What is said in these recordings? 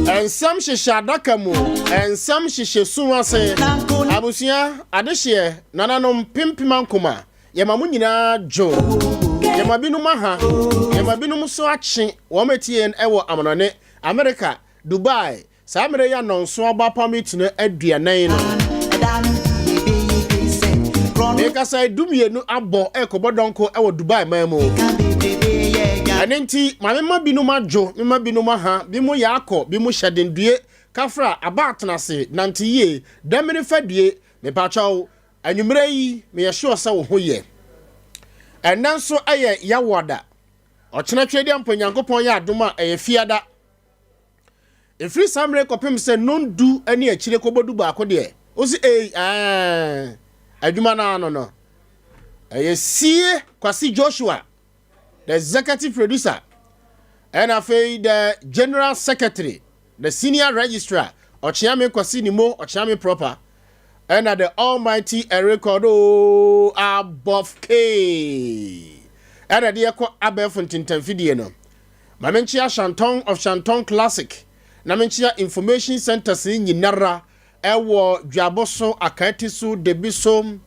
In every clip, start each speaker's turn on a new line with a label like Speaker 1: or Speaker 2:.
Speaker 1: Nsem hyehyɛ adaka mu nsem hyehyɛ sunwase abusia adehye nananom pimpim ankoma yemamu nyina jo yemabinum aha yemabinum so akye wo metien ewo amonone America Dubai samere ya nonso abapamit na aduanan no mekasa dumienu abo ekobodonko ewo Dubai mamu anenti mamema binum ajo mema binum aha bimu yakọ bimu hyedendue kafra abatenase nantiye damene fadue mepachaw anwumre yi me yehwe osa wo hoye enanso aye yawoda ochena twedi ampanyankopon ya adoma eye fiada efri samre kopem se nondu ani akire kobodu baako de osi adwuma na no eye sie kwasi Joshua the executive producer and the general secretary the senior registrar Ochiame Kwasi Nimo Ochiame proper and the almighty record above K and the Eko Abefontin Video no Mamenchia Shanton of Shanton Classic Namenchia Information Center sin Yinara Ewo Jaboso Akatisu Debiso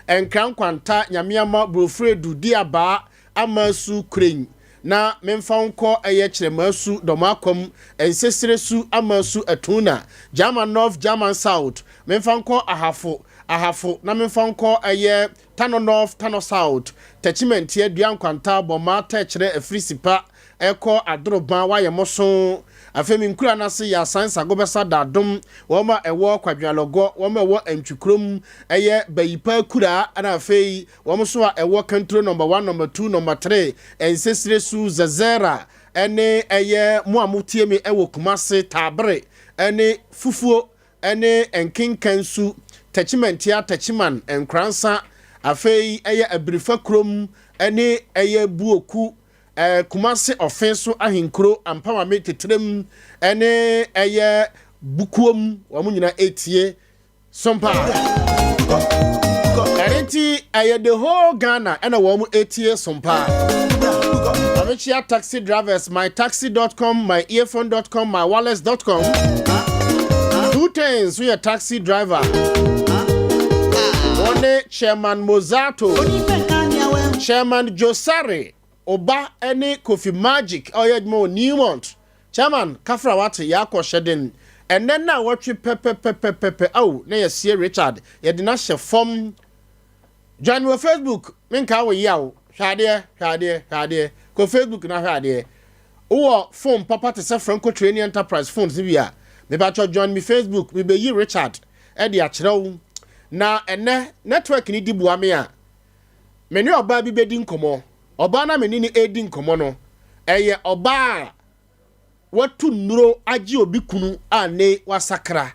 Speaker 1: and Krankwanta Nyamiama Brufredu Diaba amasu kren na memfanko ayekire masu domakom ensesresu amasu atuna German North German South memfanko ahafo na memfanko aye Tano North Tano South attachment ye duan kwanta boma ta kire afrisipa eko adroban waye moso afemi nkura na se ya sansa gobesa dadum woma ewo kwadwalogo woma ewo antwukrom eye bayipa kura ana afei woma so a ewo country number 1 number 2 number 3 ensesire su zazera ene eye mo amutie me ewo kumase tabre ene fufuo ene enkinkansu attachment ya attachman enkransa afei eye abrifa krom ene eye buoku kumase offense ahinkro ampawa metetrem ene eye bukuom wamunyina etie Sompa Karenti eye the whole Ghana ena wamu etie Sompa Amechia taxi drivers mytaxi.com myearphone.com mywallets.com 2 things we a taxi driver one chairman Mozato chairman Josare Oba any coffee magic oyedmo Newmont chairman kafra wate yakọ shedin and then now what you pepe oh na yesie Richard ye de na hye form join me Facebook menka we yawo hwade ko Facebook na hwade wo phone papa te se Franco Training Enterprise phones bia me ba join me Facebook me be yi Richard e de akyerew na ene network ni di bua me a me ne oba bi bedi nkomo oba na menini edi nkomo no eye oba watu nuro agi obi kunu ane wasakra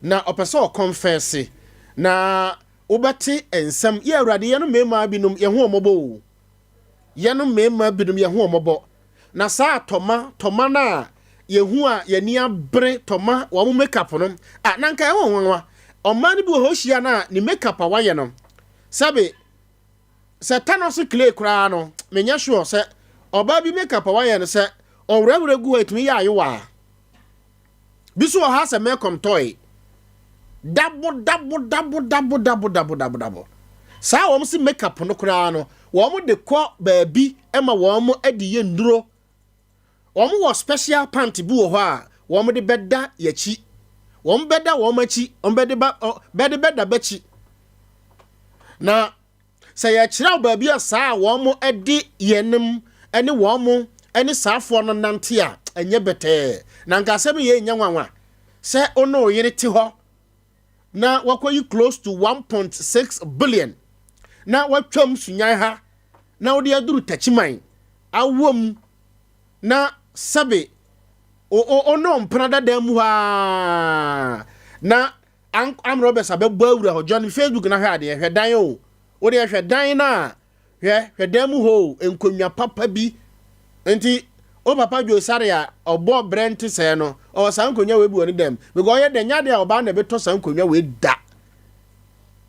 Speaker 1: na opese o confess na obati ensem ye awrade ye no mema binum ye ho omobo ye no mema binum ye ho omobo na sa toma na ye hu a ye ni abre toma wa mu makeup no na nka ye ho nwa o ni bi ho hia na ni makeup a wa ye no sabe se Thanos clay kura no menya sure se oba bi makeup wa no se onwurawura gu etumi ya ayewa bisu ha se mekom toy double sa wo si makeup no kura no wo de ko baabi ema wo adi ye nduro wo special pant bi wo ho a wo de beda yachi wo beda wo machi wo beda bachi na say ya kira baabi asa wo edi yenim ene wo ene saafo no nante a enye bete na nka asem ye nya nwanwa se ono yene ti ho na wakoyi close to 1.6 billion na watwam sunyan ha na odi aduru tachiman awom na sabe ono mprada damu ha na am Robert abegbo awura ho John Facebook na hwa de hwedan o odi hwedan na hwedan mu ho enkonwa papa bi enti o papa Josare a obo brent se no o sankonwa we bi woni dem because ye denya de oba na beto sankonwa we da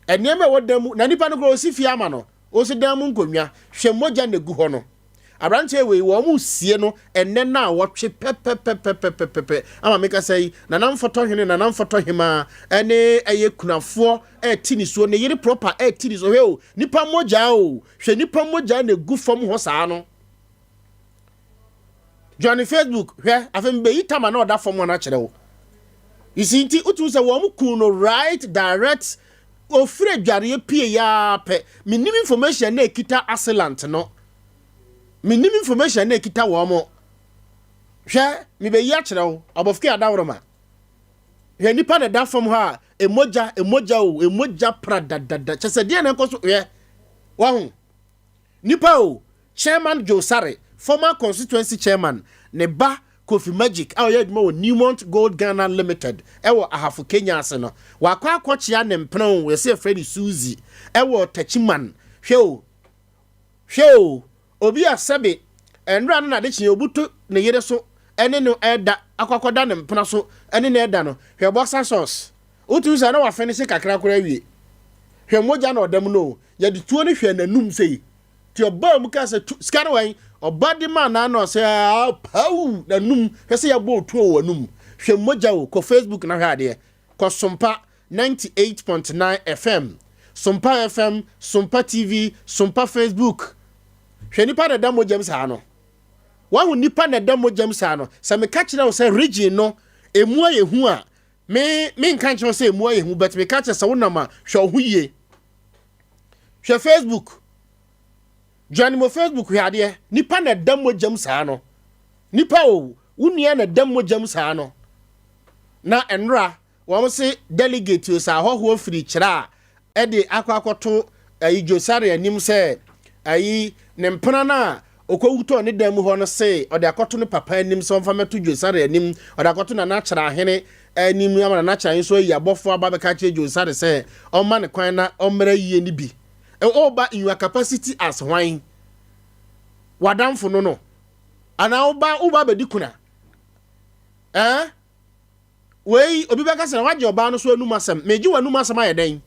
Speaker 1: enema wo dem na nipa no ko osifia ama no o se dem nkonwa hwe moja na gu ho no Abranche we wo mu sie no enne na wotwe pepepepepepepe ama meka say na nam foto hene na nam foto hema ene eye kunafo tini so ne yiri proper tini so he o nipa moja o hwe nipa moja na gu fam ho saa no Johnny Facebook hwe afem be yitama na oda fam na kire wo isinti utu se wo mu kun no right direct ofre dware pie ya pe minim information na ekita assailant no minim information na ekita wo mo hwe mi be ya kire wo obofke adawroma hwe nipa na da fam ha emoja o emoja pradadada chese de na nkoso hwe wa hu nipa o chairman Josare former constituency chairman ne ba Kofi Magic ayedmo Newmont Gold Ghana Limited ewo ahafo Kenya ase no wakwa akochia ne mpran we se Freddy Suzy ewo Tachiman hweo obi asebe enra na de chi obuto ne yere so ene no eda akwakoda ne mpna so ene ne eda no hwe boxer sauce utu za na wa finish kakra kora wie hwe moja na odam no ye de tuo ne hwe nanum sei ti oba mu ka se skare wan obadi man na no se pau nanum hwe se ya bo tuo wanum hwe moja wo ko Facebook na hwe ade ko Sompa 98.9 FM Sompa FM Sompa TV Sompa Facebook hwe nipa na damo james ha no wahu nipa na damo james ha no se me ka kire wo se region no emu ayehu a me nka kire wo se emu ayehu but me ka kire se wonama hwe ohuye hwe Facebook Johnny mo Facebook hwe ade nipa na damo james ha no nipa o unia na damo james ha no na enra wo se delegate o sa hoho free kira e de akwakoto ayi Josare anim se ayi ne mpana na okowuto ne dam ho no se ode akoto ne papa anim so mfa meto Josare anim ode akoto na na kyera hene anim ama na kyera so yi abofo aba be ka kye Josare se o ma ne kwan na o mra yie ni bi o ba in your capacity as wine wadamfo no ana oba be dikuna wei obi be ka se na waje oba no so anum asem meji wanum asem ayeden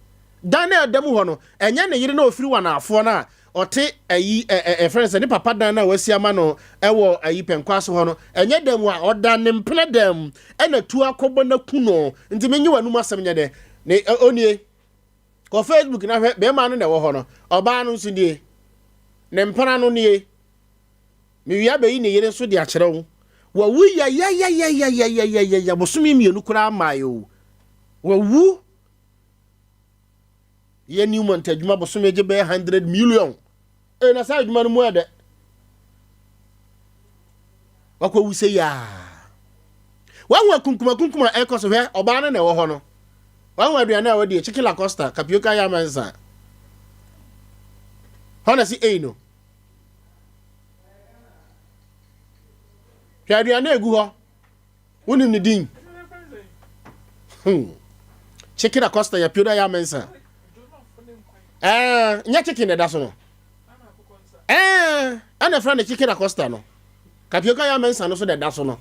Speaker 1: Daniel dam ho no enya ne yire na ofiri wana afo na ote ayi friends ne papa dan na wasi ama no ewo ayi penkwaso ho no enya dam a odan ne mpene dam ena tu akobo na kuno nti menyi wanum asem nya de ne onie ko Facebook na be ma no ne wo ho no oba no nso die ne mpana no nie mi wi abayi ne yire so de a kire wo wa wu ya bosumi mienu kura mayo wa wu ye Newmont adwuma bosome je be 100 million na sa adwuma no mu ade wakwa wuse ya wanwa kunkuma ekoso hwe oba no na wo ho no wanwa aduane a wodi chicken la costa kapioka ya mansa hona si no hwe aduane egu ho wonim ni din chicken la costa ya pioda ya mansa nya chicken da so no ana fra ne chicken acosta no kapioka ya mensa no so da so no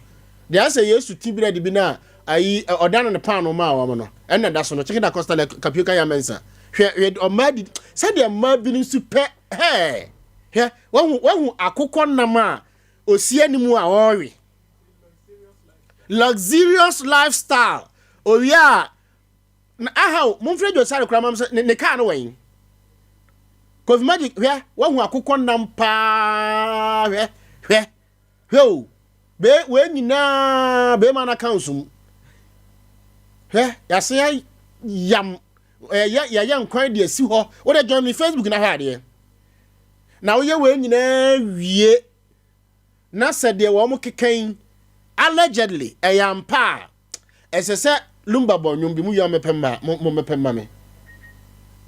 Speaker 1: de ase yesu tibira de bi na ayi odano ne pan no ma wa no ena da so no chicken acosta le kapioka ya mensa hwe o madi se de ma bi ni super he wahu akokọ nam a osie animu a ori luxurious lifestyle oya na aha mo mfre Josare kura mam ne ka no wen Kofi Magic hwe wahu akokọ nam pa hwe o be we nyina be ma na council hwe ya se yam ya nkwan de asi ho wo de join me Facebook na ha de na wo ye we nyina wie na se de wo mo keken allegedly yampa esese lumba bonyum bi mu yo mepemma mo mepemma me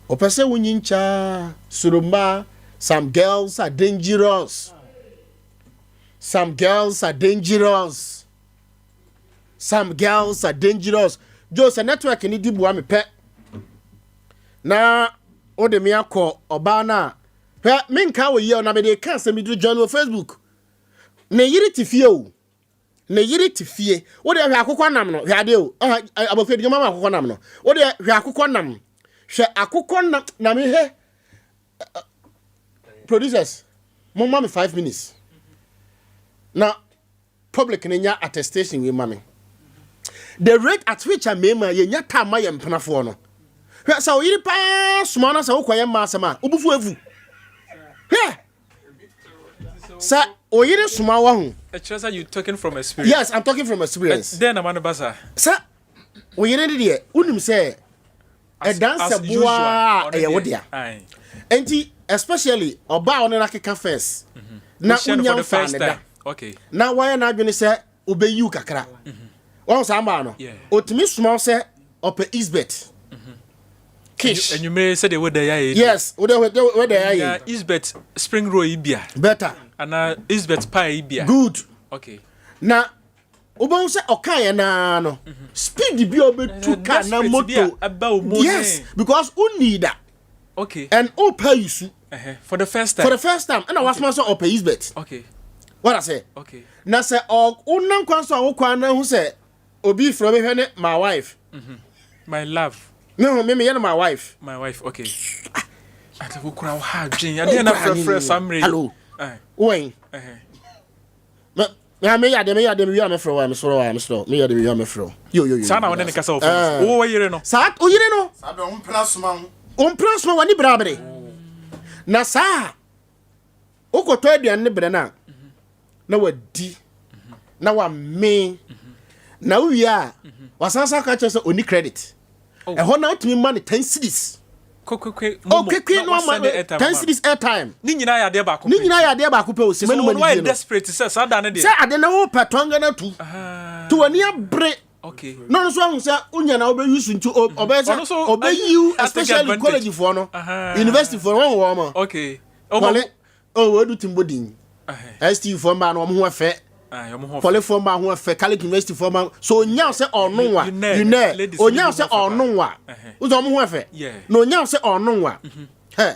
Speaker 1: opese wunyincha surumba. Some girls are dangerous. Some girls are dangerous. Some girls are dangerous. Jose network ni dibu wa me pe. Na ode mi akọ oba na. He me nka wo ye na me de kan se mi du join Facebook. Ne yiri tifie o. Ne yiri tifie. Ode hwe akokọ nam no. Hwe ade o. Abofie de mama akokọ nam no. Ode hwe akokọ nam. Hwe akokọ na me he producers, mo mama 5 minutes. Now, public nenya attestation with mommy. The rate at which I made my yata my empanafono. So you pass smana so quiet massama, ubufu. Yeah. Sir, or you small one.
Speaker 2: You talking from experience?
Speaker 1: Yes, I'm talking from experience.
Speaker 2: Then I'm on the bazaar.
Speaker 1: Sir, we didn't hear. Wouldn't say a dancer boy, a wodia. And especially about on a kaka first. Now, for the first time.
Speaker 2: Okay.
Speaker 1: Now, why not going to say, obey you, Kakra? Once I'm on. Or to me, small say, up a Eastbet. Kish.
Speaker 2: And you may say they were there.
Speaker 1: Yes, where they are.
Speaker 2: Eastbet Spring Row Ibia.
Speaker 1: Better.
Speaker 2: And Eastbet Pie Ibia.
Speaker 1: Good.
Speaker 2: Okay.
Speaker 1: Now, Obon say, okay, no. Speed the bio to car na moto. Yes, because we need that.
Speaker 2: Okay.
Speaker 1: And all pay you.
Speaker 2: For the first time.
Speaker 1: For the first time. And I was master of Eastbet.
Speaker 2: Okay.
Speaker 1: What I say?
Speaker 2: Okay.
Speaker 1: Now say, oh, unang kwanso akwana who say, Obi from my wife.
Speaker 2: My love.
Speaker 1: No, me my wife.
Speaker 2: My wife, okay. I don't know how Jane. I didn't have fresh summary.
Speaker 1: Hello. When? Me ya dem wi am fro am so me ya dem wi am fro. Yo.
Speaker 2: Sana wona ne kasa of. Oh yire no.
Speaker 1: Sa o yire no.
Speaker 3: Sa be on plasma.
Speaker 1: On plasma wani brabre. Na sa. O ko to aduan ne bre na. Na wadi. Na wa me. Na wi a. Wasansa ka chese oni credit. E ho na otimi man 10 cedis.
Speaker 2: Quick.
Speaker 1: No man 10 cedis airtime.
Speaker 2: Ni nyina ya de ba ko.
Speaker 1: Ni nyina ya de ba ko pe o se manu manu.
Speaker 2: Why desperate say sa da ne de.
Speaker 1: Say ade na wo patonga na tu. To wani abre.
Speaker 2: Okay.
Speaker 1: No so hu say unya na obe use ntu obe you especially college for no. University for one wo.
Speaker 2: Okay.
Speaker 1: We do timbodin. ST for man wo ho afa. Polyform ma ho afa Catholic University for man. So nya say onu wa. You know. Onya say onu wa. Uzo mo ho afa. No nya say onu wa. He.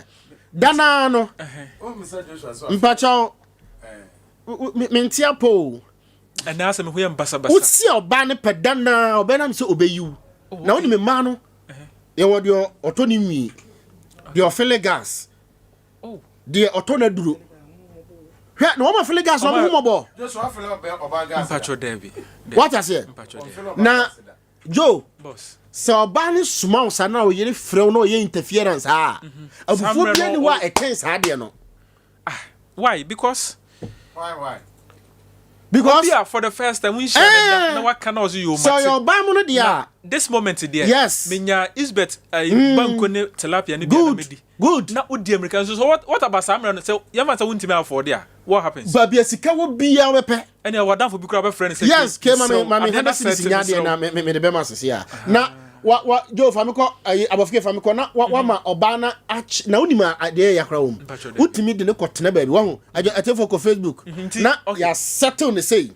Speaker 1: Dana no. Mpacho. Mentia po.
Speaker 2: And now some who basa.
Speaker 1: Usi oba ne pedana, oba na me say obeyu. Na woni me ma no. Ye wo de autonomy. De ofele gas.
Speaker 2: Oh.
Speaker 1: De autona duro. Hwe na wo ma fele gas no mo mobo.
Speaker 3: Just wa fele oba gas.
Speaker 2: Mpacho Devi.
Speaker 1: What I say? Na Joe.
Speaker 2: Boss.
Speaker 1: So oba ne small sa na o yere frɛ no ye interference ha. Abufo bia ni wa ekens ha de no.
Speaker 2: Why? Because
Speaker 3: Why?
Speaker 1: Because
Speaker 2: for the first time we share na what can also you
Speaker 1: so your bamu no dia
Speaker 2: this moment there.
Speaker 1: Yes.
Speaker 2: Menya Isbet banko ne tilapia ne bia medi.
Speaker 1: Good.
Speaker 2: Na odi American so what about Samra say yama say wuntimi afford there. What happens?
Speaker 1: Babia sika wo bia we pe.
Speaker 2: Any wadan for bi kura be friend say.
Speaker 1: Yes, came mama hada Sisi nyade na me de be masese ya. Na wa Joe famiko abofike famiko na wa ma oba na ach na unima ade yakra wo. Utimi de ne kotena ba bi wo ho atefo ko Facebook. Na ya settle ne say.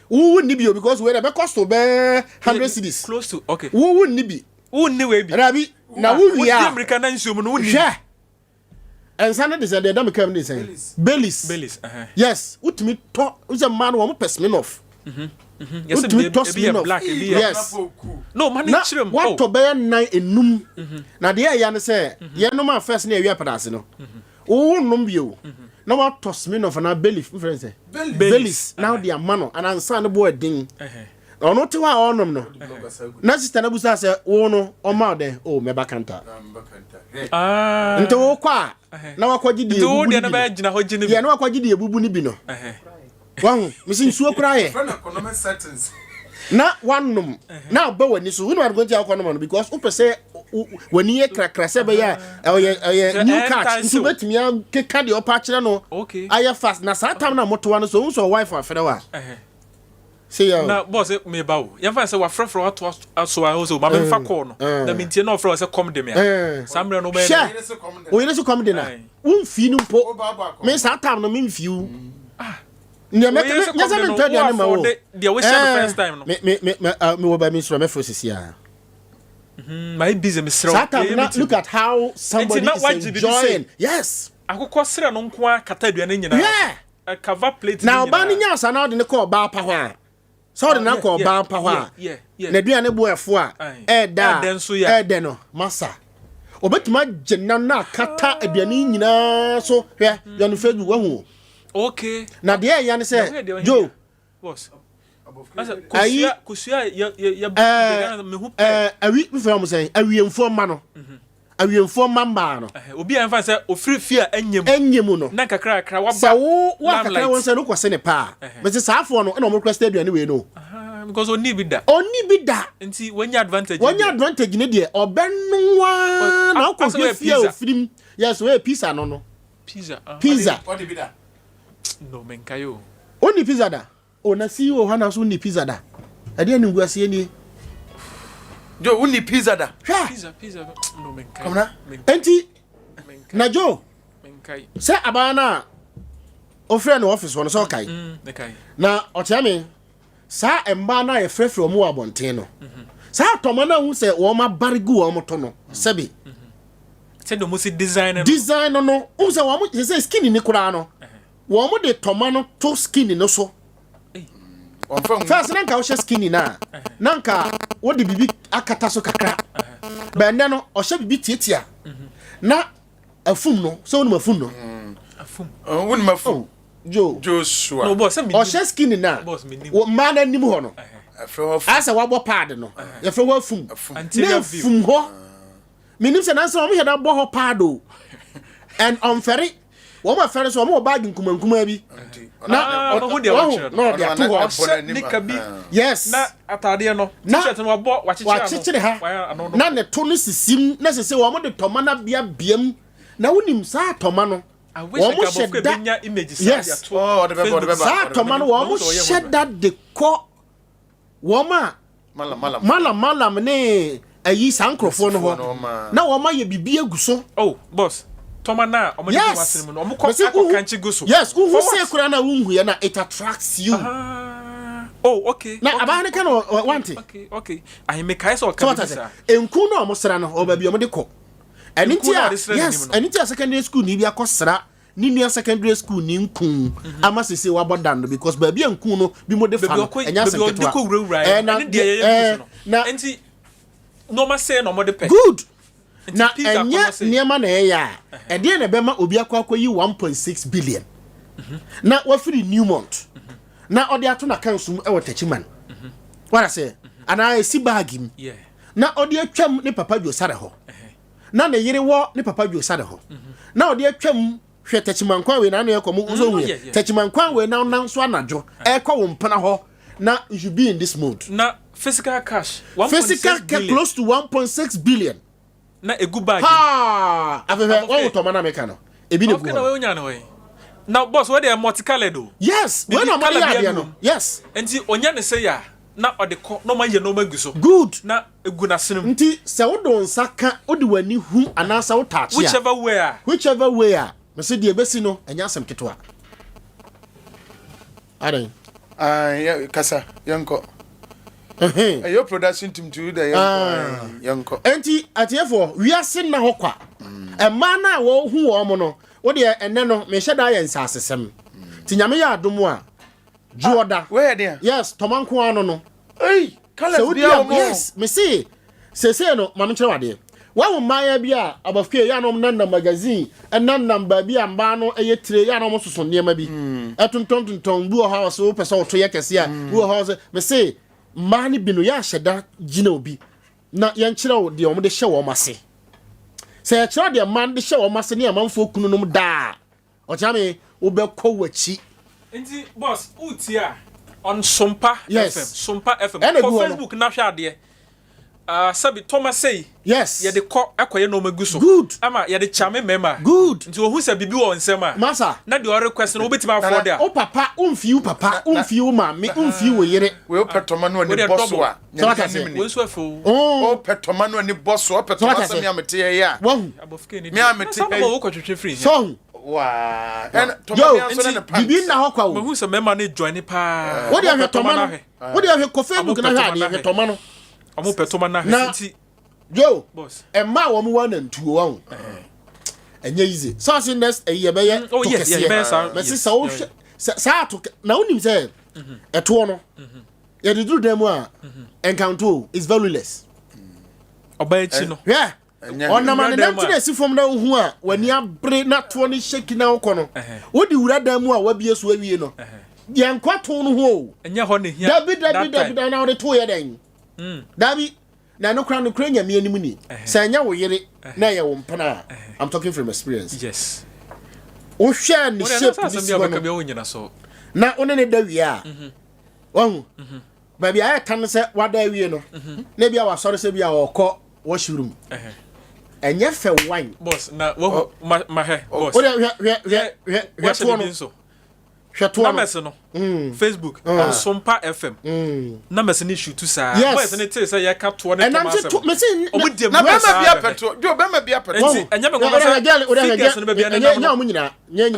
Speaker 1: Who wouldn't be because we have cost to be 100 cedis.
Speaker 2: Close to okay.
Speaker 1: Who wouldn't be?
Speaker 2: Who knew we be?
Speaker 1: Rabi, now who we are?
Speaker 2: American and so no.
Speaker 1: Yeah. And Sunday said they don't come this saying. Bellis. Yes. What me talk? Who's a man who person off?
Speaker 2: Yes, be a black.
Speaker 1: Yes.
Speaker 2: No man.
Speaker 1: What to be nine enum? Now the air say, ye no man first near your padas no. Oh no you. Now what toss me off na belly friends. Bellis. Now the mano and answer the boy ding. Or not to our honor no. Na sister na busa say oh no o ma de oh me bakanta. Nto kwa na wakwaji di ebubu ni bi. Ya na wakwaji di ebubu ni bi no. Wan me sin suo kra ye. Na wanum na ba wani so we no are going to akwa no because who say wani ye krakra se be ya new catch nso betimi akeka de opa kire no. Aye fast na sa time na moto no so unso wife afere wa. See ya.
Speaker 2: Na boss me ba wo. Ya fa say wa frefro ato aso a so ma me fa call no. Na me tie no frefro say come dem ya. Samre no be.
Speaker 1: O yele so come dem na. Un fi nu po. Me sa time no me mfiu. Nya me nyasa me ntwa dia ma wo.
Speaker 2: Dia we share the first time no.
Speaker 1: Me wo ba me sura me fo sisi ya.
Speaker 2: My busy me sro.
Speaker 1: Look at how somebody is enjoying. Yes.
Speaker 2: Akokọ sere no nko a kata aduane nyina.
Speaker 1: Yeah.
Speaker 2: Cover plate.
Speaker 1: Now ba ni nya sa na de ne call ba pa ho a. So de na call ba pa ho a. Na aduane bo efo a. Da. De no masa. Obetuma jenna na kata aduane nyina so hwe yo no Facebook wa hu.
Speaker 2: Okay.
Speaker 1: Na de ya ne say Joe.
Speaker 2: Boss.
Speaker 1: Kusia awi me fam say awiemfo ma no. Awiemfo mamba no.
Speaker 2: Obi an fa say ofiri fia
Speaker 1: anyem no.
Speaker 2: Na kakra wa ba.
Speaker 1: Sa wo kakra won say no kwose ne pa. Me say saafo no na mo kra stadium we no.
Speaker 2: Because oni bi da. Nti when advantage.
Speaker 1: When advantage ne de obenwa na ko fia ofirim. Yes, we pizza no.
Speaker 2: Pizza.
Speaker 3: What did be that?
Speaker 2: No menkayo.
Speaker 1: Oni pizza da. O na si o hana so ni pizza da. Ade ani nguase ni.
Speaker 3: Jo, uni pizza da.
Speaker 2: Pizza. No menkayo.
Speaker 3: Come na.
Speaker 1: Enti na Jo.
Speaker 2: Menkai.
Speaker 1: Say abana o frɛ no office won so kai.
Speaker 2: Menkai.
Speaker 1: Na o tia me sa emba na ye frɛfrɛ mu abonten no. Sa tomo na hu se wo ma barigu wo mo to no. Sebi.
Speaker 2: Say do mo si design
Speaker 1: no. O se wo mo se skin ni kura no. Wo mo de tomo no to skin no so. First nanka wo skin na. Nanka wo de bibi akata so kakra. Ba nne no o hye bibi tietia. Na afum no, so no afum no.
Speaker 2: Afum.
Speaker 3: Won mafum. Joshua.
Speaker 2: No boss, me.
Speaker 1: O hye skin na. Wo ma na nim ho no. Asa wa bo pad no. Ye fɛ wa afum.
Speaker 2: Anterior view.
Speaker 1: Fum ho. Minim se nansa wo hye da bo ho pad o. And on ferry wo ma ferry so wo bag nkumankuma bi.
Speaker 2: Na no de wa chire
Speaker 1: no de ato ho.
Speaker 2: Nika bi.
Speaker 1: Yes.
Speaker 2: Na atade no. T-shirt no wa
Speaker 1: chichere ha. Na ne to no sisim na se wo mo de toma na biam. Na wonim sa toma no.
Speaker 2: I wish I could have been images.
Speaker 1: Yes.
Speaker 3: Oh, the
Speaker 1: sa toma no wo mo shed that de ko wo ma malam ne ayi sankrofo no ho. Na wo ma ye bibie guso.
Speaker 2: Oh, boss. Toma na omo dey wasem no omo ko kanchi guso.
Speaker 1: Yes, who say kura na wunhu ye na it attracts you.
Speaker 2: Oh, okay.
Speaker 1: Na abane kan want it.
Speaker 2: Okay. I make kai so ka bisa.
Speaker 1: Enku no omo sra no oba bi omo de ko. Enitia, yes, enitia secondary school ni bi akosra. Ni nua secondary school ni nkun ama sese wa bodan because ba bi nkun no bi mo de fa no enya se ketwa.
Speaker 2: Na enti no ma say no mo de pe.
Speaker 1: Good. Na enya niema na eya e de na bema obi akwakoyi 1.6 billion na wafiri Newmont na odi ato na kansum e watachiman what I say ana esi bagim na odi atwam ne papa Josare ho na ne yire wo ne papa Josare ho na odi atwam hwe tachiman kwa we na no ekomo uzo hu tachiman kwa we na so anajo e kwa wo mpana ho na you should be in this mood
Speaker 2: na physical cash
Speaker 1: close to 1.6 billion
Speaker 2: na egu bag
Speaker 1: afefe wo to mana meka no ebi ne gu
Speaker 2: na we nya no we now boss we dey multicolored o
Speaker 1: yes we no mali ade no yes
Speaker 2: enti onya ne say ya na ode ko no ma ye no ma gu so
Speaker 1: good
Speaker 2: na egu na senum
Speaker 1: nti se wo don saka odi wani hu anasa wo tache whichever way me se de ebesi no enya asem ketwa adan
Speaker 3: yeah kasa yanko your production team to the yanko
Speaker 1: enti atiefo wi ase na hokwa e ma na wo hu wo mo no wo de enne no me hye da ye nsasesem ti nyame ya adomu a juoda
Speaker 3: where there
Speaker 1: yes tomanko ano no
Speaker 3: hey kala
Speaker 1: dia yes me see sese no ma me kire wade wa wo maya bia abafie ya no nanna magazine nanna ba bia mba no eye tire ya no mo soso niema bi etonton bu o ha so pese o to ye kese a bu o ha so me see mani binu ya hyeda gina obi na yankire wo de omde hye wo mase se ya kire de man de hye wo mase ne amanfo kunu num da o chame wo be kɔ wachi
Speaker 2: nti boss utia on Sompa
Speaker 1: yes.
Speaker 2: FM Sompa FM for Facebook na hwe ade sabi Thomas say
Speaker 1: yes
Speaker 2: ye de kɔ akoye no maguso
Speaker 1: good
Speaker 2: ama ye de chame mema
Speaker 1: good
Speaker 2: nti wo hu sa bibi wo nsem a
Speaker 1: masa
Speaker 2: na de request no obetima afford a
Speaker 1: o papa umfi papa umfi ma me umfi wo yere
Speaker 3: we petoma no ni boss wa
Speaker 2: we so afo
Speaker 3: o petoma no ni boss o petoma se mi amete ye ya
Speaker 2: abofke ni
Speaker 3: mi amete
Speaker 2: e wo ko twetwe free
Speaker 1: so
Speaker 3: wa en toma so na pa
Speaker 1: bibi na hokwa wo
Speaker 2: me hu sa mema na join pa
Speaker 1: wo de ahwe toma no wo de ahwe ko Facebook na hwe ade toma no
Speaker 2: omo petoma na hwe
Speaker 1: Joe,
Speaker 2: boss.
Speaker 1: And ma wo mu wan and two won. Enye easy. So as next e ye be ye.
Speaker 2: Oh yes,
Speaker 1: me say so sa to na unim say eto no. Ye dey do dem a encounter is valueless.
Speaker 2: Oba echi no.
Speaker 1: Yeah. Onamane dem tire si fom na hu a wani abre na to ne sheki na wokɔ no wodi wura dan mu a wabie so awie no yan kwato no ho
Speaker 2: enya ho ne hia
Speaker 1: dabi na wode to ye dan dabi na no kra nya me anim ni sa nya wo yere na ye wo mpana I'm talking from experience.
Speaker 2: Yes.
Speaker 1: O hwa ni shape
Speaker 2: ni so
Speaker 1: na one ne dawi a wahu ba bia tan se wada awie no na bia wa sɔre se bia wɔkɔ washroom enye fe wine
Speaker 2: boss na wo ma he boss
Speaker 1: hweto
Speaker 2: na mess no Facebook Sompa FM na mess ni shoot sa boys ni tell say ya ka to ne to
Speaker 3: ma na bema bia petrol do bema bia petrol
Speaker 2: enya me go say figures no be bia na
Speaker 1: nya mu nyina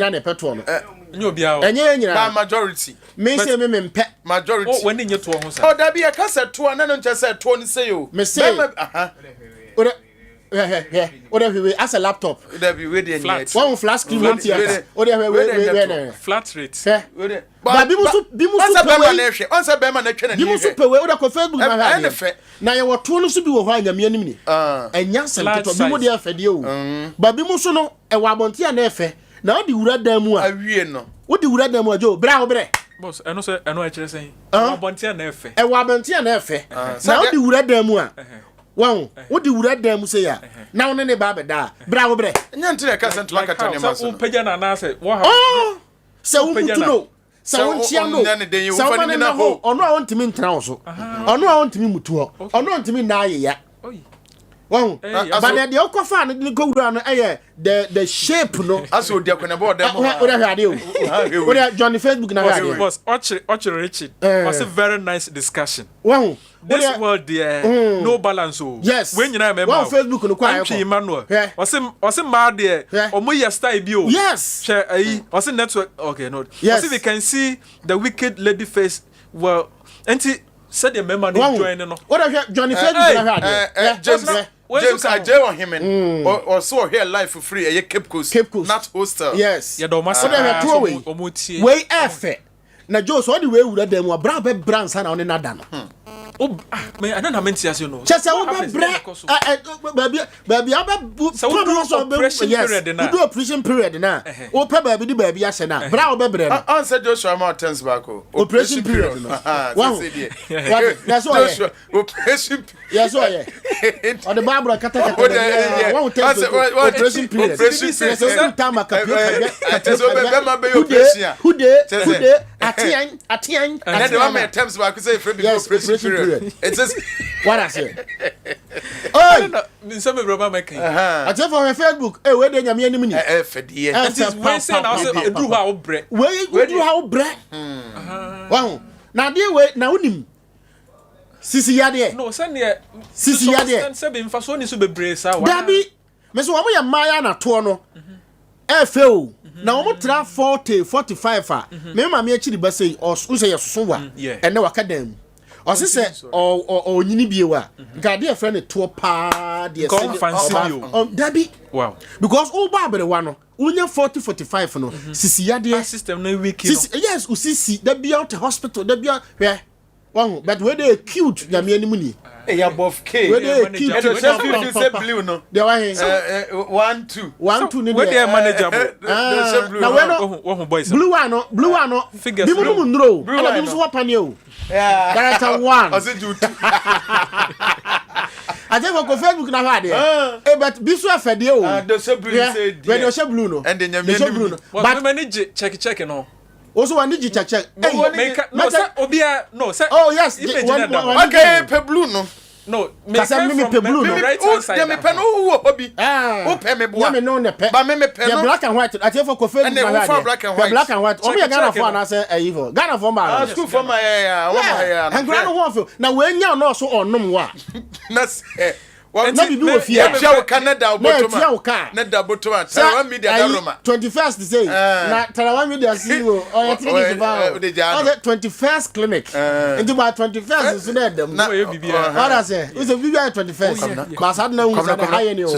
Speaker 1: na petrol no
Speaker 2: nya obia
Speaker 1: enya nyina
Speaker 3: by majority
Speaker 1: me say me mpe
Speaker 3: majority
Speaker 2: wani nye to ho sa
Speaker 3: da bia ka say to na no nche say to ni say o
Speaker 1: bema aha ore we as a laptop
Speaker 3: that be we dey net
Speaker 1: one flat screen one theater ore we
Speaker 2: flat rate
Speaker 1: ba bi musu
Speaker 3: bema na hwe on say bema na twa na
Speaker 1: bi musu pe we ore ko Facebook na ha na ye wo to no so bi wo ho anyame anim ni enya sento bi mu de afede o ba bi musu no e wa abonte na efe na odi wura dan mu a
Speaker 3: awie no
Speaker 1: odi wura dan mu a jo bra wo bre
Speaker 2: boss eno say eno a kire sen abonte na efe
Speaker 1: e wa abonte na efe na odi wura dan mu a wow wodi wura dan mu say ya na won ne ba beda bra wo bre
Speaker 3: nya ntire ka sento akata ne maso
Speaker 2: so pagya na na say wo ha
Speaker 1: se wo mutu no se won chia no se won ne na ho ono a won timi ntena wo so ono a won timi mutu ho ono won timi na aye ya wow but the okofa ne go wura no eh the shape no
Speaker 3: aso dia ko ne bo dem
Speaker 1: o da hade o da Johnny Facebook na hade
Speaker 2: boss Ochi Richard was a very nice discussion
Speaker 1: wow
Speaker 2: this world there no balance o when you na me
Speaker 1: wow Facebook no kwa
Speaker 2: ayeko Emmanuel was mad there omo ya style bi o
Speaker 1: yes
Speaker 2: share ayi was network okay no was we can see the wicked lady face well anti said the member no join no
Speaker 1: what da Johnny Facebook na hade
Speaker 3: James Ajay on him or so here life for free a Cape Coast not hostel
Speaker 1: yes
Speaker 2: ya do masa
Speaker 1: omotie we efe na Joe so the way wura dem wa bra be brands na on na da no
Speaker 2: me I don't mean to no
Speaker 1: chese wo be bra baby aba
Speaker 2: so operation period na
Speaker 1: do operation period na o pe baby di baby ya se na bra wo be bre no
Speaker 3: answer Joshua Martins back
Speaker 1: operation period no wow that's why
Speaker 3: operation
Speaker 1: yes why on the Barbara kata one tell operation period so time who dey atian
Speaker 3: and the one my terms back say operation period it says
Speaker 1: what I say oi
Speaker 2: Nsem brother make
Speaker 1: I tell for Facebook we dey nyame anim ni
Speaker 3: fedie
Speaker 2: and this when say na say edru ha obre
Speaker 1: we do ha obre wow na dey we na unim Sisi yade
Speaker 2: no say ne
Speaker 1: Sisi yade
Speaker 2: say be mfa so ni so bebre sa wa
Speaker 1: dabi me so wo ya maya na to no efe o na wo tra 40 45 a me ma me akiri ba sei o say yesoso wa ene wakadam o se o nyini biewa nka de efre ne to pa de
Speaker 2: say
Speaker 1: dabi
Speaker 2: wow
Speaker 1: because all babere wa no unya 40 45 no Sisi yade
Speaker 2: system na week no
Speaker 1: yes usisi da bia out hospital da bia hwe wow but we dey cute nyame anim ni
Speaker 3: above K
Speaker 1: we dey cute
Speaker 3: you say blue no
Speaker 1: they were here
Speaker 3: 1 2
Speaker 1: 1 2 ni
Speaker 2: we dey manageable
Speaker 1: na we no
Speaker 2: boys
Speaker 1: blue one no
Speaker 2: figures
Speaker 1: bi mu ndro ala bi so wapane o character 1
Speaker 3: o say jude
Speaker 1: I think for Facebook na ha dey but bi so afede o
Speaker 3: the say blue say
Speaker 1: we dey say blue no
Speaker 3: and the nyame
Speaker 2: but manage check no
Speaker 1: also one digi check
Speaker 2: no say obia no say
Speaker 1: oh yes
Speaker 3: okay pe blue
Speaker 2: no
Speaker 1: me pe blue no
Speaker 2: right hand side
Speaker 3: me pe no wo obi o pe me boa
Speaker 1: me no ne pe
Speaker 3: ba me pe no
Speaker 1: black and white I think for Facebook na ha
Speaker 3: black and white
Speaker 1: o me Ghana for na say evil Ghana for ma
Speaker 3: school for my
Speaker 1: and Ghana ho feel na we nya no so onum wa
Speaker 3: na say
Speaker 1: na bibi wo fia
Speaker 3: ya Canada botoma na da botoma tara media da Roma
Speaker 1: 21st say na tara media CEO o ya tiki ba o 21st clinic into by 21st so na dem
Speaker 2: na we bibi
Speaker 1: what I say we say bibi 21st but sad na we say high ni o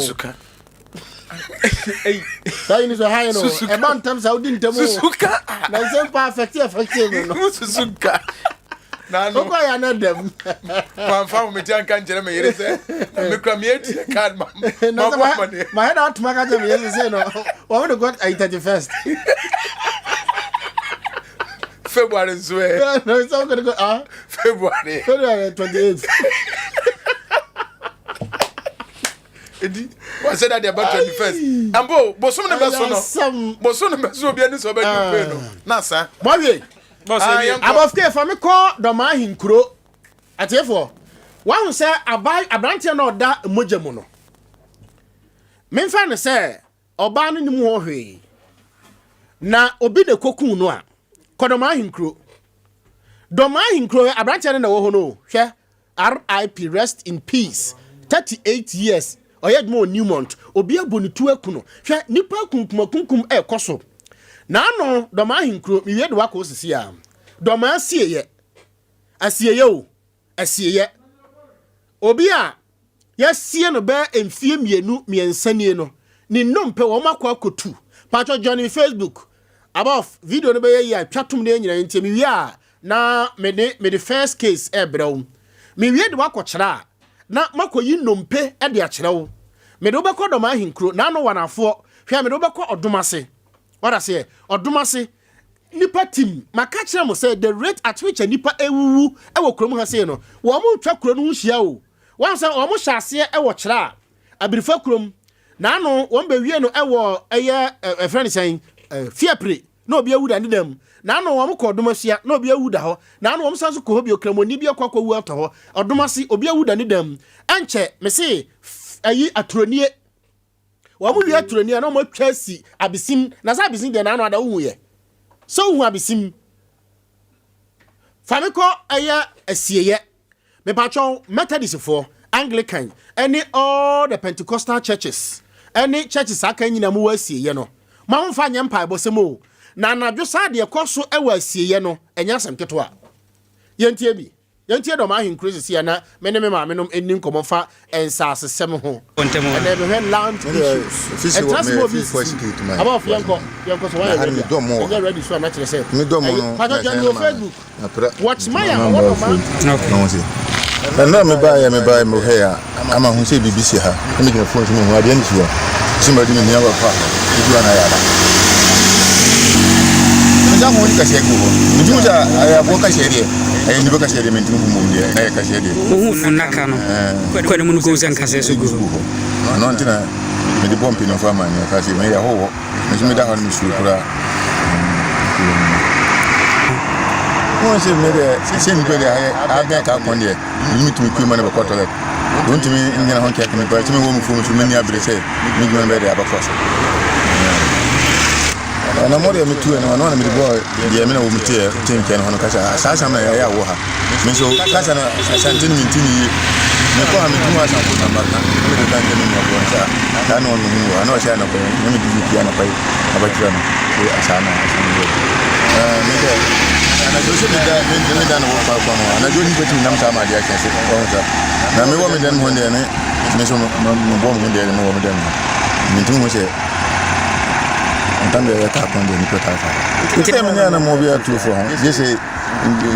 Speaker 2: hey
Speaker 1: say ni so high no e ban tam Saudi ntemo
Speaker 3: susuka
Speaker 1: na say perfect no
Speaker 3: susuka Na no.
Speaker 1: Oko ya na dem.
Speaker 3: Man fa me jan kan jere me yere say. Me kra me eti card man.
Speaker 1: My head out to my card me yere say no. We want to go 31st.
Speaker 3: February swear.
Speaker 1: No, it's all going to go
Speaker 3: February
Speaker 1: 28th.
Speaker 3: Edi, what said that they about 21st? Ambo, bosom na beso no. Bosom na beso obi ani so be pay no. Na sa.
Speaker 1: Bowie. Above care for me call the man hinkuro. Atefo. One say abrante na oda moja mu no. Me fa ne say oba no ni mu ho hwe. Na obi de kokun no a. Kodoma hinkuro. Doma hinkuro abrante na wo ho no. Hwe RIP rest in peace. 38 years. Oyedmo Newmont obi abonitu akuno hwe nipa kunkum ekoso na no doma hinkro mi wie de wako sisi a doma asieye o asieye obi a yasie no be emfie mienu miensanie no ni nompe wo makwa kotu pacho Johnny Facebook above video no be ye atwatum na nyina ntie mi wie a na me the first case ebrew mi wie de wako kira na makoyi nompe e de akyerewo me do beko do ma hinkro na no wanafo hwe me do beko odomase what say odomase nipa tim maka kire mo say the rate at which nipa ewuwu e wo krom ha say no wo mo twa kro no hia o wan say wo mo hyase e wo kire abirifa krom na no wo be wie no e wo eye friend say fiapre na obi awuda ne dam na no wo mo ko odomasia na obi awuda ho na no wo mo sanso ko hobi okramoni bi akwa wu ato ho odomase obi awuda ne dam enche me say ayi atronie wa mu wi atronie na mo twasi abisim na sa abisim de na no ada hu ye so hu abisim famiko aya asieye me patron Methodist for Anglican any all the Pentecostal churches any churches aka nyina mu asieye no ma ho fa nyempa ibosemo na anadwo sa de ekoso e wa asieye no enya semketo a yentie bi yantie do ma hin crazy sia na me ne me ma me nom enin komofa ensase sem ho and then we land issues and transport about yanko so why you ready so na chere say
Speaker 4: me do mo no
Speaker 1: Facebook watch my no
Speaker 4: see na me buy mo here ama hu say BBC ha me get phone me ho ade ni so somebody me nya wa pa idu na ya da me ja mo ni ka se go me ju ja aya bo ka se de ni baka shede mentin mu ndi na ka shede
Speaker 5: hu funaka no kwani mun ko san kase so go
Speaker 4: no ntina me di bompi no fa man ka se me ya ho me da han mi su kura mo se me de se ni be de a ga ka kon de ni mi ku man ba ko toilet don timi ngena hon kek me ba timi wo mu fu mu ni abrese mi gwan be de abakoso na mo de mi tu na no na mi bo de me na wo mi tie tin ken hono kacha sa na ya wo ha mi so kacha na santin mi tini me ko ha mi tu ma sa ko na marka mi de tan ken mi bo sa ta no no mu no sha na ko mi di ki ana pai abakira no so asana mi de ana do se mi da no pa ko no ana do ni beti nam ta ma dia kan se ko ta na me wo mi den ho de ne mi so mo bo mo de no wo mi den mi tu mo se ntambe ya ka konde ni ko ta fa nte me na mo bia tu fo je se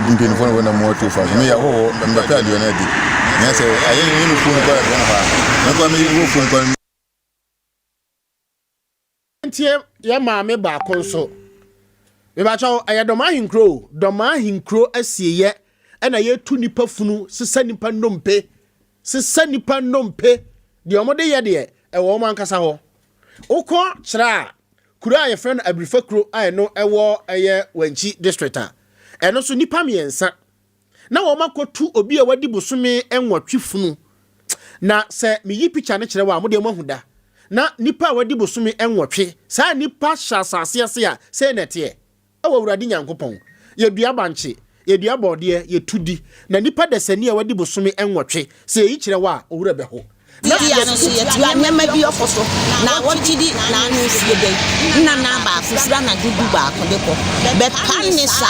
Speaker 4: mpin fo na mo tu fa me ya ho mba ka dio na di ne se aye ni mi fo ko na fa na ko me wo fo ko
Speaker 1: ntie ya ma me ba konso me ba chawo aye do ma hinkro asieye na ye tu nipa funu sesa nipa nompe de omode ye de e wo man kasa ho ukọ kira kura ye friend abrifakro ai no ewo eye wanchi district a eno so nipa miensa na wo makotu obi a wadi bosome enwatwe funu na se me yi picture ne kire wa mo de mahuda na nipa a wadi bosome enwatwe sa nipa hyasase ase a se nete ewo wurade nyankopon ye dua banche ye dua bode ye tudi na nipa de sani a wadi bosome enwatwe se yi kire wa owura be ho
Speaker 6: na ya no so yetu anyama bi ofoso na wotidi na anu sie be na ba afusra na dudu ba ko de ko be pan ni sa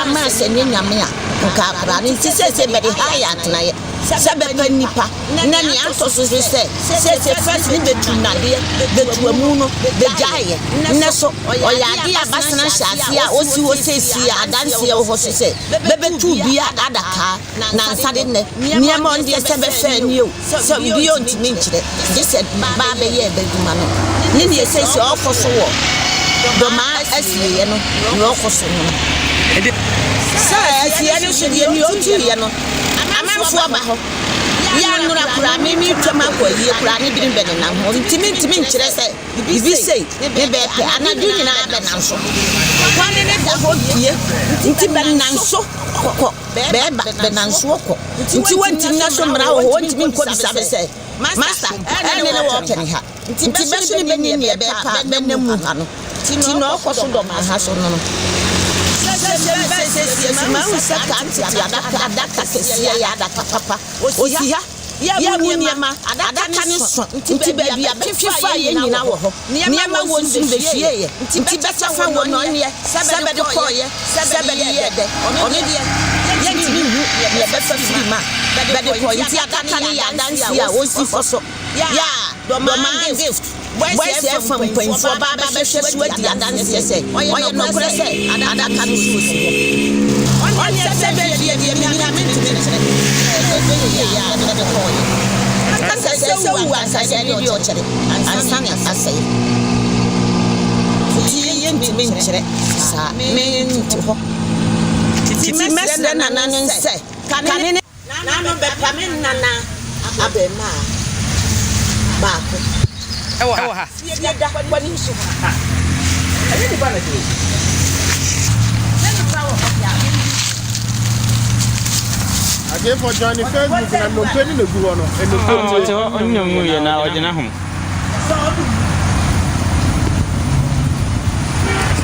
Speaker 6: ba ma se ne nyame a nka akra ne nti se be de ha ya tena ye se be pa nipa na ne aso so se first ni betu na de betu amu no be jaye ne so oyade abasana hyase a osi si adanse ye ho so se be betu bia adaka na nsade ne niam on de se be fa ni o so bi o ntimi nkyire je se ba be ye be duma no ne ne se okoso wo doma asiye no no okoso no sa asiye no so de ni o tuye no amanfo aba ho ya nura kura mi twama kwa yi kura ni birim be na ho ntimi nkyire se bibi sei ne be pe anadu nyina be na so kan ne da ho bie nti be na so kokko be na so kokko nti wanti na so mra ho ntimi nko bisa be se master ene ne wo pene ha nti be so ni be ni be pa be na mu ha no ti no ko so do ma ha so no ma usa kanti adaka kesia ya adaka papa osia ya niema adaka ni so nti ba bia fifa ye nyina wo ho niema wo nzum be fie ye nti beta fa wo no ne sebe de koye sebe de ye de ono de ye ti hu ye be fa free ma be de koye nti adaka ni ya dance ya osi foso ya do man gift boys here from Prince for Baba be hwe di adanse se oye no kure se adaka no so si oye se be di mi ntimi ya de koye aka se wu asa se ni di o chere ansan asai ti ye ntimi nkyere sa me nti ho ti mesre na nanu nse kanene na no be pame nana abema baako ewa ha ye da kwani nso ha ayi ni bana ti nani prawo ha
Speaker 1: again for joining Facebook na no peni na guho no eno
Speaker 5: onyam ye na ogina ho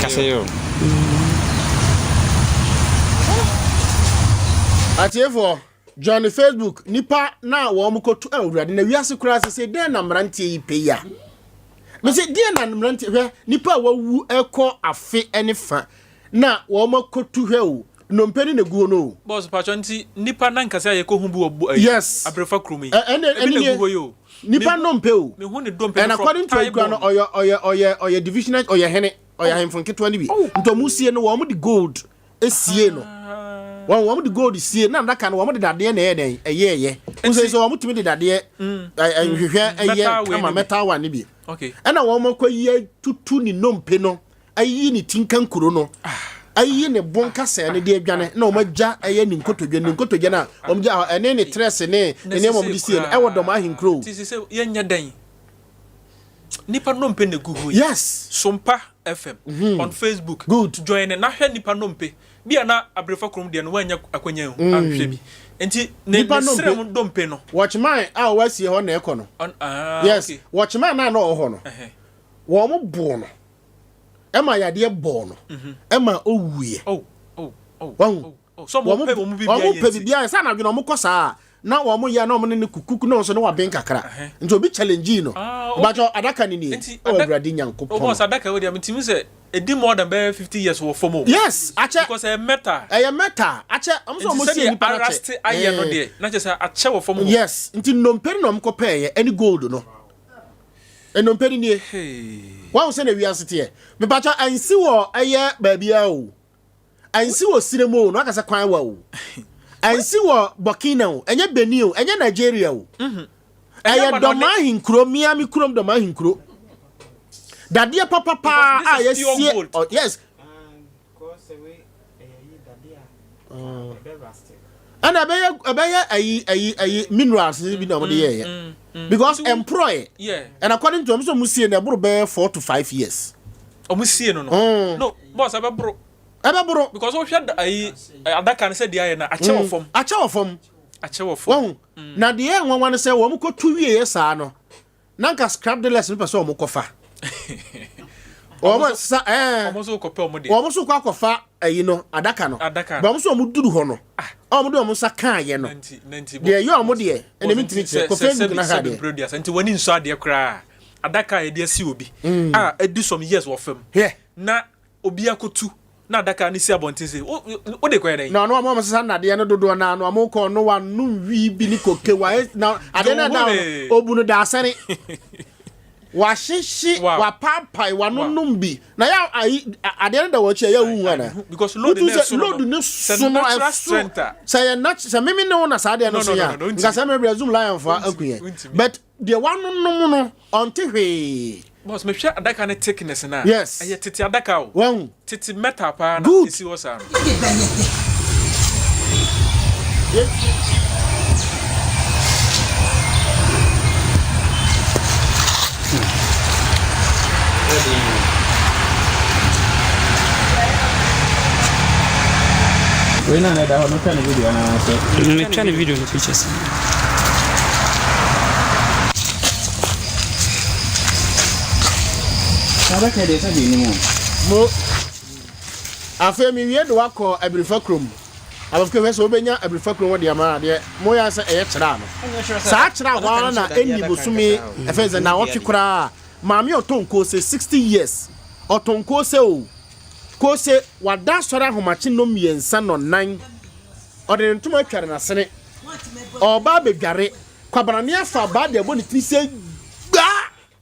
Speaker 5: kaseyo
Speaker 1: atiefo join Facebook nipa na wo mo kotu awurade na wiase kura se den na mrantie yi peya me se den na mrantie hwe nipa wawu ekọ afe ene fa na wo mo kotu hwe o no mpeni na guo no
Speaker 2: boss pachonti nipa na nkase aye ko hu bu
Speaker 1: yes
Speaker 2: abrefa krumi
Speaker 1: ene
Speaker 2: guo yo
Speaker 1: nipa no mpe o
Speaker 2: me hu ne do mpe
Speaker 1: and according to igwa no oye divisional oye hene oye hemfon ketwa ni bi ntomusie no wo mo di gold esie no wo the gold see na ndaka no wo de dade na yen eye unse so wo mutimi de dade hwehwe eye kama metal one ni bi
Speaker 2: okay
Speaker 1: na wo makwayi tutu ni nompe no ayi ni tinkan kuro no ayi ne bonka se ne de adwane na wo magya eye ni nkotodwe na wo magya ene ne tres ne wo de sie no e wo dom ahinkro
Speaker 2: ti se yenya dan nipa nompe ne gugu
Speaker 1: yes
Speaker 2: Sompa FM on Facebook
Speaker 1: good
Speaker 2: join na hwe nipa nompe bia na abrefa krom de no wanya akwanya hu ahwe bi enti ne srem dompe no
Speaker 1: watchman a wasi ho na ekọ no yes okay. Watchman na no ho no wo mo bo no ema yade bo no ema owuye
Speaker 2: so mo pe
Speaker 1: bia sa na dwe no mo kosa na wo mo ya na mo ne kukuku no so no wa ben kakra nti obi challenge no but adaka ni ni o awurade nyankopon
Speaker 2: o boss adaka we dia mtimi se edi more than 50 years wo form
Speaker 1: yes ache
Speaker 2: because a meta
Speaker 1: ache amso mo sie ni para
Speaker 2: ache aye no de na che sa ache wo form
Speaker 1: yes nti nomperi no mko peye any gold no enomperi nie wa se na wiase te me bacha ansi wo aye baabia o ansi wo siremo no aka se kwan wa o ansi wo Burkina o enye Benin o enye Nigeria o aye doma hinkro miami krom doma hinkro dadie papa yes oh yes and ayi minerals bi na mo de ye because employ and according to so musie na bro be 4 to 5 years
Speaker 2: o musie no boss abebro because o hwed ayi adaka ne se de aye na ache wo fom
Speaker 1: na de ye nwanwa ne se wo mo kotu wie sa no nanka scrap the lesson person mo kofa omo sa
Speaker 2: omo so ko pe omo de
Speaker 1: omo so kwa kofa ayi no adaka no ba omo so omo duru ho no omo de omo sa kan ye no de ye omo de ene mi tini ko Facebook na ha de
Speaker 2: produce nti wani nso ade kra adaka ye de asi obi edi some years wo fam na obi akotu na adaka ni si abontin se o de kwere
Speaker 1: na no am sesa na de no dodo na no am ko no wa no wi bi ni koke wa na ade na da obunu da asere wa shishi wa papai wa no bi na ya ade na da wo che ya wu ana
Speaker 2: because load ne
Speaker 1: so no say na say me no na sa de no so ya nga say me zoom lion for akuye but the one no onte hwe
Speaker 2: boss me hwe adaka ne thickness na
Speaker 1: yes
Speaker 2: aye tete adaka o
Speaker 1: wen
Speaker 2: tete metal pa na isi wo sa
Speaker 5: we na da no try video na so me try video no pictures Saba ke de sabi ni
Speaker 1: mo afa mi wie de wakọ abrifa krom abafke we so obenya abrifa krom wo de ama de mo ya se eye kira no sa kira ho na eni bosumi efeze na wotwe kura maami otonko se 60 years otonko se o ko se wada sora homachi no miensa no nan ode ntuma tware na sene oba bedware kwabrane afa ba de bo ne ti se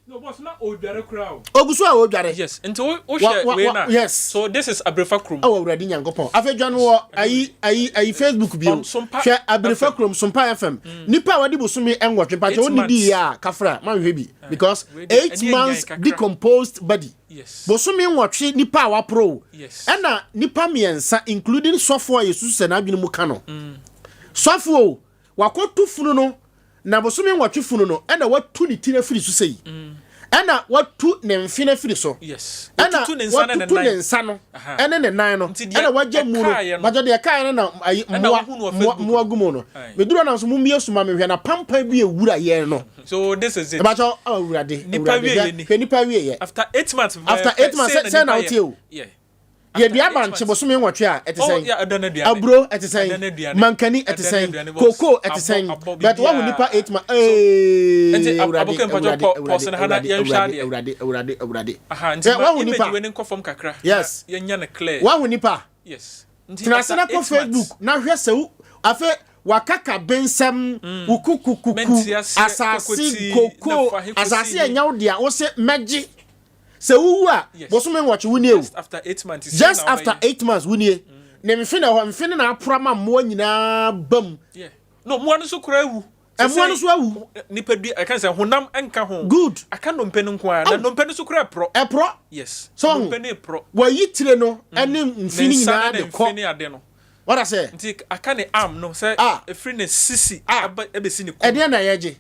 Speaker 2: no boss na odware crowd
Speaker 1: ogusu a odware
Speaker 2: yes until o share we na
Speaker 1: yes
Speaker 2: so this is abrefa krom
Speaker 1: awo uradi nyankopon afedwa no wo ayi Facebook bio hwe abrefa krom Sompa FM nipa wadi bosumi enwotwe pa oni di ya kafra man hwe bi because 8 months decomposed body
Speaker 2: yes
Speaker 1: bosumi enwotwe nipa wa pro
Speaker 2: yes
Speaker 1: ena nipa miensa including software yesu se na adwene mu ka no software wakotu funu no na bosumi enwotwe funu no ena watu ni tire firi so sei ena watu ne mfine firi so
Speaker 2: yes
Speaker 1: ena watu ne nsa no ene ne nan no ena waje mu no waje de kai na muwa gumo no meduro na so mumie suma me hwe na pampa bi ewura ye no
Speaker 2: so this is it
Speaker 1: ba cho awurade nipa wie ye
Speaker 2: after 8 months
Speaker 1: say na otie o
Speaker 2: yeah
Speaker 1: ye bia banche bosome nwotwe a etesen abro etesen mankani etesen koko etesen but wa nipa 8 ma urade
Speaker 2: aha nti wa nipa we nko form kakra
Speaker 1: yes
Speaker 2: ye nya na clear
Speaker 1: wa nipa
Speaker 2: yes
Speaker 1: nti na ko Facebook na hwe se afa wakaka bensam ukukukuku asasi koko asasi enyawo dia wo se meji se wuwa bosome nwotwe wuni e just after 8 months wuni ne mfine na aprama mo nyina bam
Speaker 2: no mo anu so kura ewu
Speaker 1: emu so awu
Speaker 2: nipa bi I can say honam enka ho
Speaker 1: good
Speaker 2: aka no mpenu nko a na no mpenu so kura pro yes
Speaker 1: so
Speaker 2: mpenu pro
Speaker 1: wa yitire no ene mfine nyina de ko what I say
Speaker 2: nti aka ne arm no say efri ne sisi ebesi ne ko
Speaker 1: ede na yeje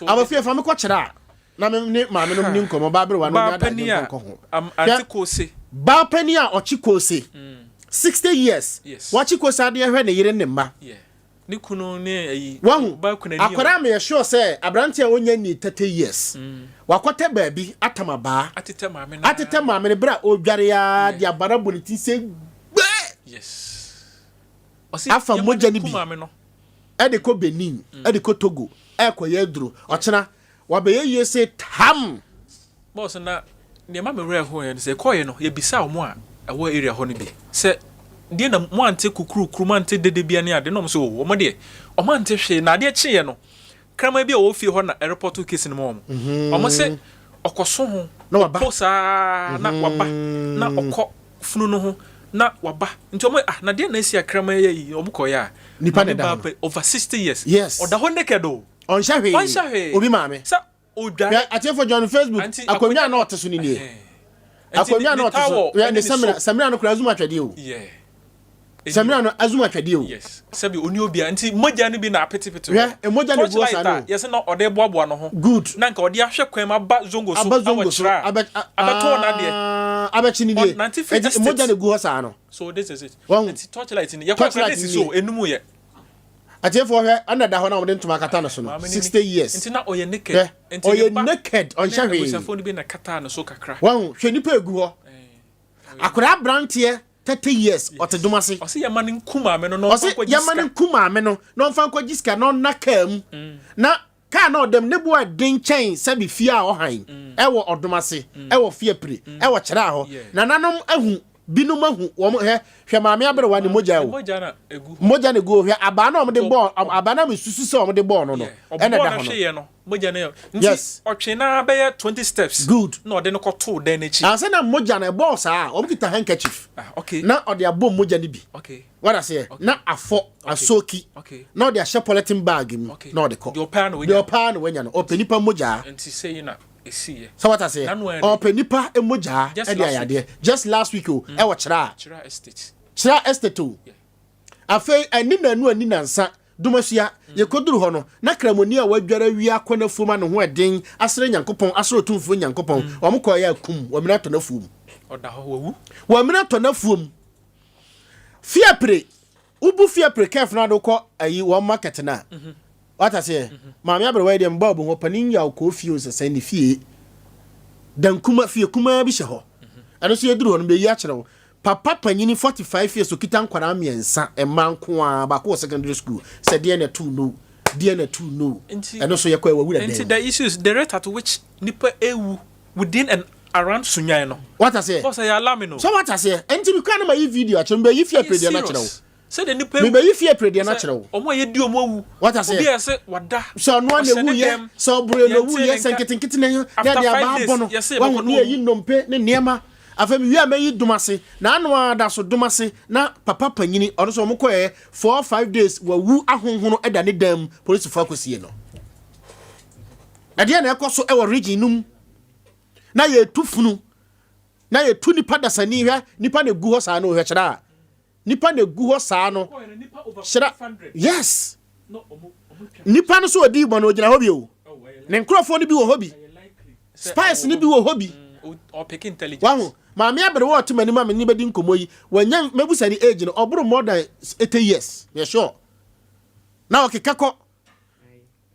Speaker 1: abafie fa me ko kira na me ma me no ni nkomo ba bere wa no ya da nko ho
Speaker 2: antikose
Speaker 1: ba pani a ochikose 60 years wachikose ade hwe ne yire ne ma
Speaker 2: ni kunu ne ayi
Speaker 1: ba kuna ni akwara me sure say abrante a onya ni 30 years wakote baabi atama ba atete ma me bra odware ya dia bara boniti se
Speaker 2: yes
Speaker 1: afa moja ni bi ede ko Benin ede ko Togo ekoye duro ochena wabeye yese tam
Speaker 2: boss na ne ma me were ho ye se koye no ye bisa o mo a ewo area ho ne bi se die na mo ante kukuru mo ante dede bia ne ade no so o mo de o mo ante hwe na ade chie no krama bia o fie ho na airport case ne mo o mo se okoso ho
Speaker 1: na waba
Speaker 2: posa na waba na okọ funu no ho na waba nti o mo na de na esi akrama ye yi o mo koya
Speaker 1: nipa ne da
Speaker 2: over 60 years
Speaker 1: yes
Speaker 2: o da ho nekedo
Speaker 1: on shahwe obi maame
Speaker 2: sa odwa
Speaker 1: atefo John Facebook akonya na oteso ni nie akonya na oteso ya ne samira no kura azuma twade o samira no azuma twade o
Speaker 2: yes sabi oni obi anti moja no bi na apetepete
Speaker 1: ya moja no go sa no
Speaker 2: yes na ode boaboa no ho
Speaker 1: good
Speaker 2: na nka ode ahwe kwan ma ba zongo so awachira abato na de
Speaker 1: abachi ni die moja no go sa no
Speaker 2: so this is it anti torchlight ni ya kwa this so enumu ye
Speaker 1: atefo hwe anada ho na wode ntuma kata no so no 60 years
Speaker 2: nti na oye naked
Speaker 1: nti oye naked on shahwe
Speaker 2: usafo ni bi na kata no so kakra
Speaker 1: wan hwe nipa egu ho akora brantie 30 years otedumase
Speaker 2: osi yamane nkuma me no no fa
Speaker 1: kwajiska yamane nkuma me no fa kwajiska no nakam na ka na odem ne bo adin chain sabi fie a ohan ewo odumase ewo fie pire ewo kira ho na nanom ahu binuma hu wo hwe maame abere wa ne moja wo
Speaker 2: moja na egu
Speaker 1: moja ne go hwe abana o de ball abana me susu se o de ball no ene da ho
Speaker 2: no moja na
Speaker 1: yes
Speaker 2: otwe na be 20 steps
Speaker 1: good
Speaker 2: na ode no koto den na chi
Speaker 1: anse na moja na ball sa o kita handkerchief
Speaker 2: okay
Speaker 1: na ode abom moja ne bi
Speaker 2: okay
Speaker 1: what I say na afọ asoki na ode a polythene bag mu na ode ko
Speaker 2: the pan
Speaker 1: wenya no openipa moja
Speaker 2: enti say na esi
Speaker 1: so what I say openipa emoja e dey ayade just last week o e wo chira estate o afei ani na anu ani nansa dumasua ye koduru ho no na kramoni a wadwara wi akona fuma no ho eden asere nyankopon asere otumfo nyankopon o mko ya kum wa mina to na fuum
Speaker 2: oda ho wawu
Speaker 1: wa mina to na fuum fiapre ubu fiapre kef na do ko ayi wo market na what I say maame abere wa dem babu ho panin ya ko fie o sese ni fie dan kuma fie kuma bi hye ho ano so yeduru ho no be yi a kire wo papa panyini 45 years okita nkwara miensa emanko a ba ko secondary school said dey na 2 no and so yakwa wawura
Speaker 2: dem the issues the rate at which nipa ewu within and around Sunyani no
Speaker 1: what I say
Speaker 2: because ya alarm no
Speaker 1: so what I say enti bi kwa na my video achiro be yifia predi na kire wo
Speaker 2: say the nipa
Speaker 1: me be yifia predi na kire wo
Speaker 2: omo ye di omo wu
Speaker 1: what I say
Speaker 2: obi say wada
Speaker 1: so no na wu ye so bro no wu ye senketenkete na yo na dia ba bono wa no ye nompe ne niema afemi wi amayi dumase na anu ada so dumase na papa panyini ono so mko 4-5 days wa wu ahonhono eda ne dam police fa kosie no na dia na ekoso e wo region num na ye tufunu na ye tu nipa dasani hwa nipa na gu ho saa no hwa kira nipa na gu ho saa no shira yes nipa no so odi bo no gina hobi o ne nkrofo no bi wo hobi spice ni bi wo hobi
Speaker 2: or pick intelligence
Speaker 1: maame abere wo otuma ni maame ni bedi nkomo yi wanya mebusa ni age no oburu more than 80 years yeah sure na okekako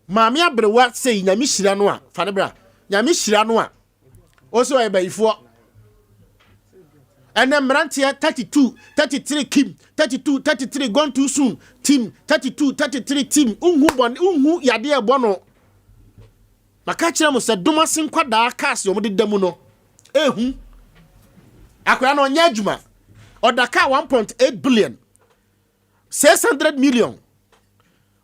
Speaker 1: maame abere wa say nyame hira no a fa ne bra nyame hira no a o so e bayifo and then mrantia 32 33 kim 32 33 gone too soon team 32 33 team unhu yade e bono maka kire mo se domasi nkwada cast yo mo de damu no ehu akwara no nya adwuma odaka 1.8 billion 600 million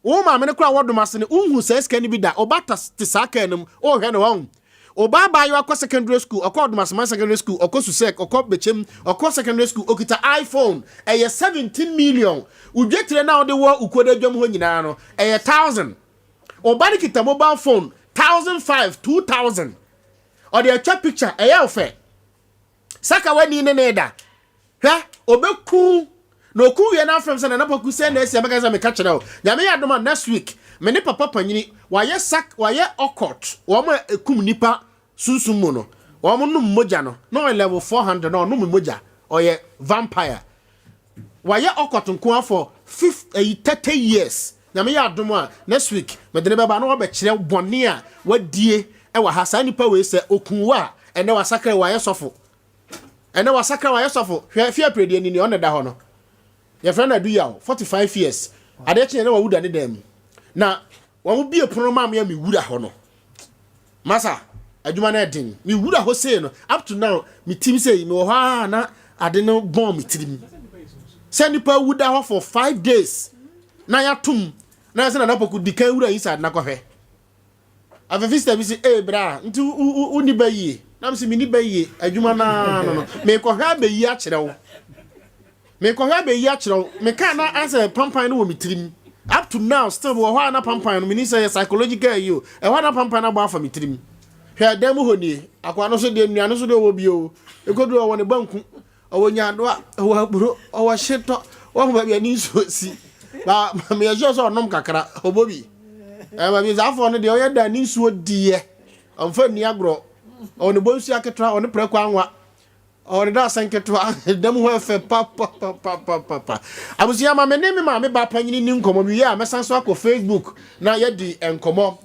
Speaker 1: o ma me ne kura wodomase ne unhu se ska ni bi da obata tisaka enum o hwe ne won oba ba yo akọ secondary school akọ odomase man secondary school akọ susek akọ bechem akọ secondary school okita iPhone 17 million udwetire na ode wo ukoda dwom ho nyina no 1000 oba ne kita mobile phone 1005 2000 or the atwa picture ofe saka wani ne da hwa obeku no ku ye na from say na Poku say na esi amaka say me catch now nyame ya doma next week me ne papa panyini waye okot wo ma ekum nipa sunsun mu no wo mo num moja no no level 400 no num moja oye vampire waye okot nko for 30 years nyame ya doma next week me de ne baba no be kire bone a wadie e wa hasa nipa we se okunwa ene wasakra waye sofo hwefia predi ni on da ho no your friend adu ya 45 years ade kye na wawuda ne dem na wo mo bie pono ma me wura ho no masa adwuma na edin me wura ho sei no up to now me team say me wo ha na ade no bomb me tirim send nipa wuda ho for 5 days na ya tum na se na Poku dikan wura inside na kohwe afefista bi say bra nti uni bayi na msi mini bayi adwuma na no me kohwe abayi a kire wo me ka na answer pampan no wo mitrim up to now still wo ho na pampan no me ni say psychological you e ho na pampan na gba fa mitrim hwe dem ho ni akwa no so de nua no so de wo bi o ekodu wo ne banku o nya do wo aburo o wo hyeto wo ho ba bi ani so si ba me ye so onom kakra obobi ba bi zafo no de o ye da ni so die amfa ni agro o ne bonsu aketra o ne preko anwa o ne da sanketwa dem ho efe pa abusia ma me ne me ma me ba panyini ni nkomo bi ya mesanso akọ Facebook na ye di enkomo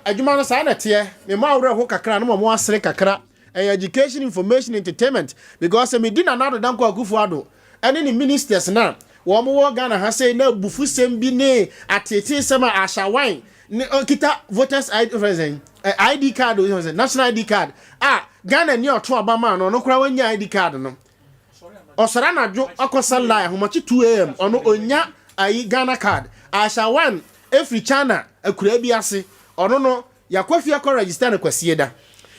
Speaker 1: adwuma no sa na te me ma awre ho kakra no mo asere kakra education information entertainment because me di na nado danko akufo ado ene ni ministers na wo mo wo Ghana ha say na bufu sem bi ne atete sem a ashawan kita voters ID card national ID card Ghana ni oto obama no kura wanya ID card no osara na dwo akosa lie homachi 2 am ono onya ayi Ghana card asha 1 every China akura bi ase ono no yakwafi akọ register na kwasie da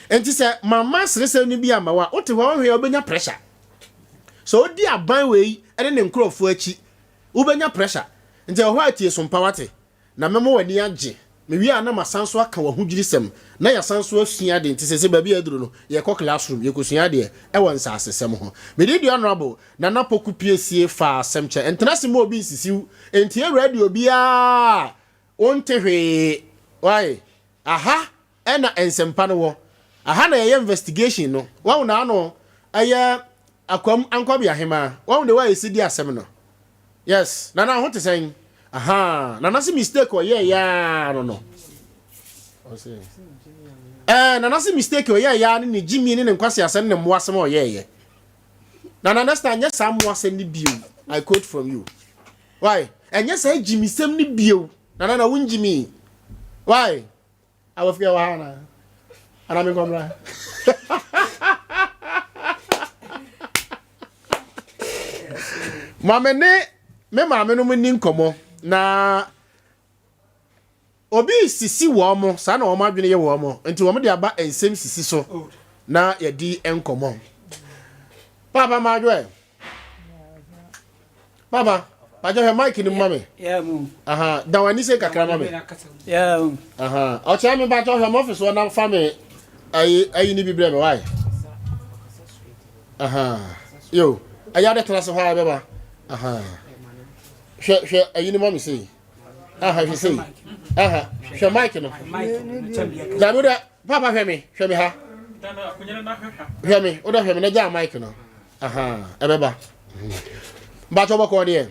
Speaker 1: enti se mama srese ni bi amawa wote ho hwe obenya pressure so odi aban we ene ne nkrofo achi ubenya pressure enti ho atie Sompa wate na memo wani age me wi ana masanso aka wa hudwirisem na ya sanso asua de enti se ba bi aduro no ye ko classroom ye ko sua de e won sa asesem ho me di honorable na Poku Piesie fa semche entrase mo obi sisiw enti e radio bia onte hwe why aha ena Nsem pa no wo aha na ye investigation no wa na no aya akwam ankwabi ahema wa de wa esidi asem no yes na ho te sen aha na si mistake o ye ya no o say na si mistake o ye ya ni Jimmy ni nkwase asem ne mo asem o ye na understand yes am mo asem ni bio I quote from you why and yes I Jimmy sem ni bio na won Jimmy why I will feel wahana ana me komra mamene me mame no ni nkomo na obi sisi wo mo sa na wo ma dwene ye wo mo enti wo mo de aba Nsem sisi so na ye di enkomo papa ma dwe papa pa jo he mic ni mame
Speaker 5: Yeah, mu.
Speaker 1: aha da wani se kakra mame
Speaker 5: Yeah.
Speaker 1: aha o cha me ba jo he mo office wo na fame ayi ni bibre me why aha yo aya de class ho beba aha she ayi ni mame say aha she say aha she mic no da do papa hwe me ha hwe me o da hwe me na ja mic no aha ebeba ba cho bako de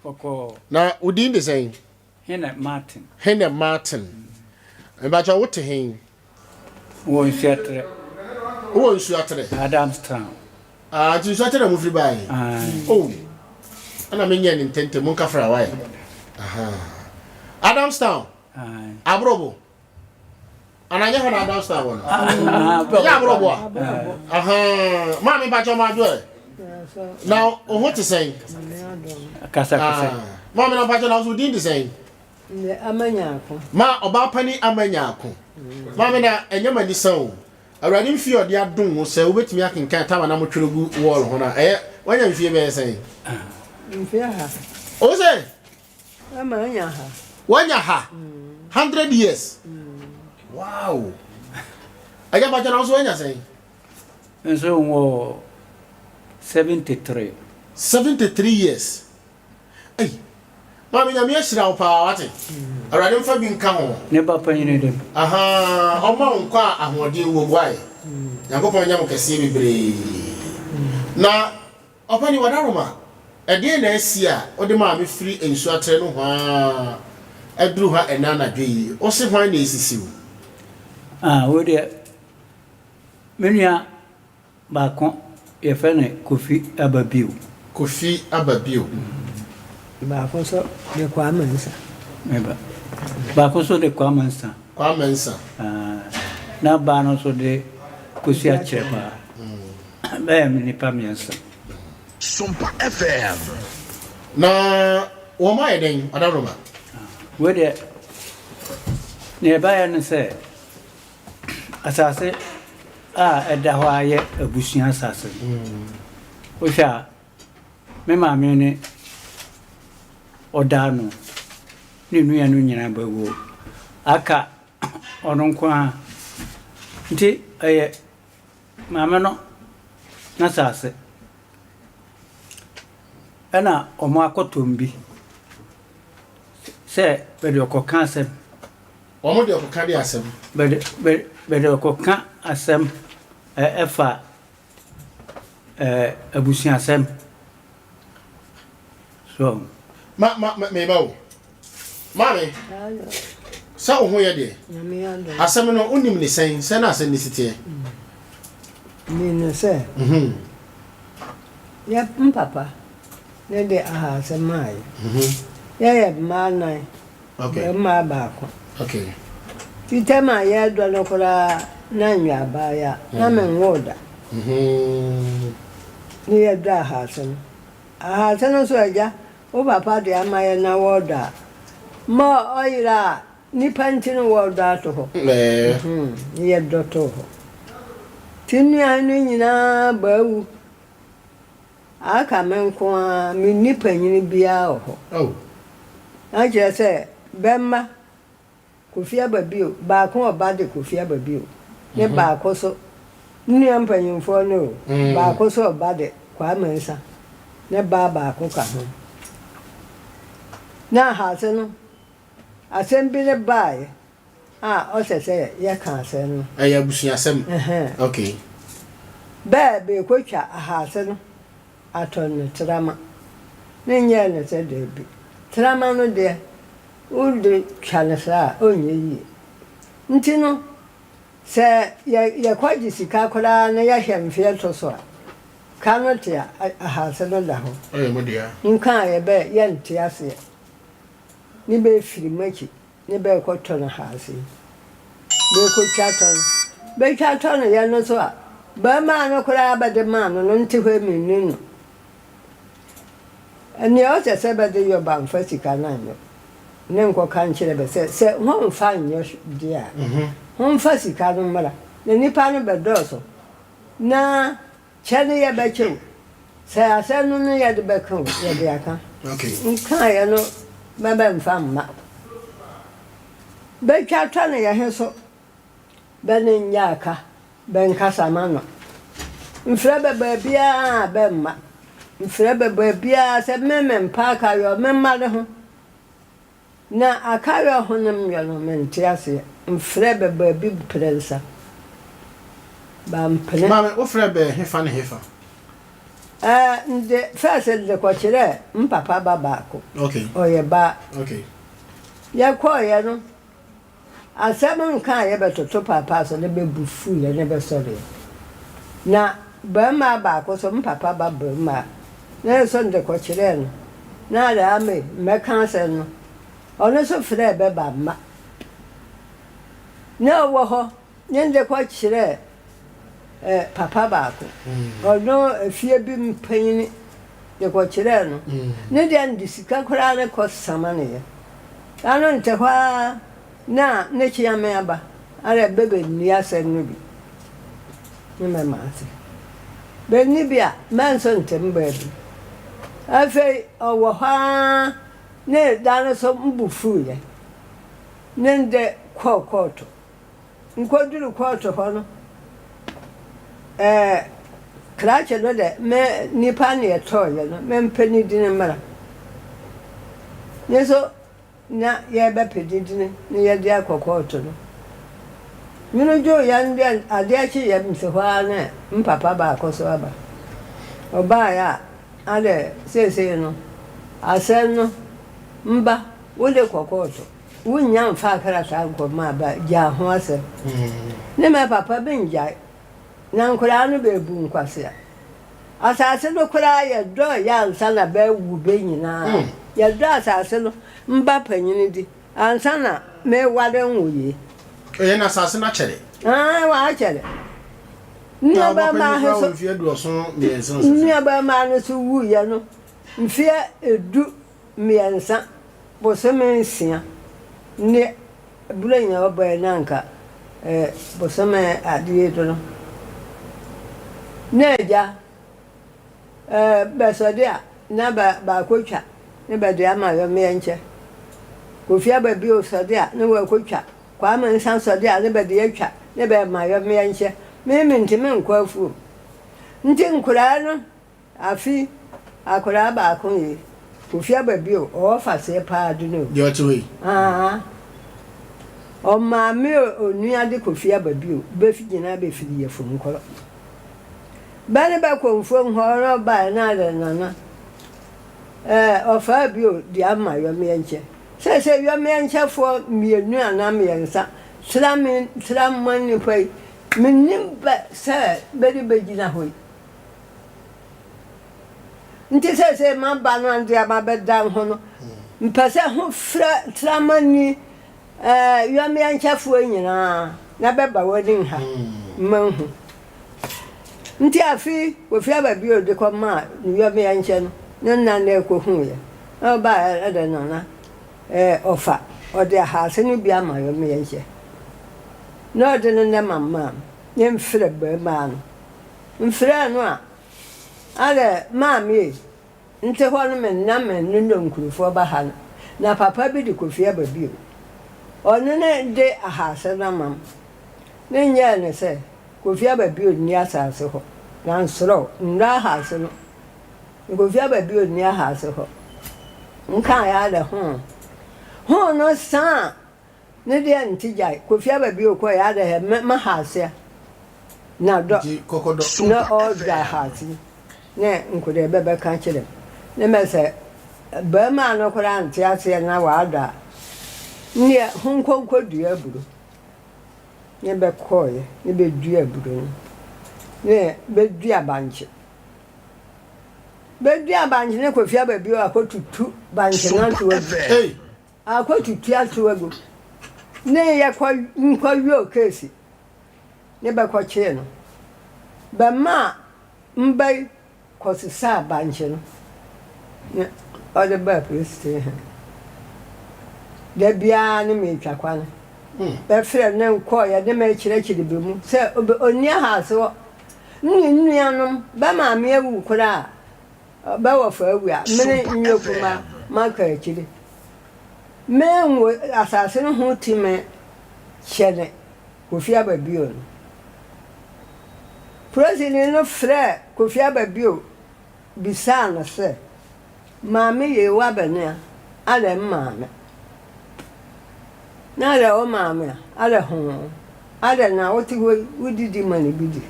Speaker 5: Poku.
Speaker 1: na udin de say
Speaker 5: Hene Martin.
Speaker 1: ba cho wote hin
Speaker 5: Wo nsiatre.
Speaker 1: wo nsu atere
Speaker 5: Adamstown.
Speaker 1: ti nsu atere mu free buy oh ana me nya ni ntente mun ka fra why aha Adamstown abrobo ana nya ho na Adamstown won ya abrobo aha ma me ba cho ma do now what to say
Speaker 5: Kasa.
Speaker 1: ma me na ba cho na so din de say
Speaker 7: Amanyako.
Speaker 1: ma oba pani amanyako ma me na enyama ni san awrade mfi ode adon wo se obetimi akenkan tama na motweregu wall ho na wanya mfie be say
Speaker 7: Mfiaha.
Speaker 1: o say
Speaker 7: Amanyaha.
Speaker 1: wanya ha 100 years wow aya ba jana so wanya say
Speaker 5: Nso wo 73
Speaker 1: years ay ma me nyame ashira wo pa wate awrade mfa bi nka ho
Speaker 5: ne ba panyine dem.
Speaker 1: aha ọma nkwa ahode wo gwai yakopon nyam kese bebre na opani wadaroma ede na asia ode ma me free ensu atere no ha aduru ha enana dwei o se hwan na esisiw
Speaker 5: Wo de menua ba kon ye fene Kofi Ababio.
Speaker 7: Ba foso de kwa mansa.
Speaker 5: Meba. Ba ko so de kwa mansa. Na ba no so de Kosi Achepa. Ba mi ni pa miensa.
Speaker 8: Sompa FM.
Speaker 1: na wo ma eden wadaroma
Speaker 5: Wo de ne ba ya ne se asase eda ho aye abusuan asase. O sha me ma me ne odano ni nua no nyina bawo aka ononko a nti mama no na sase ana omo akotombi se be de okoka asem
Speaker 1: omo de okoka de asem
Speaker 5: be de okoka asem efa abusuan asem so
Speaker 1: me bawo mame sa wo ho ye de
Speaker 7: Nyamiando.
Speaker 1: asem no unim ni sen na asem ni sitie
Speaker 7: Mino se. Ya mpapa. Ne de aha se mai. Ya manai.
Speaker 1: okay
Speaker 7: Ma ba ko.
Speaker 1: okay
Speaker 7: Titema ya do no kora na nwa ba ya. Na me ngoda. near da Hassan. A Hassan so ya, over party am I na water. More oil, Nipantin water to her. Near Dotto. Tinny I knew na bow. I come and qua me nipping bia.
Speaker 1: Oh.
Speaker 7: I just say, Bemma, Kufia Babu, Bako body Kufia Babu. Ne Bacoso, Niam Penny for no, Bacoso body, Quamensa, ne Baba Coca. Now, Hassan, I send been a buy. Also say, ya can't send.
Speaker 1: I am Nsem. Okay.
Speaker 7: Bear be quicker a Hassan. I turn the trama. Ninya said, Debbie. Trama no dear. Would the Chanasa only ye. Ntino, say, ya quite the Sicacora, and ya hem fear to so. Cannot ya a Hassan on the home.
Speaker 1: Oh, my dear.
Speaker 7: In can a bear yen tiasia. Nibe free make it. Nibe cotton a house. Be could chat on. Be chat on a yan so. Burma no crab at the man and to him. And the other said that you're bound for Sicanano. Nenko can't say, won't find your dear. Home for Sicano mother. The Nippano Bedoso. Na, Charlie a betchu. Say, I said no near the Becco, Yadiaka.
Speaker 1: Okay.
Speaker 7: Kaya no, Babam Fam. Becca Tony a heso. Benin Yaka, Ben Casamano. Mfrebe bebia bemma. Mfrebe bebia se memem paka yo memma ho. Na akayo honem yo no mentiase. Mfrebe bebi prensa. Bam pene.
Speaker 1: Mama, o frebe hefa ne hefa.
Speaker 7: Nde first de kwachire mpapa babako.
Speaker 1: Okay.
Speaker 7: Oye ba.
Speaker 1: Okay.
Speaker 7: Ya koye no. Asem nka ye betoto papa so ne bebufu ye ne be sori. Na bema ba ko so mpapa ba bema na so nde ko kire no na da ame meka se no ono so frɛ be ba ma na wo ho ne nde ko kire papa ba ko ono afie bi mpanyin de ko kire no ne de andi sika kora ne ko samane ye ano nte kwa na ne chiame aba ara bebe ni ase no bi ne mama ase Benny Bia, Manson Timberby. I say, oh, wah, ne dinosaur mbufuye. Nende quarto. Nquadru quarto hono. Cratch another, me nipani a toy, men penny dinner mara. Neso, na ya bepe didn't near the quarto. You know, Joe, young dan, a deachi yam so one, Papa Baco so aba. O baya, ale, say no. I said no, Mba, would a cocoto. Wouldn't young Fakara uncle ma ba, ja, horse. Nema papa ben jai. Nan kurano be boom quasia. As I said, no cry a draw young son a bear would be na. Ya dress I said, Mba penny, and sana may waddle ye.
Speaker 1: Yen assassin actually.
Speaker 7: Watch it. Never mind,
Speaker 1: if you do so,
Speaker 7: never mind to woo, you know. Fear do me and son was a man singer. Near bring your boy Nanka, was a man at the eater. Neja, Bessodia, never by Cocha, never the Ama your manche. Kufia by Bill Sadia, no Cocha. Kwame nsanso de ale be de atwa ne be ma yo me enche me ntime nkwafu nti nkura no afi akura ba akon yi kofia ba bi o fa se pa du no
Speaker 1: de otiwe
Speaker 7: o ma me onua de kofia ba bi o be fi gina be fi ye fu nkoro ba ne ba konfo nhoro ba na de nana o fa bi o de ama yo me enche say you may for me and Amiansa. Slam money pay. Minim but sir, very begina hoy. Nti say my banana dear my bed down hono. Mpasa ho fra tramani you may for na beba wedding her. Manhu. nti afi kofi ababi o de ko ma ni yo me yanche no na na ko hu ye o ba e de no na ofa o de ha se no bi ama yo me yanche no de no na mama nem fere ba ma no mfere no a ale ma mi nte ho no me na me no nkurufo ba ha na papa bi de kofi ababi o ono ne de aha se na mam ne nya ne se kofi ababi o ni asase ho na nsoro nra ha se no kofi ababi o ni aha se ho nka ya da ho no sa ne de ntijai kofi ababi o ko ya da he ma ha se na do
Speaker 1: kokodo
Speaker 7: na o da ha se ne nkode bebe kan kire ne me se ba ma no kora nti ase na wa da ne hunkonko dua buru ne be koye ne be dua buru ne be dua banche ne kofi ababi o akotutu banche na to
Speaker 1: hey
Speaker 7: akotutu atowago ne ye kwa yo kesi ne be kwa che no ba ma mbai kosisa banche no ne ode ba priest de bia ne me twakwa no be fere ne nko ye de me kirekire be mu se oni ha se wo nuanom ba ma me awu kura ba wo fa awu a me nyokuma maka akire me wo asase no ho ti me hyene kofi ababio no president no fre kofi ababio bisa na se maame ye wa bene ale maame na le o maame ale ho ale na oti wudidi mani bidi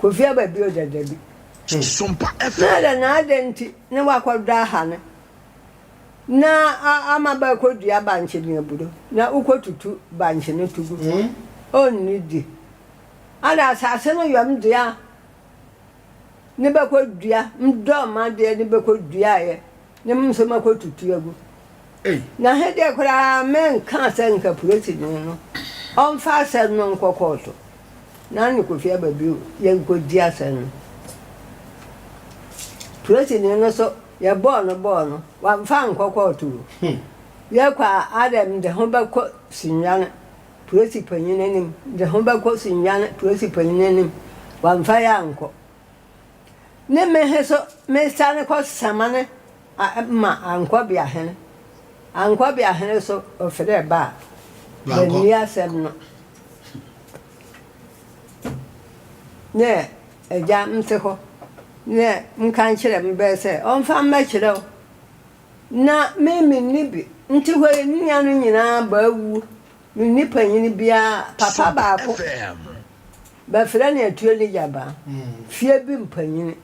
Speaker 7: kofi ababi o dadabi
Speaker 8: Sompa
Speaker 7: na le na adenti ne wakɔda ha ne na amaba ko dua banche ne aburo na ukotutu banche ne tugu onni di ala asase no yam dia ne ba ko dua ndo ma de ne ba ko dua ye ne mso ma ko tutu agu na he de kura men kan se nka puroti no on fa se no nkokoto na ni ko fi ababi ye ko dia se no puroti no so ye bono wa fa nkokoto ye kwa adam de ho ba ko Sunyani puroti panyine nim de ho ba ko Sunyani puroti panyine nim wa fa ya nko ne me he so me sane ko samane ma anko bia hene so ofere ba the near sem no ne eja mte ko ne nkan kire mbe se on fa ma kire na me nibi nti ho ni anu nyina ba wu ni panyini bia papa ba ko ba fere ne atuo ni jaba fie bi mpanyini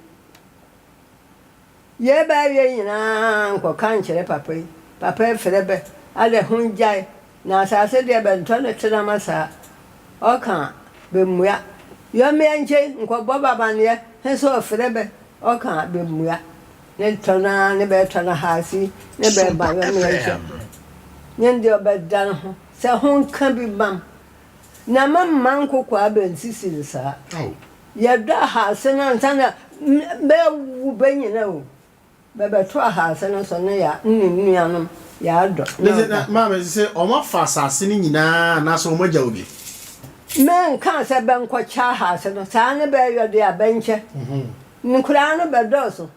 Speaker 7: ye ba ye nyina nko kan kire papa frebe ale hunjai na asase de be ntone tena masa oka be mua yo me enche nko boba bane he so frebe oka be mua ne tona ne be tona hasi ne be ba yo me enche nyende obedan ho se hon kan bi bam na mamman ko kwa be Sisi sa ye da hasi na ntana be wu benyina o bebe to aha se no so ne ya nuanom ya do
Speaker 1: na mama say o ma fa asase ni nyina na so mo gya obi
Speaker 7: men kan se ben ko cha ha se no sa ne be yo de abenche nkura no be do so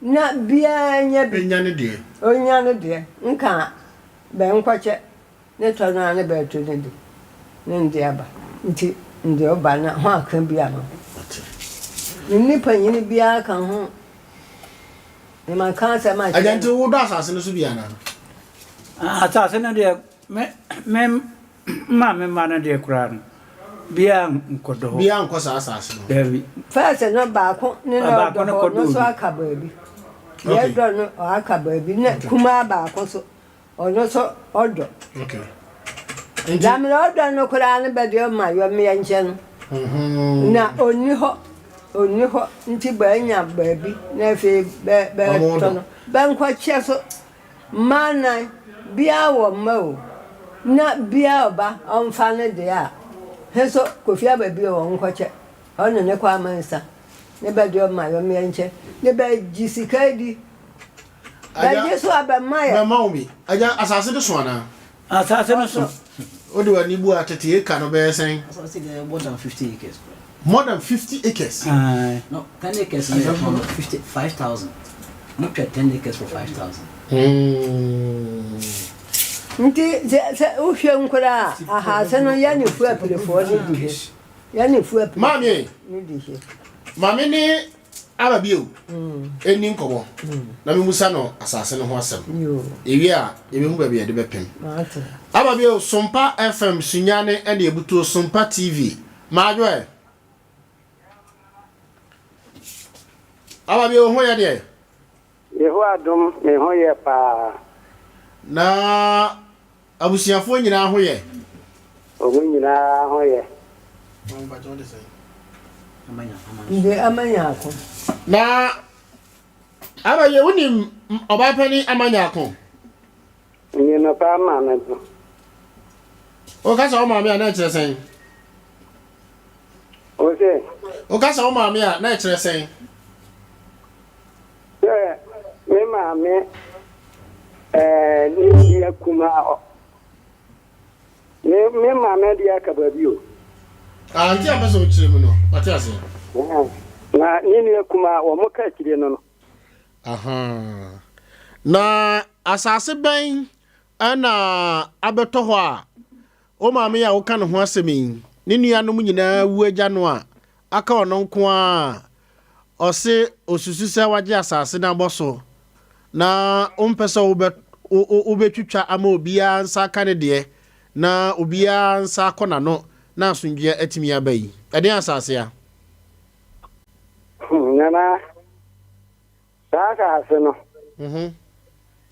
Speaker 7: na bia nya bi
Speaker 1: ne de
Speaker 7: onya ne de nka ben ko che ne to na ne be to ne de ne ndi aba nti ndi oba na ho akan bia no ni panyini bia kan ho e man kan se ma
Speaker 1: agente wo do asase no so bia na
Speaker 5: asase no de me ma na de kura no bia nkodo
Speaker 1: bia nko sa asase no
Speaker 5: David
Speaker 7: first no ba ko ni no so akaba bi ye do no akaba bi na kuma ba ko so ono so odo
Speaker 1: okay
Speaker 7: Jamil odo no kura ne be de ma yo me enche no na oni ho nti ba nya ba bi na fe be to no ba nkwa che so mana bia wo ma o na bia oba onfa ne de a he so Kofi ababi wo nkwa che ono ne kwa mansa ne ba do ma yo me enche ne ba jisika di ba je so aba ma ya
Speaker 1: na maumi aja asase de so ana
Speaker 5: asase no so
Speaker 1: o de wani bu atete eka no be sen
Speaker 9: asase de more than 50 acres.
Speaker 1: More than 50 acres.
Speaker 9: No, 10 acres is 5,000. Not 10 acres for 5,000.
Speaker 7: Nti se o hwe nkura aha se no ya ne fu apelefo ne di ya ne fu apelefo
Speaker 1: mami
Speaker 7: ne di he
Speaker 1: mami ni ababio eni nkobo na me musa no asase no ho asem
Speaker 7: yo
Speaker 1: ewi a ebe hu ba bia de bepem
Speaker 7: mate
Speaker 1: ababio Sompa FM Sunyani ene ebuto Sompa TV maadwe ababio ho ya de
Speaker 10: Yehu adum me ho ye pa
Speaker 1: na abusiafo nyina ho ye
Speaker 10: omu nyina ho ye
Speaker 7: amanya ko
Speaker 1: na abaye woni obapani amanya akon
Speaker 10: ni no pa ma na do
Speaker 1: o ka sa o maami a na kire sen
Speaker 10: o se
Speaker 1: o ka sa o maami a na kire sen
Speaker 10: me ma me ni ya kuma me ma me dia ka ba bio
Speaker 1: anti abaso kire mu no ati ase
Speaker 10: na ni ya kuma wo mo ka kire no
Speaker 1: aha na asase ben ana abeto ho a o maami a wo ka no ho asemi ni nuanom nyina wu agya no a aka ono nko a ose osusu se waje asase na boso na ompese obetwitwa ama obia nsa ka ne de na obia nsa akona no na asundwe atimi abai ede asase ya
Speaker 10: nana saka aseno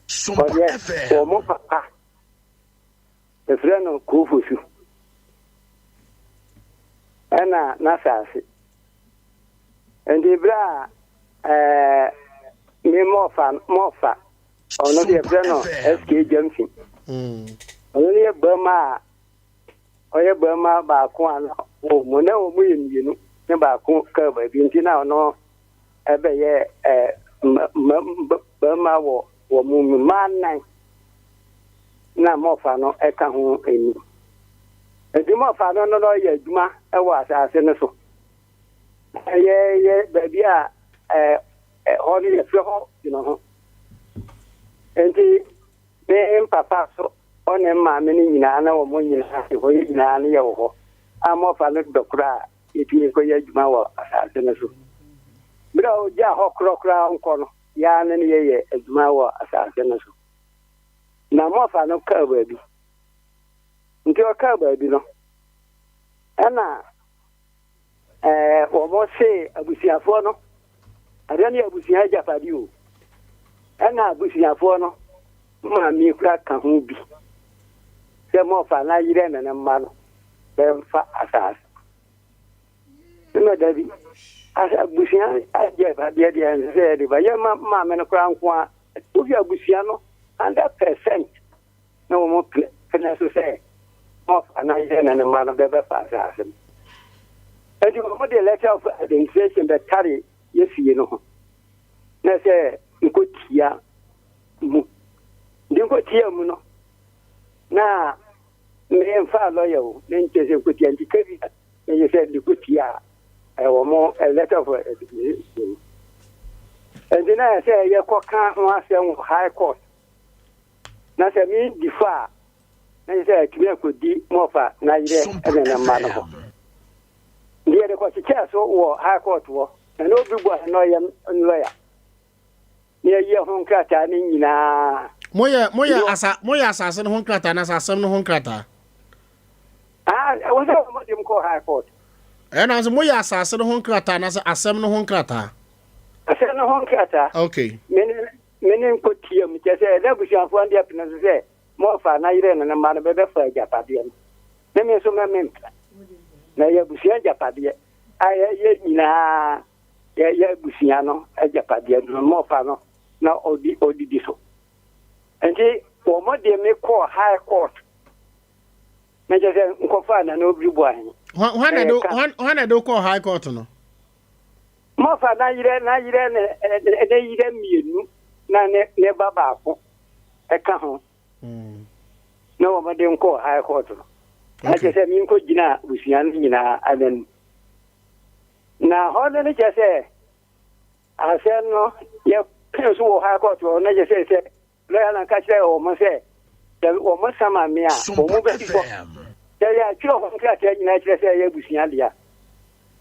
Speaker 8: Sompa FM.
Speaker 10: o mo papa efreno kufusu ana nasase endi bra mi mofa ono de efreno SK Jamfin ono de bama oye bama ba ko ana o mo na o mu yinu ne ba ko ka ba bi ntina ono ebe ye bama wo mu man na mofa no eka ho eni edi mofa no no ye aduma e wo asase ne so ye baby a holi ye fo you know enti me papa so one ma me ni nyina na wo mo nyina ho nyina na ye wo a mofa no dokura eti ko ye aduma wo asase ne so bra o ja ho krokra nko no ya na ne ye aduma wo asase ne so na mofa no ka baby nti o ka baby no ana o mo se abusiafo no adani abusia japadi o ana abusiafo no ma mi kura ka ho bi se mofa na yire na mma no be fa asas no dabi abusia ajapadi de se de ba ye ma me no kura nko a obi abusia no 100% no mo pena so say of anayena na man be fa asem and you mo the letter of administration that carry yefie no na say nkotia mu ndinkotia mu no na me mfa lawyer o nche se nkotia ndikabi na you said nkotia wo mo a letter of administration and then I say ye koka ho asem high court na se mi difa na se kimi ko di mofa na yire ene na mano ko ndiye de ko chicha so wo high court wo na no bi gwa no ye lawyer ni ye hon krata ni nyina
Speaker 1: moya asase no hon krata na asasem no hon krata
Speaker 10: wo se mo dim ko high court
Speaker 1: na so moya asase no hon krata na asem no hon krata
Speaker 10: asem no hon krata
Speaker 1: okay
Speaker 10: menen ko tiem je se da busiafo ande apina se mo fa na yire na ma na be fa japade na me so me na ye busia japade ay ye nyina ye busia no japade no mo fa no na odi so enti o mo de me ko high court na je se nko fa na no obi bo ahin
Speaker 1: hwana do ko high court no
Speaker 10: mo Mofa na yire mienu na ne baba ko eka ho na wo made nko high court no ake se mi nko gina busian nyina adan na hono ne je se asen no ye so wo high court no na je se lo ya na ka kire o mo se o mo sama mi a o mo be fo ya kire o nka te nyina kire se ye busian dia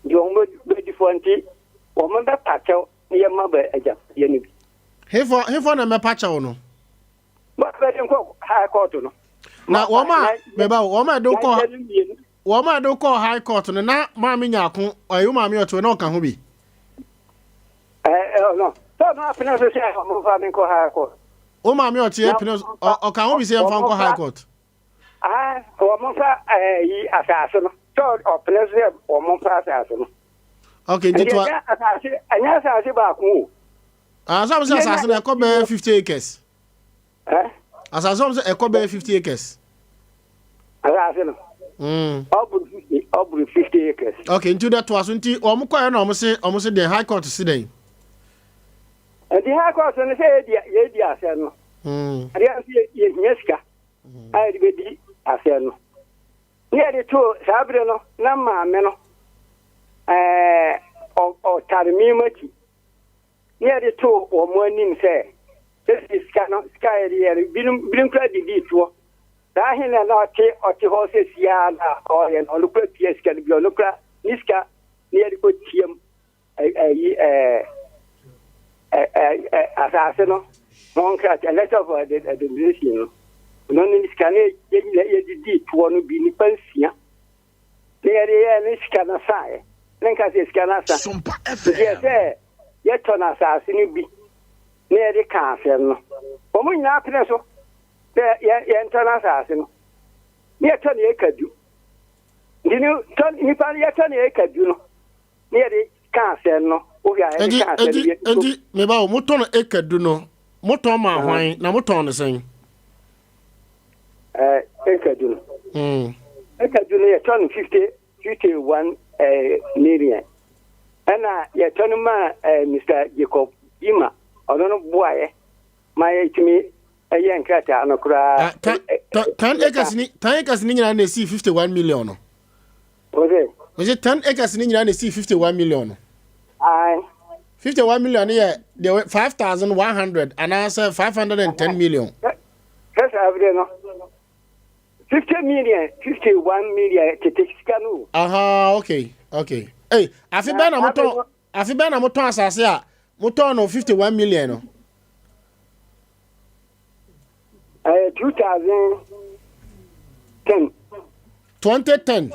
Speaker 10: yo mo be differenti o mo be pacho ye ma be aja ye ni
Speaker 1: Hefo na me pacho no
Speaker 10: mo be nko high court no
Speaker 1: na woma do ko high court no na ma me nyako ayu ma me oto na oka ho bi
Speaker 10: no so no apena so say mo fa me ko high court
Speaker 1: o ma me oto apena oka ho bi say em fa ko high court
Speaker 10: o mo fa yi asase no so apena so o mo fa asase no
Speaker 1: okay nditwa
Speaker 10: anya asase ba ko
Speaker 1: so mo say asase na ko be 50 acres asase mo say e ko be 50 acres
Speaker 10: asase no Obru 50 acres.
Speaker 1: Okay, into that was until Omuko and almost say the high court today.
Speaker 10: And the high court and say, yes, no. I didn't see Yeska. I did Aseno. Near the two Sabrino, Nama Meno, or Tarimimati. Near the two or morning say, this is sky, been credit to. Dahin na not or to horses yan or an onukra Piesie can be onukra Niska near the good team assassino, Monka, a letter of the musician. Non in this can did one be Nipensia. Near the Niscanasai, Lenkas is Canasa. Yes, yet on assassin be near the castle. Woman, happiness. Internal assassin. Near Tony Ekadu. You know, Tony Ekadu. Near the castle, no.
Speaker 1: Eddie, maybe Moton Ekadu, no. Moton, my wine, now Moton the same.
Speaker 10: Ekadu. Ekadu, turn 51 million. And you're turning my Mr. Jacob Ima. I don't know why. My to me.
Speaker 1: 10 acres ni nyina na see 51 million. Was it 10 acres ni nyina na see 51 million?
Speaker 10: Aye.
Speaker 1: 51 million here, there were 5,100 and I said 510 million.
Speaker 10: That's every no. 50 million, 51 million to take scanu.
Speaker 1: Okay. Hey, afi ba na moton asase a moton no 51 million no.
Speaker 10: 2010.
Speaker 1: 2010.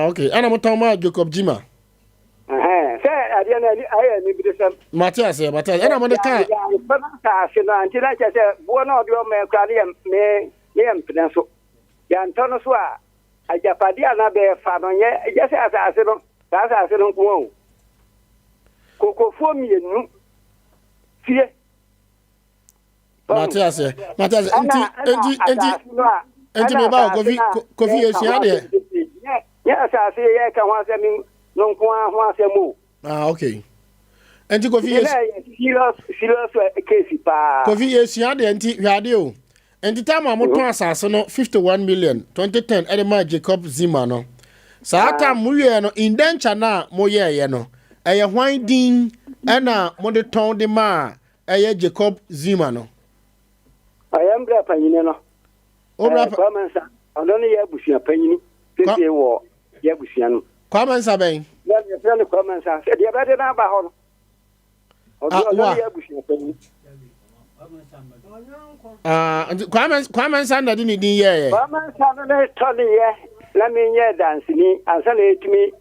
Speaker 1: Okay. And I'm talking about Jacob Jima.
Speaker 10: Say, I didn't be some.
Speaker 1: Matthias, and I'm on the car.
Speaker 10: But I said, one of your men, me, Pencil. Yantonoswa. I Japadiana bear family. Yes, as I said, that's I said, whoa. Coco for me, no. Fear.
Speaker 1: Matthias, enti me ba kofi esia de.
Speaker 10: Yes, I say I can want them no one mo.
Speaker 1: Okay. Enti kofi serious case pa. Kofi esia de enti hwade o. Enti time amoton asase no 51 million 2010 Edema Jacob Zima no. Sa ata mu ye no indenture na mo ye no. Eye hwan din na mo de ton de ma eye Jacob Zima no.
Speaker 10: I am brave penny no. Kwamansa. I don't hear bushia penny. This year war. Yabusiano.
Speaker 1: Kwamansa ben.
Speaker 10: Ya friend Kwamansa. Said you better na ba ho. Yabushia penny.
Speaker 1: Kwamansa na di ni din ye.
Speaker 10: Kwamansa na tony ye. La me ye dance ni ansa na etimi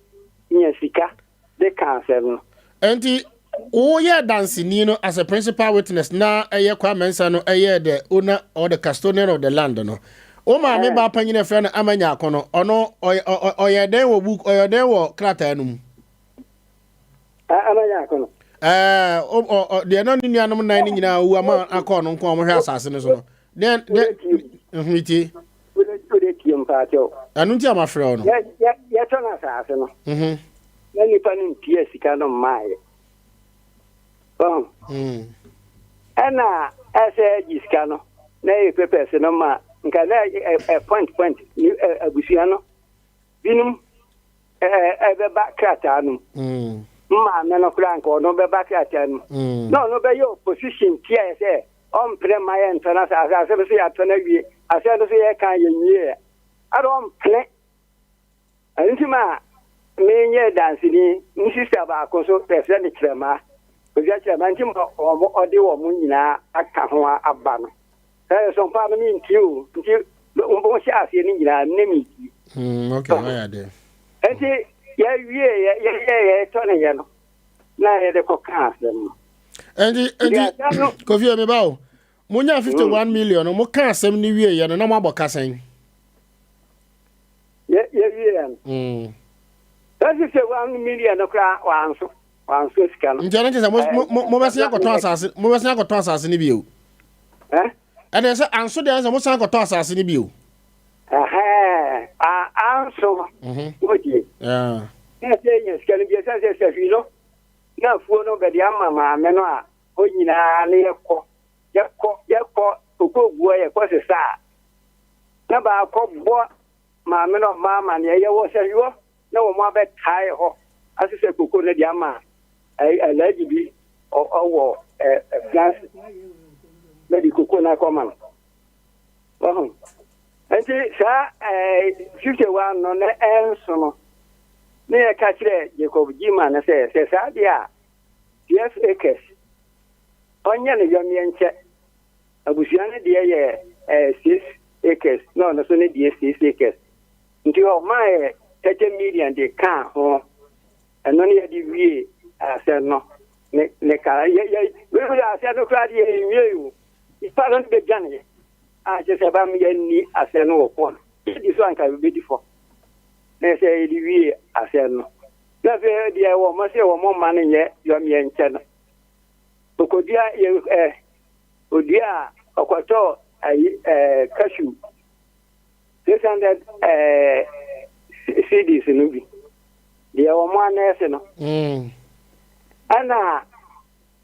Speaker 10: nya sika de cancel no.
Speaker 1: Enti oh yeah, dancing, you know, as a principal witness, now a year Kwamansa no a year the owner or the custodian of the land, no. Oh, my member, penny a friend, Amanya Kono, or no, or your day will book, or your day will clatanum.
Speaker 10: Amanya Kono.
Speaker 1: The anonymous 9 now, who am a corner, come assassins. Then, Witty,
Speaker 10: with a team party.
Speaker 1: I don't tell my friend.
Speaker 10: Yes, on assassin. na nipa no ntie sika no maaye ana ese sika no na e pepes no ma nka na point ni abusia no binum ebe ba krata no ma me no kra nka no be ba krata no no be your position tie say on pre my entrance as I say atona wie as I say kan ye nie I don't play antima me nye dance ni sister ba ko so pese ni krema oja krema ntim ode wo mu nyina aka ho aba no Sompa no mean you mbo sha ase ni nyina nemi
Speaker 1: okay why there
Speaker 10: enti ye to ne ye no na ye de ko kan asem
Speaker 1: endi Kofi me bawo munya 51 million mo kan asem ni wie ye no na mo aboka san
Speaker 10: ye that's 1 million no kra wanso sika no
Speaker 1: njana tesa mo besia ko ton asase ni bio and there's anso there is mo san ko ton asase ni bio
Speaker 10: anso oje yes can be say filo na fuo no be dia mama me no a onyina na yekọ okoguo yekọ sesa na ba ko bo ma me no mama ne ye wo se yo na wo mo be tai ho asise koko ne dia ma alaji bi owo gas medi koko na koma enti sa 51 no ne enso no ne ka kire Jacob Gima na se sa dia 10 acres onye ne yomi enche abusia ne dia ye 6 acres no so ne dia 6 acres nti o ma 30 million de kan ho eno ne di wie ase no ne ka ye we ase no kra di wie yu ifa no be gane je se ba mi ni ase no ko di so anka be di fo ne se di wie ase no na fe di wo mo se wo mo ma ne ye yo mi enche no okodia ye odia okoto cashew 600 CDs no bi di wo mo anese no ana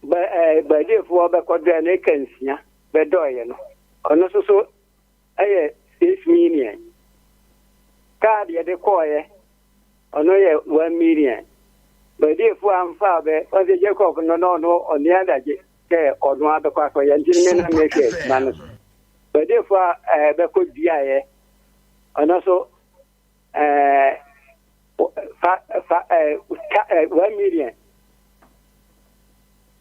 Speaker 10: ba de fo be kodre na kansia be doye no ono so aye 6 million card ye de koye ono ye 1 million ba de fo amfa be o de Jacob no oni adaje ke ono abe kwa ye njini me na meke man ba de fo be ko dia ye ono so 1 million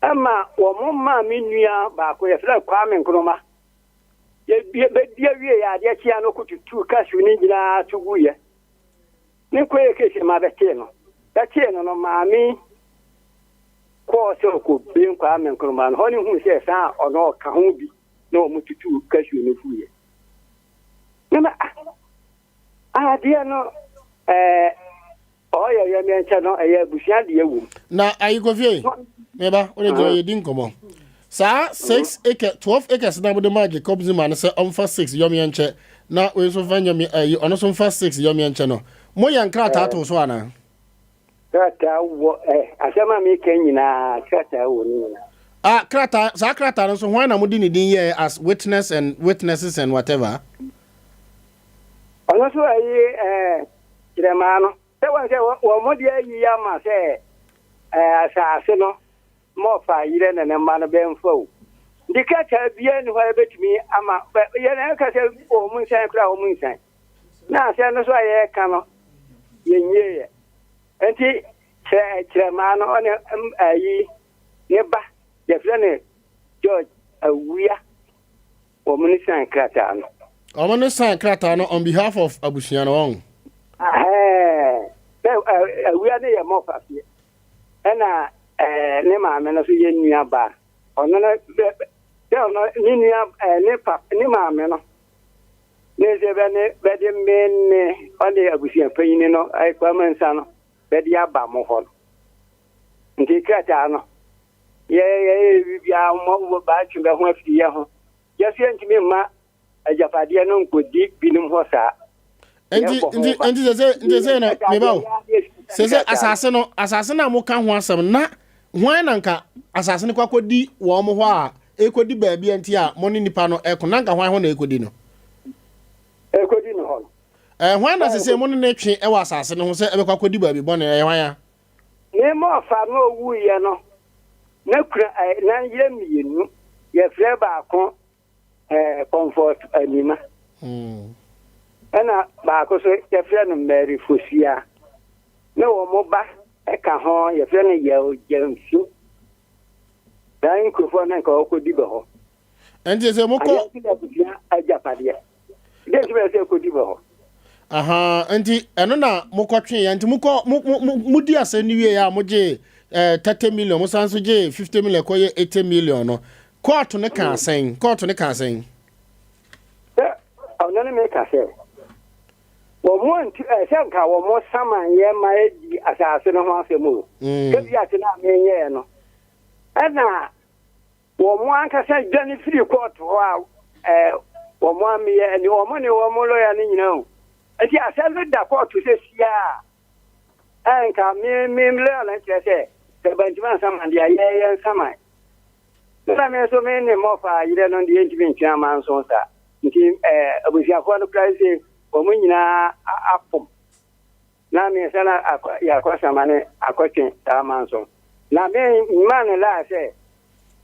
Speaker 10: ama wo momma minua ba ko ye fra kwa me nkroma ye be dia wie ya de chia no kututu kashu ni gina tuguye ni ko ye kese ma be tie no da tie no maami ko so ko be kwa me nkroma no honi hu se sa ono ka ho bi no mututu kashu ni fuye nema dia no oya ya mi encha no eya busia de ewu
Speaker 1: na ayi Kofi meba o de ye din komo sa 6 acres 12 acres na bude magic Jacob Zima na say on for 6 yomi enche na we so fanya mi ayi ono so for 6 yomi enche no mo yan krata ato so ana
Speaker 10: krata wo asema mi kenyina krata wo ni
Speaker 1: krata sa krata no so hwan na mudi ni din here as witness and witnesses and whatever
Speaker 10: ono so ayi kiremano se wan se wo mo dia yi ya ma se asase no mo fa yire na ma no be mfo ndikata bia ni ho betumi ama ye na ka se o mun san kra o mun san na se no so aye ka no ye nyeye enti kiremano one ayi ne ba de frene George awia o mun san krata no
Speaker 1: o mun san krata no on behalf of abusia no on
Speaker 10: awia ne ye mo fa fie ena ne ma me no so ye nua ba ono na no ni nua ne pa ni ma me no ne se be de men ole abusia panyin no ai kwa mansa no be de aba mo ho nti krata no ye bibia mo ba twu be ho afie ho ye se ntimi ma ajapade no nkodi binum ho sa
Speaker 1: Ndi na me bawo Sese asase na mo ka ho asem na hwan na nka asase ne kwakodi wo mo ho a ekodi baabi anti a mo ne nipa no ekona nka hwan ho na ekodi no
Speaker 10: ekodi no ho
Speaker 1: hwan na sese mo ne twe e wa asase ne ho se ebe kwakodi baabi bone e hwan ya
Speaker 10: ne mo fa no wu ye no na kura na ye mienu ye fre ba ko comfort anima ana ba ko so ye fre no Mary Fosia na wo mo ba e ka ho ye fre no ye jamsu dan ko fo na ka ko di be ho
Speaker 1: enti se mo ko
Speaker 10: ajapade de ti be se ko di be ho
Speaker 1: aha enti eno na mo ko twe ya enti mo di ase ni wie ya mo je 30 million mo sanso je 50 million ko ye 80 million no court ne ka sen
Speaker 10: ono ne me ka se wo mo nti senka wo mo saman ye ma edi asase no ho asemu ke bi ate na me nye no ana wo mo anka se dani free court ho wo mo ami ye ni wo mo lawyer ni nyina o ati asase da court se sia enka me lawyer na chese the banjima saman dia ye saman na me so me ne mo fa yire no de ntimi ntwa man so sa nti abusiafo no price o mo nyina apom na me sana ya kwa samane akotwe ta man so na me man la se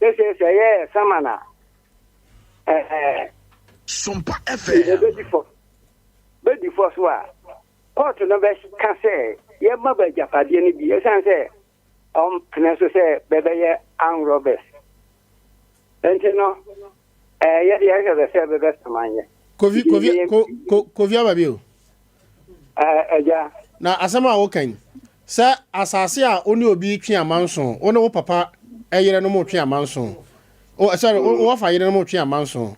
Speaker 10: ye samana
Speaker 8: Sompa FM
Speaker 10: bedi fo so a court no be ka se ye ma ba japade ni bi e san se kneso se bebe ye an robbers enteno ye de se bebe samanye
Speaker 1: Kofi ababio
Speaker 10: eja
Speaker 1: na asema wo kan se asase a oni obi twe amanso oni wo papa eyere no mo twe amanso o sorry wo fa yere no mo twe amanso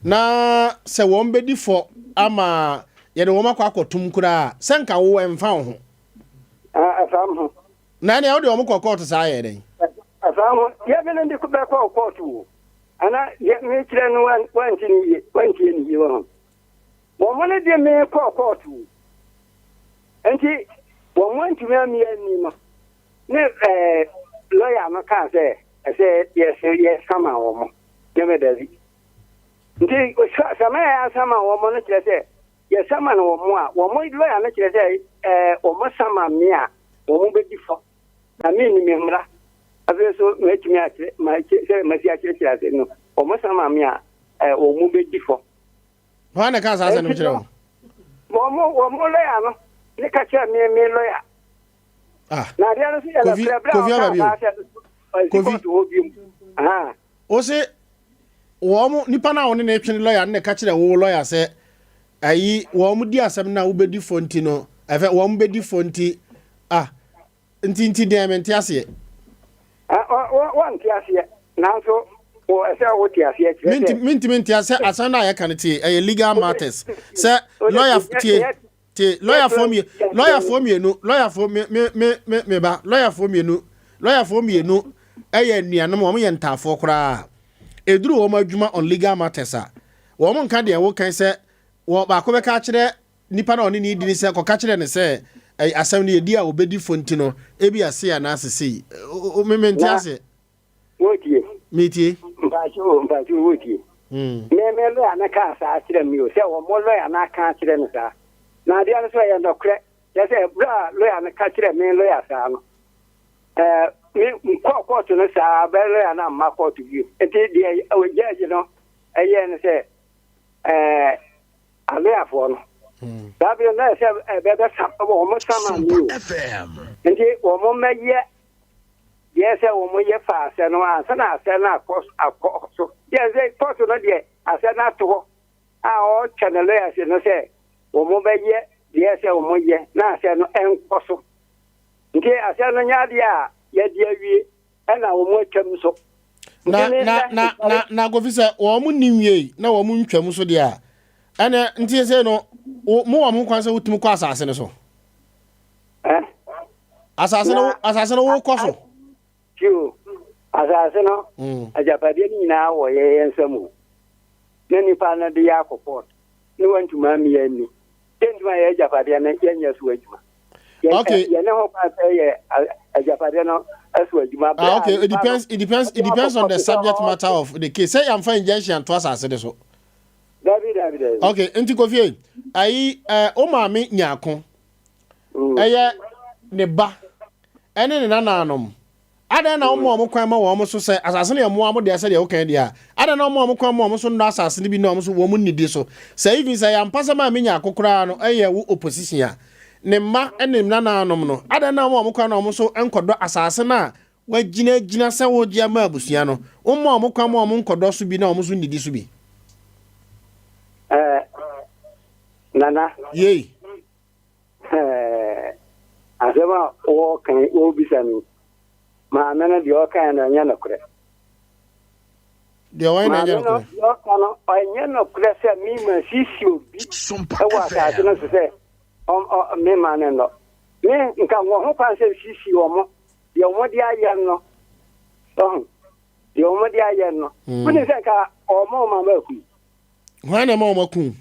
Speaker 1: na se wo mbedi fo ama ye de wo makwa akotum kura se nka wo emfa ho
Speaker 10: afam ho
Speaker 1: na ne wo de wo mkọ court sa ye den
Speaker 10: afam ho ye be ndi ku be ko court wo ana ye me kire no wanti ni wo mo ne de me ko court wo enti wo wanti me ni ma ne lawyer no ka say yes sama wo mo ye me dazi nti sama ya sama wo mo no kire say yes sama no wo mo a wo mo lawyer no kire say wo mo sama me a wo mo be difo na me ni me mra abeso metimi ate ma se masi ate ate no wo mo sama me a wo mo be difo
Speaker 1: ha na ka sa no kire
Speaker 10: wo mo lawyer no ne ka kire me lawyer na dia no se ya
Speaker 1: o se wo mo nipa na woni na twene lawyer ne ka kire wo lawyer se ayi wo mo di asem na wo be di fonti no efe wo mo be di fonti nti dem entiase
Speaker 10: wantiase nanso o ese wo tiase kire
Speaker 1: minti ase asan na ya kanete legal matters se lawyer tie lawyer for me no lawyer for me no nuanom wo ye ntafo kora eduru wo madwuma on legal matters a wo mo nka de wo kan se wo ba ko be ka kire nipa na oni ni di ni se ko ka kire ne se asam ne edi a obedi fonti no ebi ase ya na asese mementi ase
Speaker 10: wotie
Speaker 1: metie
Speaker 10: mbacho wotie me lo anaka sa kire mi o se wo mo lo anaka kire no sa na dia no so ya no kre ya se bra lo anaka kire me lo ya sa no mi ko to no sa be lo ana ma ko to bi enti dia o jaji no eye ne se ale afo no da bi na se be sa wo mo sama mi o enti wo mo meye yes wo mo ye fa se no asa na ase na akọ yes court no de ase na to o channel ya se no se wo mo be ye yes wo mo ye na ase no enkoso nke ase no nya dia ye dia wie na wo mo twam so
Speaker 1: na gofisa wo mo niwie na wo mo ntwam so dia ana ntie se no mo wo mo kwanse wutum kwa asase ne so asase no wo koso
Speaker 10: Kiu asase no ajapade ni na wo ye nsamu nani pa na de yakoport ni wantu ma mi yani tenduma ye ajapade na yenya su adwuma
Speaker 1: Okay.
Speaker 10: You know how a Japanese as well.
Speaker 1: Okay, it depends on the subject matter of the case. Say I'm fine injunction twice as it so.
Speaker 10: David.
Speaker 1: Okay, into Kofi. O maami nyako. Eye ne ba. Ene ne nananom. Ada na omo kwan ma wo mo so say asase ne mo amo de say de okan dia. Ada na omo kwan ma mo so ndo asase ne bi na omo so wo mo nidi so. Say even say am pasa ma me nyako kura no eye wo opposition a. Ne ma ene nananom no. Ada na omo kwan na omo so enkodo asase na wa gina se wo dia ma abusua no. Omo kwan ma omo nkodo so bi na omo so nidi so bi.
Speaker 10: Nana.
Speaker 1: Yey.
Speaker 10: Asema o kan o bisami. Ma mena di o kan na nya na kure.
Speaker 1: Di o nya na kure.
Speaker 10: O kan no o nya na kure se mi ma Sisi obi.
Speaker 8: Sompa
Speaker 10: wa ta ti na se o me ma ne no. Me nka wo ho pa se Sisi o mo. Di o mo di aye no. Di o mo di aye no. Kuni se ka o mo ma ma ku.
Speaker 1: Hwan na ma o ma ku.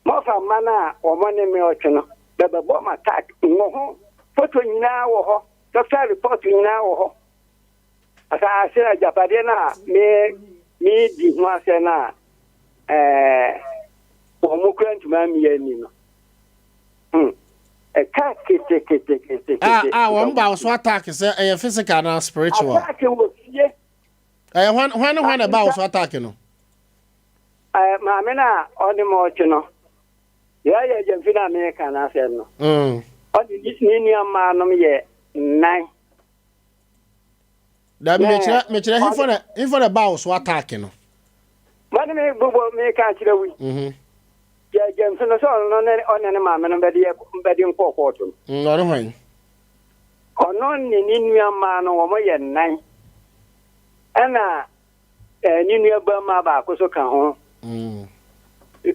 Speaker 10: Mo fa mana o mo ne me o twe no. Baba bo ma tak no ho. Foto nyina wo ho. Doctor report nyina wo ho. Asa asira japade na me di ho ase na o mo kwant ma mi ani no. Ka kete.
Speaker 1: Wo mba so attack say physical na spiritual.
Speaker 10: Attack wo fie.
Speaker 1: Hwan na ba so attack no.
Speaker 10: Ma me na oni mo chi no. Ya jamfina me kana se no. Oni ni ama no ye 9.
Speaker 1: Da me chira hifo na ba so attack no.
Speaker 10: Mani me bubo me ka chira wi. Ya jamfina so no ne onene ma me no bedi nkoko to.
Speaker 1: No hwan.
Speaker 10: Ono ni ama no wo mo ye 9. Ana ni ba ma ba ko so kan ho.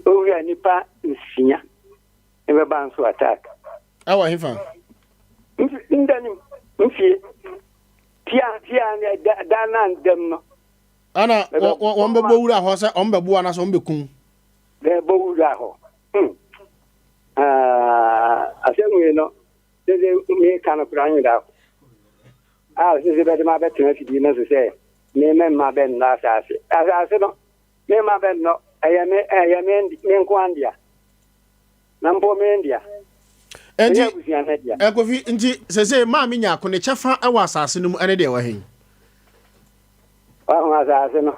Speaker 10: Oya nipa nsia ebe ba nso attack
Speaker 1: awa hifa
Speaker 10: ndani mfie tia ne dana ndem no
Speaker 1: ana won be bowura ho se on be buwa na so on be kun
Speaker 10: be bowura ho asemwe no de me kana pranyi da se be ma be tena fidi na so se me ma be na ase no me ma be no ayame nkwandya nampo mendia
Speaker 1: enti Kofi nti sese ma me nyako ne chefa e wa asase no mu ene de wa hen
Speaker 10: wa asase no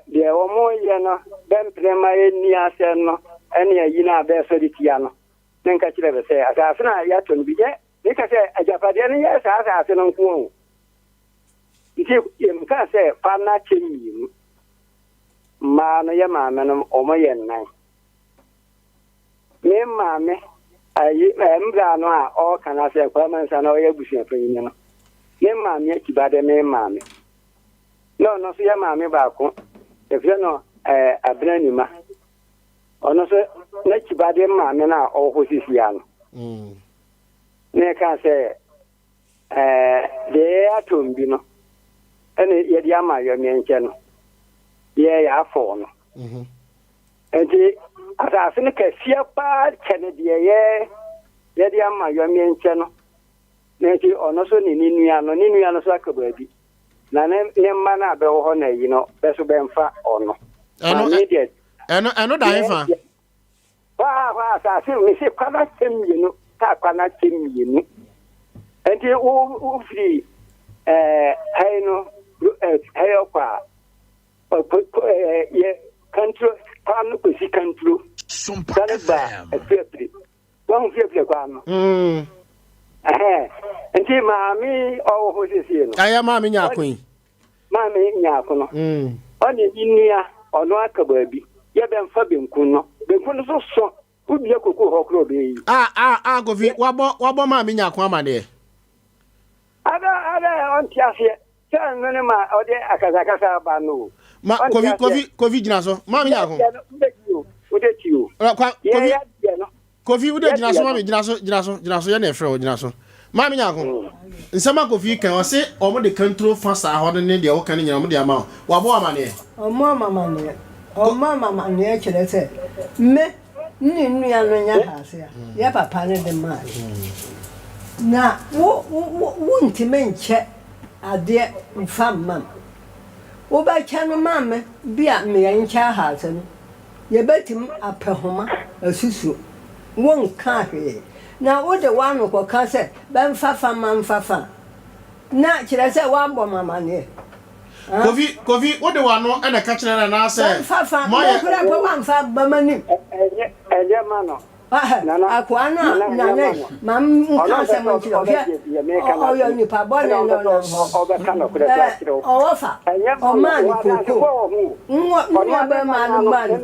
Speaker 10: de wo mo ye no ben prema eni ase no ene ayi na be so ditia no nenka kire be se asase na ya to bi je ne ka se ajafade ne ya asase no nko nti yemka se pa na chemi ma no ya ma me no o mo ye nan me ma me ayi mbra no a o kana se kwa man sa na o ya busia panyin no me ma me kibade me ma me no so ya ma me ba ko e fie no abra ni ma ono so na kibade ma me na o ho sisi ya no ne ka se de atombi no ene ye dia ma yo me nche no ye ya afọ no enti asase ne kasia pa kene de ye de ama yo me nche no nenti ono so ni nua no so akaba bi na ne mma na be ho na yi no be so be mfa ono eno
Speaker 1: da ifa
Speaker 10: wa asase mi se kwana temyenu ta kwana temyenu enti o free haino hayo kwa ye control pan ko si control
Speaker 8: Sompa
Speaker 10: efri wan fi kwa no enti maami o ho sisi no
Speaker 1: aya maami nyakon
Speaker 10: no oni nnua ono akaba bi ye be mfa benkun no so ubie koko ho kro be yi
Speaker 1: Kofi wabo maami nyakon amade
Speaker 10: ada on tiafie san nene ma ode akazakasa ba no
Speaker 1: ma Kofi gina so maami nyakon
Speaker 10: ode tiyo
Speaker 1: Kofi ode gina so maami gina so ye na efre gina so maami nyakon nsema Kofi kan o se o mo de control fast ho ne de o kan nyina mo de ama wabo amane
Speaker 7: o mama ne kire se me ni nua no nya hase ya ya papa ne de ma na wo ntime nche ade mfa mam wo ba cha no mame bia me ya ncha hase no ye betim apehoma asusu won ka he na wo de wa no ko ka se ben fafa man fafa na kire se wa mbọ mama ne
Speaker 1: Kofi what the one no and a catcher and I say
Speaker 7: fafa mo kura po wan fa bamani
Speaker 10: eje mano
Speaker 7: akwana na ne mam nka se mo kire o yo ni pa bo ne no
Speaker 10: o be kan kura ta kire
Speaker 7: o wa fa o ma ni koko nwa be ma no ma ni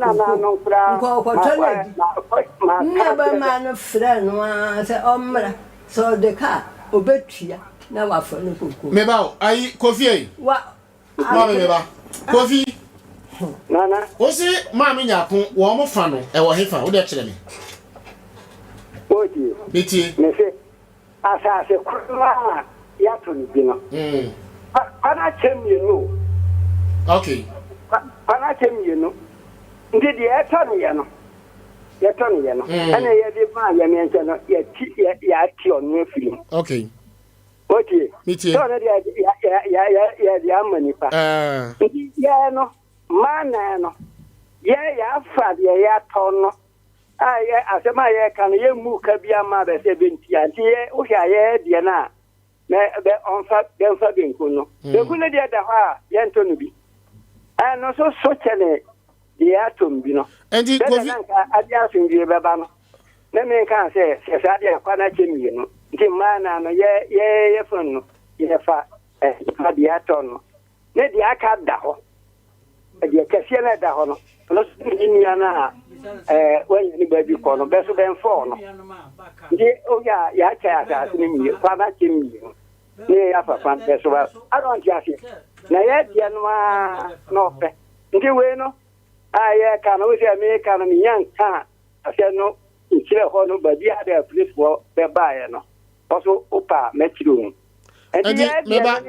Speaker 7: koko ko tole nwa be ma no fra no se omra so de ka obetua na wa fa no koko
Speaker 1: me ba ai Kofi ai
Speaker 7: wa
Speaker 1: me ba Kofi
Speaker 10: nana
Speaker 1: o se ma me nya ko wo mo fa no e wo hefa wo de kire me
Speaker 10: oji
Speaker 1: biti
Speaker 10: me se asa kurwa ya to ni bi no ana chemi no
Speaker 1: okay
Speaker 10: ana chemi no ndi de eto no ye no ana ye de ba ya me nche no ya ti onu afiri
Speaker 1: okay
Speaker 10: okay
Speaker 1: biti
Speaker 10: so na ya amani pa ndi ya no mana no ya fa de ya to no aye asema ye kan ye mu ka bia ma be se benti anti ye o hia ye de na me be onfa benku no benku ne de da ha ye ntonu bi no so chene de atom bi no
Speaker 1: endi Kofi
Speaker 10: adi asinje be ba no na me kan se sa de kwa na chemi no nti mana no ye fon no ye fa ma de atom no ne de aka da ho de kasie na da ho no no ni na when ni baby kono beso ben fo no ndi o ya cha asa ni mi fa ba chimi ni ya fa fan beso ba I don't just na ya dia no pe ndi we no aye kana we se me kana mi yan ka ase no nkire ho no ba dia da place for be ba ye no also opa metiro
Speaker 1: endi me ba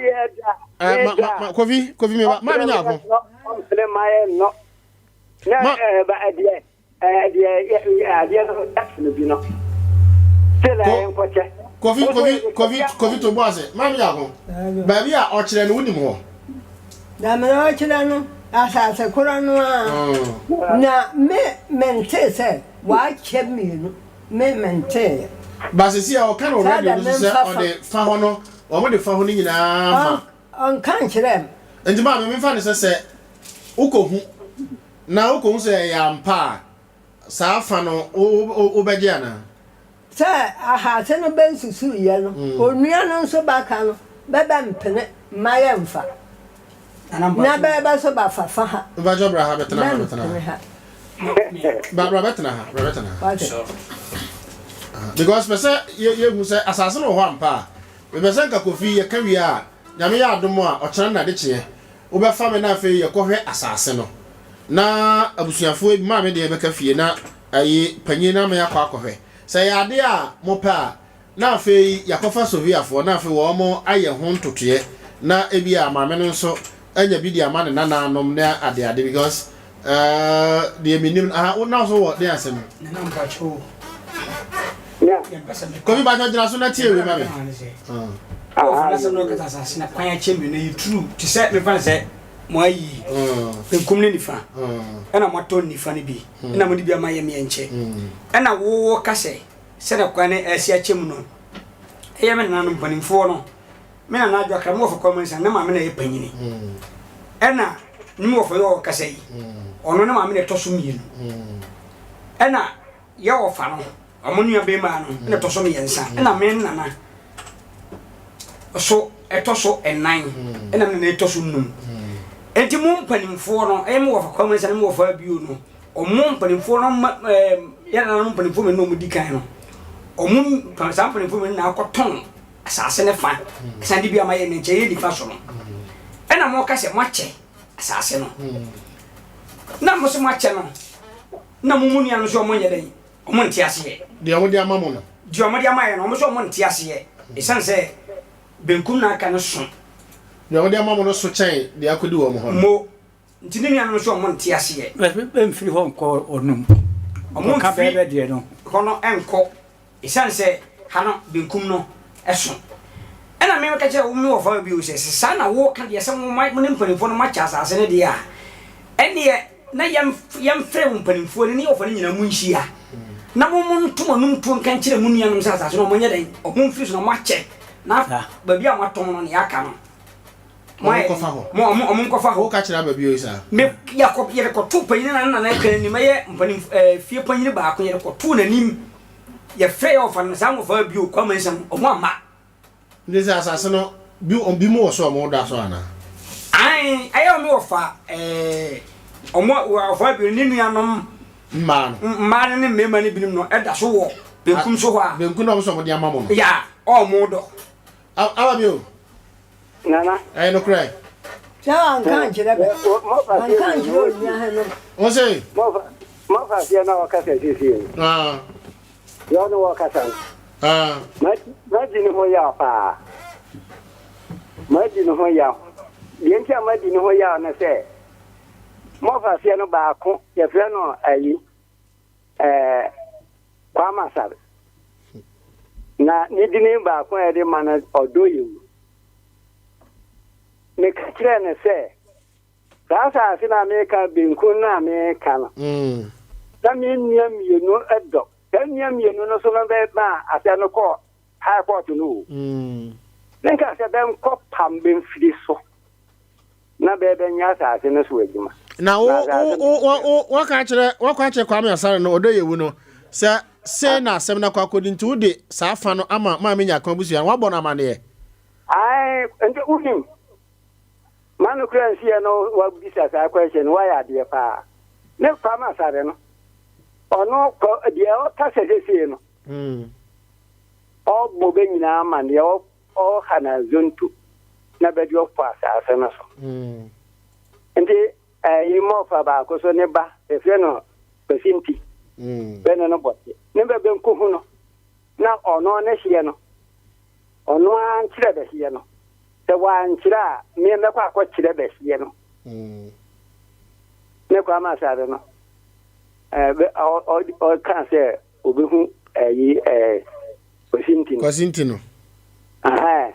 Speaker 1: Kofi me ba ma me nya ko
Speaker 10: no ba adie
Speaker 1: Kofi to boase ma me yako ba bia o kire no wuni mo
Speaker 7: da me o kire no asa kura no na me mente se wa chemi no me mente
Speaker 1: ba se sia o kan already no se o de fa ho no o mo de fa ho ni nyina ma
Speaker 7: on kan kire
Speaker 1: endi ma me fa ne se ukohu na ukohu se ya mpa sa fa no o beje ana
Speaker 7: se aha se no ben susu ye no onua no so ba ka no beba mpene maye mfa na beba so ba fa ha
Speaker 1: ba jobra ha betena ba betena because pese ye hu se asase no ho ampa be pese nka Kofi ye ka wi a nyame ya adomo a o kire na de kye wo be fa me na fe ye kohwe asase no na abusuafo bi ma me de be ka fie na ayi panyin na me yakwa akọhwe se ya de a mo pa na afei yakofa soviafo na afei wo mo aye ho ntotoe na ebi a ma me no nso anya bi di ama ne nananom na ade because the minim na so wo de asem
Speaker 9: na mpacho
Speaker 1: Kofi ba jira so na tie we ma me
Speaker 9: na so no kata asase na kwan chemi na you true to say me fan say mo ayi benkum ne nifa ena moto nifa ne bi ena mo di bia ma ye me enche ena wo kase se da kwane asi achemu no eye me nanu mpanimfo no me na na adwa kra mo fo komensa na ma me na ye panyini ena ni mo fo yo kase yi ono na ma me na toso mienu ena ye wo fa no amonua be ma no na toso me yensa ena me nana so etoso enan ena me na etoso num enti mo mpanimfo no mo wo fa komensa na mo wo fa bio no o mo mpanimfo no ya na no mpanimfo me no mo dikan no o mo mpanimfo me na akoton asase ne fa sandi bia ma ye ne che ye di fa so no ena mo ka se mo ache asase no na mo se mo ache no na mo mu ni anu so mo ye den o mo nti ase ye
Speaker 1: de o de amamu no
Speaker 9: de o mo de amaye no mo so mo nti ase ye esan se benkum na aka no so
Speaker 1: de o de amamu no so chen de akodi wo mo ho
Speaker 9: mo nti ni anu so mo nti ase ye
Speaker 5: be mfiri ho nko onum
Speaker 9: ɔmo ka bɛbɛ deɛ no kono enko isan se hano binkum no ɛso ɛna me ka kyerɛ wo me wɔfa bi o sɛ sa na wo ka deɛ sɛ mo ne mpanimfo no ma kya asase ne deɛ a ɛneɛ na yam frɛ wo mpanimfo ne wɔfa ne nyina mu nhia na mo ntoma num to nkan kyerɛ mu nuanom sɛ asase no mo nyɛ den ɔmo mfiri so na mo akyɛ na baabi a mo atɔn no ne aka no mo nkɔfa ho
Speaker 1: ka kyerɛ baabi o isa
Speaker 9: me yakɔ yɛre kɔto panyin na kan ni mɛyɛ mpanim fie panyin baako yɛre kɔto nanim yɛ frɛ yɛ ɔfa no saa ngofa bi o kwama nsɛm ɔmo ama
Speaker 1: ne sɛ asase no bi mu wɔ so ɔmo da so ana
Speaker 9: ai ayɛ ɔmo wɔfa ɔmo wɔfa bi ne nuanom mmaa ne mmɛma ne binom no ɛda so wɔ benkum so hɔ a
Speaker 1: benkum na ɔmo so ɔmo de ama mo no
Speaker 9: ya ɔmo dɔ
Speaker 1: awa bi o
Speaker 10: nana
Speaker 1: ɛyɛ no korɛ
Speaker 7: Chawa nkan kyerɛ bɛ nkan kyerɛ onya ha no
Speaker 1: o se
Speaker 10: mo fa fie na wakasa sisi yo no wakasa ma di ni ho ya pa ma di ni ho ya yɛn ti ma di ni ho ya na sɛ mo fa fie no baako yɛ frɛ no ayi kwama sabe na ni di ni baako yɛ de ma na ɔdɔ yewu me ka kyerɛ ne sɛ saa ase na Amerika benkun na Amerika no na me nua mienu ɛdɔ na nua mienu no so no bɛ ma ase no kɔ high court no ne ka sɛ bɛ nkɔ pam bɛmfiri so na bɛ nya ase no so adwuma
Speaker 1: na wo ka kyerɛ Kwame Asare no odo yewu no sɛ na asɛm na kwakodi nti wode saa fa no ama ma me nya kan busua wabɔ na amane
Speaker 10: ai nti uhim manu kransi no wa bisa sa question wa ya de pa ne Kwame Asare no ono ko de o ta sese no o bo be nyina ma ne o hana zonto na be de o fa sa no so nti mo fa ba ko so ne ba e fe no pesinti be no bote ne be nko hu no na ono ne hye no ono an kire be hye no se wan kira me kwa akɔkyerɛ bɛhye no ne Kwame Asare no o kan sɛ obehu ayi Kosinti no aha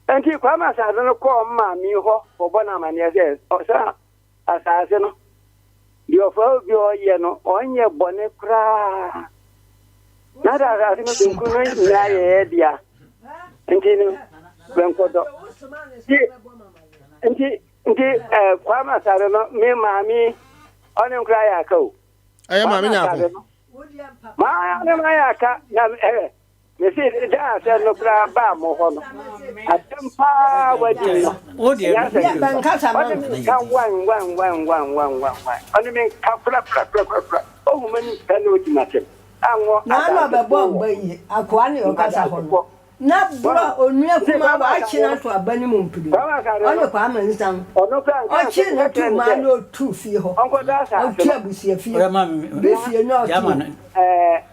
Speaker 10: enti Kwame Asare no kɔ ma mi hɔ ɔbɔ na mane sɛ ɔsa asase no di ofa obi ɔyɛ no ɔnyɛ bɔne kra na da asase no benku no nyina yɛ dia enti no benkodo nti Kwame Asare no me maami ɔne nkra ya aka o
Speaker 1: ɛyɛ maami nya ko
Speaker 10: ma ya aka na me se da asɛ no kra ba mo hɔ no atempa wadi no
Speaker 5: o de
Speaker 7: ban kasa ma
Speaker 10: ka wan ɔne me ka pra o hu mani ka no di matem anwo
Speaker 7: na no be bomba yi akwa ne o kasa hɔ no na bro onua kuma wa china to abani mu mpidu ono kwa amansan o chi na tu ma no tu fi ho o tu abusia fi be fi no tu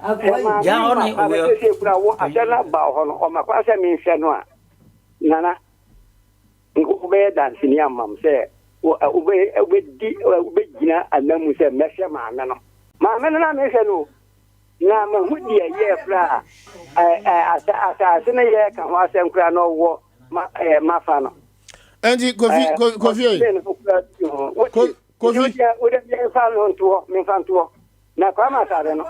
Speaker 7: akwa
Speaker 10: ja oni we se kura wo asala ba ho no o makwa se mi hwe no a nana ngo be dance ni amam se o be gina anamu se mehwe ma me no na me hwe no na mahudi ye fra asa ne ye kan wa sem kra no wo mafa no
Speaker 1: Andy Kofi
Speaker 10: o de ye fa no to me fa to na Kwame Asare no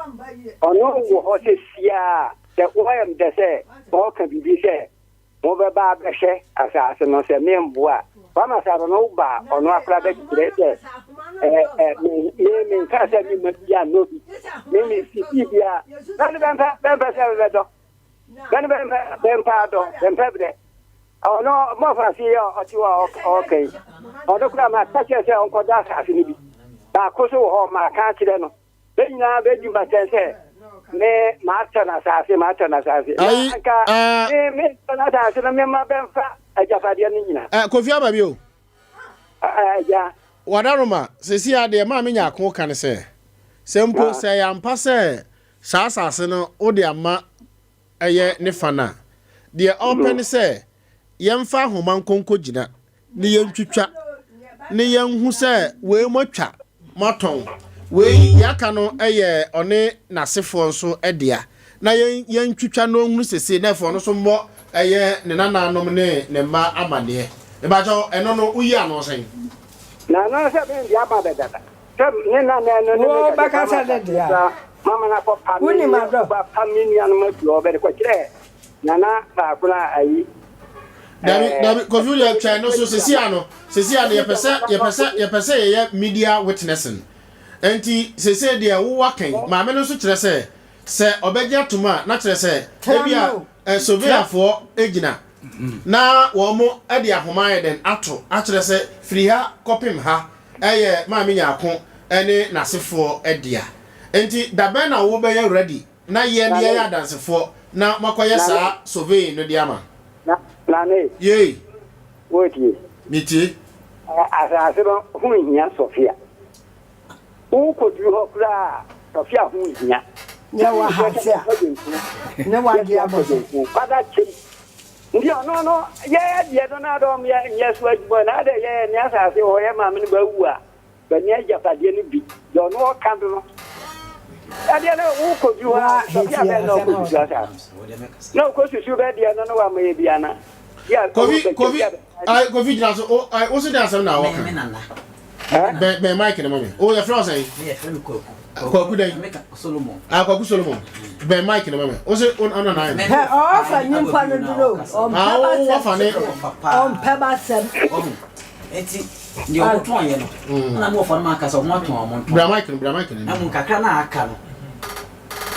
Speaker 10: ono wo ho se sia de wo yam de se o kan bibi se mo be ba behwe asa no se me mboa Kwame Asare no ba ono afra be kire se me ka se mi ma bia no bi me Sisi bia ben se do ben bre ono mo fa si yo o ti wa okay ono kura ma ta che se onko da sa fi ni bi ba ko so ho ma ka kire no be nyina be di ba se me ma ta na sa fi ka me na da se na me ma ben fa ajafade ni nyina
Speaker 1: Kofi Ababi o
Speaker 10: ja
Speaker 1: wadaroma sesi ade ma me nya akon kan se sempo se ya mpa se saa asase no o de ama eye ne fana de open se yemfa homa nkonko gina ne yentwitwa ne yenhu se we matwa maton we yaka no one nasefo nso edia na yen twitwa no hunu sese na fo no so mbo ne nananom ne ma amade e ba jo eno no uyi ano sen
Speaker 10: na se be ndi amade ne na no
Speaker 7: baka sa de dia
Speaker 10: mama na ko pa ni ma do ba pa ni anu ma bi o be ko kire na ba kula ayi
Speaker 1: Dabi kofi ya twa no so sesi ano ye pese ye media witnessing enti sese dia wo waken ma me no so kire se obegya tuma na kire se ebia soviafo egina na wo mo e dia homa ye den ato a kire se free ha kopim ha ma me nya ko ene nasefo edia enti dabe na wo be ye ready na ye ne ye adansefo na makoye sa survey no dia ma
Speaker 10: na ne
Speaker 1: ye
Speaker 10: woti
Speaker 1: miti
Speaker 10: asa ba hunya Sofia u ko du ho kra Sofia hunya
Speaker 7: ya wa hasia ne wa dia bo
Speaker 10: kada chi ndio no ye do na do ye so ajubo na de ye ni asa se ho ye ma me ba wu a ba ni aja pade ni bi do no kan do adia na u ko du ha Sofia be no ko du asa no ko su be dia no wa me bia na
Speaker 1: Covid na so o se da sam na wo kan be mic na mami o ya frozen
Speaker 11: ye friend
Speaker 1: Poku dai
Speaker 11: Solomon
Speaker 1: Poku Solomon be mic na mami o se on na
Speaker 7: he o fa nyimpa no duro
Speaker 1: o fa ne
Speaker 7: on peba sem
Speaker 11: eti ndio oton ye no na mo fa ma ka so mo ton mo ton
Speaker 1: bra mic
Speaker 11: na mo kakra na aka no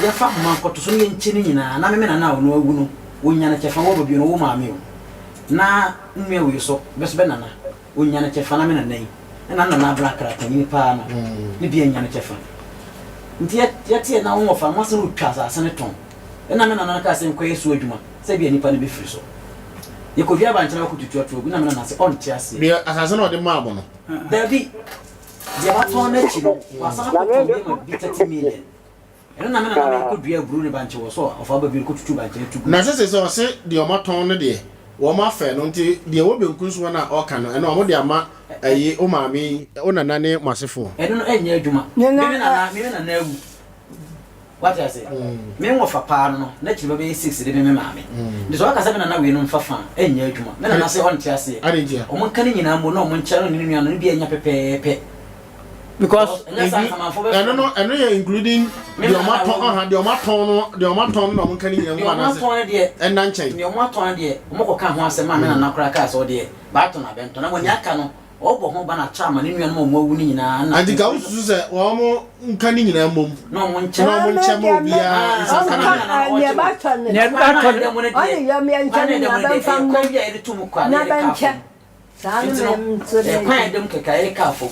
Speaker 11: ya fa mo ankoto so ye nchini nyina na me na ono agu no wonya na chefa wo bi no wo ma me o na nwe we so beso be nana wonya na chefa na me na nan na na bra krata ni pa no ni bi nya na chefa nti ya tie na wo fa mo se no twa sa ne ton na me na ka se nkwa yesu adwuma se bi nipa ne be firi so ye ko via ba nchana ko tutu atu na me na se on tiase
Speaker 1: bi asase na o de ma abo no
Speaker 11: da bi dia ba ton na chi no wasa ko ko bi ma bi 30 million na me na ko dua buru ne ba nche wo so ofa ba bi ko tutu ba nche tutu
Speaker 1: na se o se de o ma ton no de wo ma fe no nti de wo be nkunso na o ka no eno o mo de ama ayi o ma mi o na nane masefo
Speaker 11: eno no enya adwuma me na awu what I say me wo fa pa no na chi ba be 6 de me ma me de so aka se me na we no mfa fa enya adwuma me na se on ti ase o mo kan nyina mo no mo ncha no ni nua no bi enya pepepe
Speaker 1: because eno you including the omaton no mo kan nyina mo na se en na nchen
Speaker 11: the omaton de mo ko ka ho ase ma me na nakra ka so de ba to na bento na mo nya ka no obo ho ba na chama ni nua no mo awu ni nyina na
Speaker 1: andi ga usu se wo mo nkan nyina mom
Speaker 11: no mo nche
Speaker 1: mo bia insasa
Speaker 7: na ne ba to ne
Speaker 11: ba to mo ne
Speaker 7: oni yo me nche na ba fam
Speaker 11: ko bia ide tu mu kwa
Speaker 7: na ba nche sa no me so de
Speaker 11: kwa dem ke ka ka fo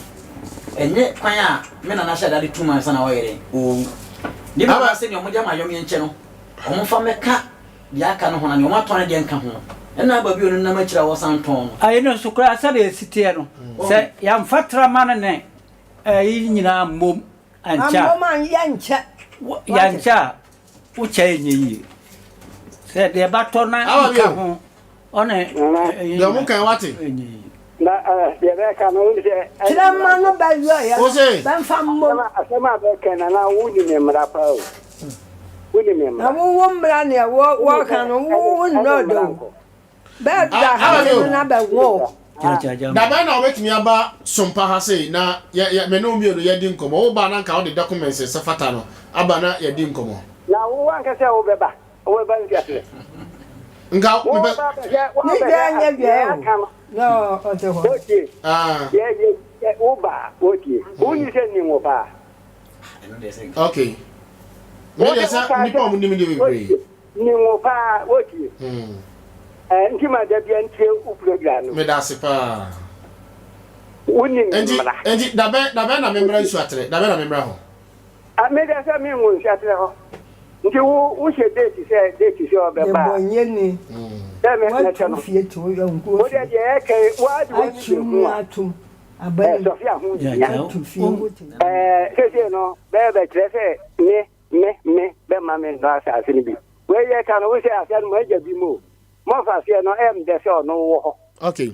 Speaker 11: enye kwan a me na sha dade 2 months na wayere o ni ba se ni omo dia ma yom yenche no omo fa meka dia aka no ho na ni omo atone de nka ho na ba bi onu na ma kira wo santon
Speaker 5: ayi no sukura sabe sitie no se ya mfatra man ne yi nyina mom ancha
Speaker 7: mom
Speaker 5: yancha ucha enyi se de ba to na ka ho one
Speaker 1: yo mo kan wate
Speaker 10: na ya be ka no se
Speaker 7: tira man no ba yo ya ban fam mo
Speaker 10: asema be ka na wuni me mra pa o wuni me mra
Speaker 7: na wo mra ne wo ka no wo no do ba da ha na ba wo
Speaker 1: da ba na wetimi aba Sompa ha sei na ya me no mi no ya di nkomo wo ba na nka wo de documents se fata no aba na ya di nkomo
Speaker 10: na wo anka se wo be ba ngiate
Speaker 1: nga
Speaker 10: wo ba
Speaker 7: ni ga nya bia no o te ho
Speaker 10: ye wo ba otie wo ni se ni wo ba
Speaker 1: okay me de sa ni pa mu ni mi de bebre
Speaker 10: ni wo ba otie nti ma da bia ntie u program no
Speaker 1: me da se pa
Speaker 10: woni mra
Speaker 1: enti da be na memra nsu atere da be na memra ho
Speaker 10: me da sa mi ngun nsu atere ho nti wo she date se obe ba
Speaker 7: bo nyeni
Speaker 10: da me na chano
Speaker 7: fie to yo nko
Speaker 10: wo de ye ke wa di wo ni
Speaker 7: atum abani
Speaker 10: Sofia hu ya
Speaker 7: to fie
Speaker 10: se no be trese me be ma me no asa asini bi we ye kan wo se asa no ma jabi mo mo fa se no de se no wo
Speaker 1: okay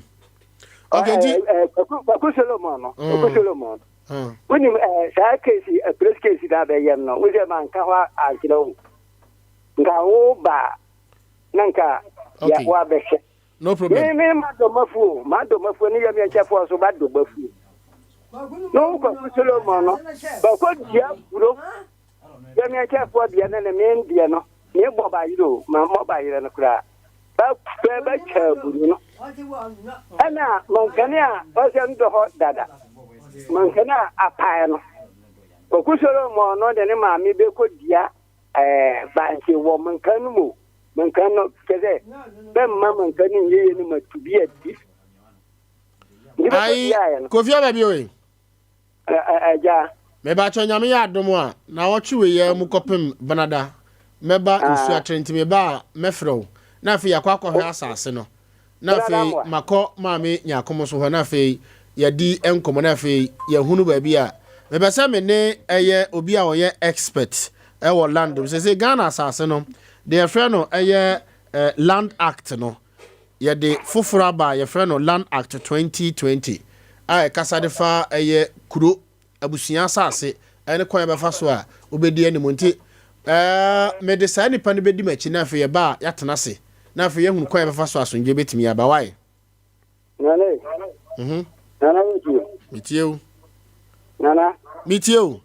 Speaker 10: Poku Solomon no Poku Solomon When you say case, a press case that I am no, with a man, Kawa, Akilo, Gaoba, Nanka, Yawabesh.
Speaker 1: No problem.
Speaker 10: Madomafu, near me, Chef was about the buffy. No, Solomon, but what you have, let me check what the other men, dear, no, near Bobayo, my mobile and a cry. But, you know. Anna, Moncania, was the hot dada. Moncana, a pile. Poku Solomon, no, the name of me, Beko, dear, Banky woman can move. Man cannot say, then Mamma can you to be at this.
Speaker 1: I Kofia baby. Meba chonya me yadomwa na wochu ye mukopem banada meba nsu atrenti meba mefro na afi yakwa asase no na afi mako maame nyakomo so ho na afi yadi enkomo na afi yehunu ba bia meba se me ne eye obi a oye expert e wo land se Ghana asase no de friend no eye Land Act no ye de fofora ba ye friend no Land Act 2020 ai kasa de fa eye kuro abusuya asase ene kwan be fa so a obedi animu nti me de sa nipa ne bedi machi na afi ye ba ya tena se na afi ye hunu kwan be fa so asonje betimi aba wai
Speaker 10: nana nana
Speaker 1: mitieu
Speaker 10: nana
Speaker 1: mitieu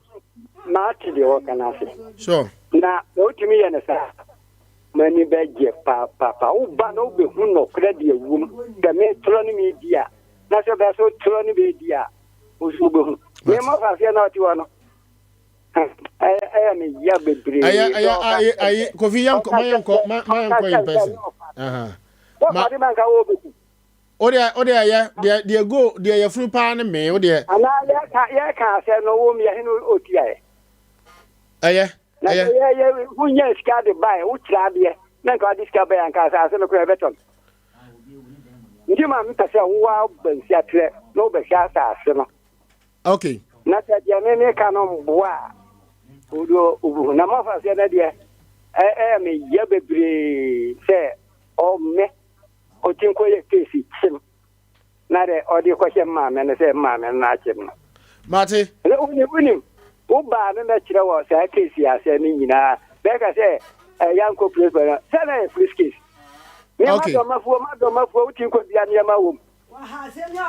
Speaker 10: ma ti de wo kana se
Speaker 1: sure
Speaker 10: na o timi ye na sa mani beje papa u ba no be hu no kredi ewum de me tro ni mi dia na so be so tro ni be dia o su be hu me ma fa se na ti wa no me ya bebre
Speaker 1: ay Kofi yanko mayanko in person
Speaker 10: ma di man ka wo be
Speaker 1: ode ya de go de ya furu pa ne me ode
Speaker 10: ana ya ka se no wo mi ya hinu otia
Speaker 1: aye
Speaker 10: aye hunya ska de bai u tra de na ka di ska bai an ka sa se no ko beton ndi ma mi ta se wa ban si atre no be sha sa se no
Speaker 1: okay
Speaker 10: na ta dia me ka no mboa odo ubu na ma fa se na dia me ya bebre se o me o tin ko ye kesi chim na de o di ko che ma me na se ma me na chim
Speaker 1: mate
Speaker 10: le uni o ba na kire wo se kesi ase ni nyina be ka se yanko place ba se na place case
Speaker 1: okay
Speaker 10: ma do mafu o tin ko bia ne ma wo